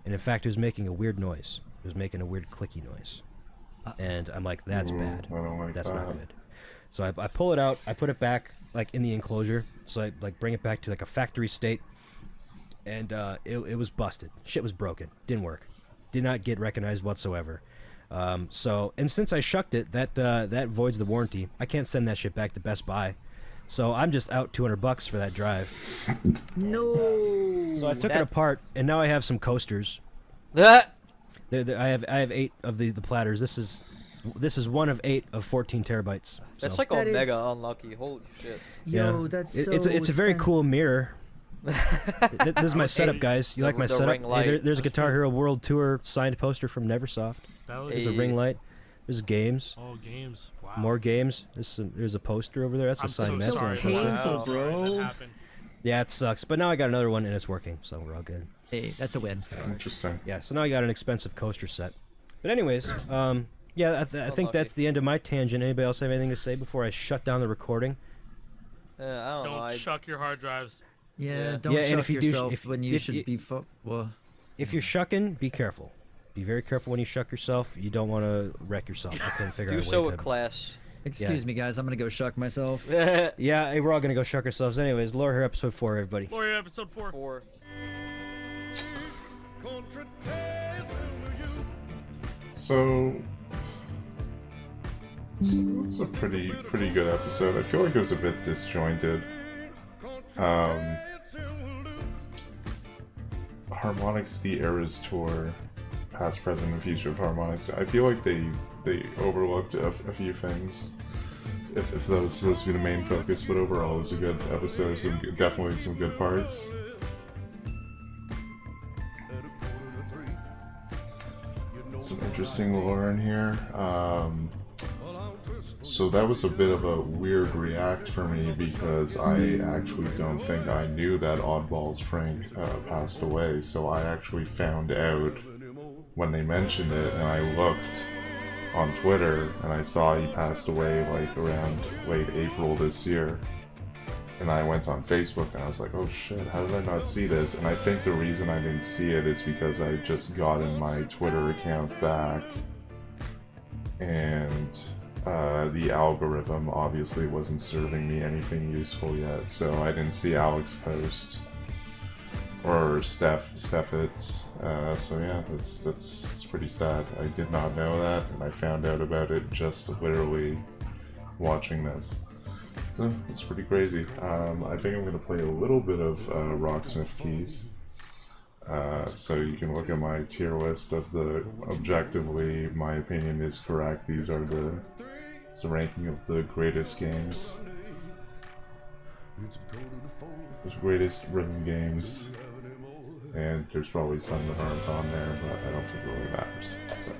and in fact, it was making a weird noise. It was making a weird clicky noise, and I'm like, that's bad. I don't like That's that. not good. So I pull it out, I put it back like in the enclosure, so I like bring it back to like a factory state, and it was busted. Shit was broken. Didn't work. Did not get recognized whatsoever. So and since I shucked it, that voids the warranty. I can't send that shit back to Best Buy. So I'm just out $200 for that drive. No. So I took it apart, and now I have some coasters. That I have 8 of the platters. This is one of 8 of 14 terabytes. that's So, like That Omega is- unlucky. Holy shit. Yo, that's so it's a very expen- cool mirror. This is my setup, guys. You The- like my the setup? ring light. There's a That's Guitar cool. Hero World Tour signed poster from Neversoft. That looks There's a Hey. ring light. There's games. Oh, games. Wow. More games. There's a poster over there. That's a I'm so signed so sorry. Neversoft I'm poster. painful, so sorry that bro. happened. Yeah, it sucks. But now I got another one and it's working, so we're all good. Hey, that's a win. Interesting. Yeah, so now I got an expensive coaster set. But anyways, yeah, I think Unlucky. that's the end of my tangent. Anybody else have anything to say before I shut down the recording? I don't know. Don't chuck your hard drives. Yeah, Yeah. don't Yeah, and shuck if you do sh- yourself if- when you if should you- be. Well, If you're shucking, be careful. Be very careful when you shuck yourself. You don't want to wreck yourself. I couldn't figure Do out a so way with to... class. excuse me, guys. I'm gonna go shuck myself. Yeah, hey, we're all gonna go shuck ourselves. Anyways, Lore here, episode 4, everybody. Lori, episode 4. 4. Country dancing to you. So it's a pretty good episode. I feel like it was a bit disjointed. Harmonix The Eras Tour, past, present, and future of Harmonix. I feel like they overlooked a few things. If that was supposed to be the main focus, but overall it was a good episode. Definitely some good parts. Some interesting lore in here. So that was a bit of a weird react for me because I actually don't think I knew that Oddballs Frank passed away. So I actually found out when they mentioned it, and I looked on Twitter and I saw he passed away like around late April this year. And I went on Facebook and I was like, oh shit, how did I not see this? And I think the reason I didn't see it is because I just gotten my Twitter account back, and the algorithm obviously wasn't serving me anything useful yet, so I didn't see Alex post or Steffit's. So yeah, that's pretty sad. I did not know that, and I found out about it just literally watching this. It's pretty crazy. I think I'm gonna play a little bit of Rocksmith Keys. So you can look at my tier list of the objectively, my opinion is correct. These are the ranking of the greatest games, the greatest rhythm games, and there's probably some that aren't on there, but I don't think it really matters. So.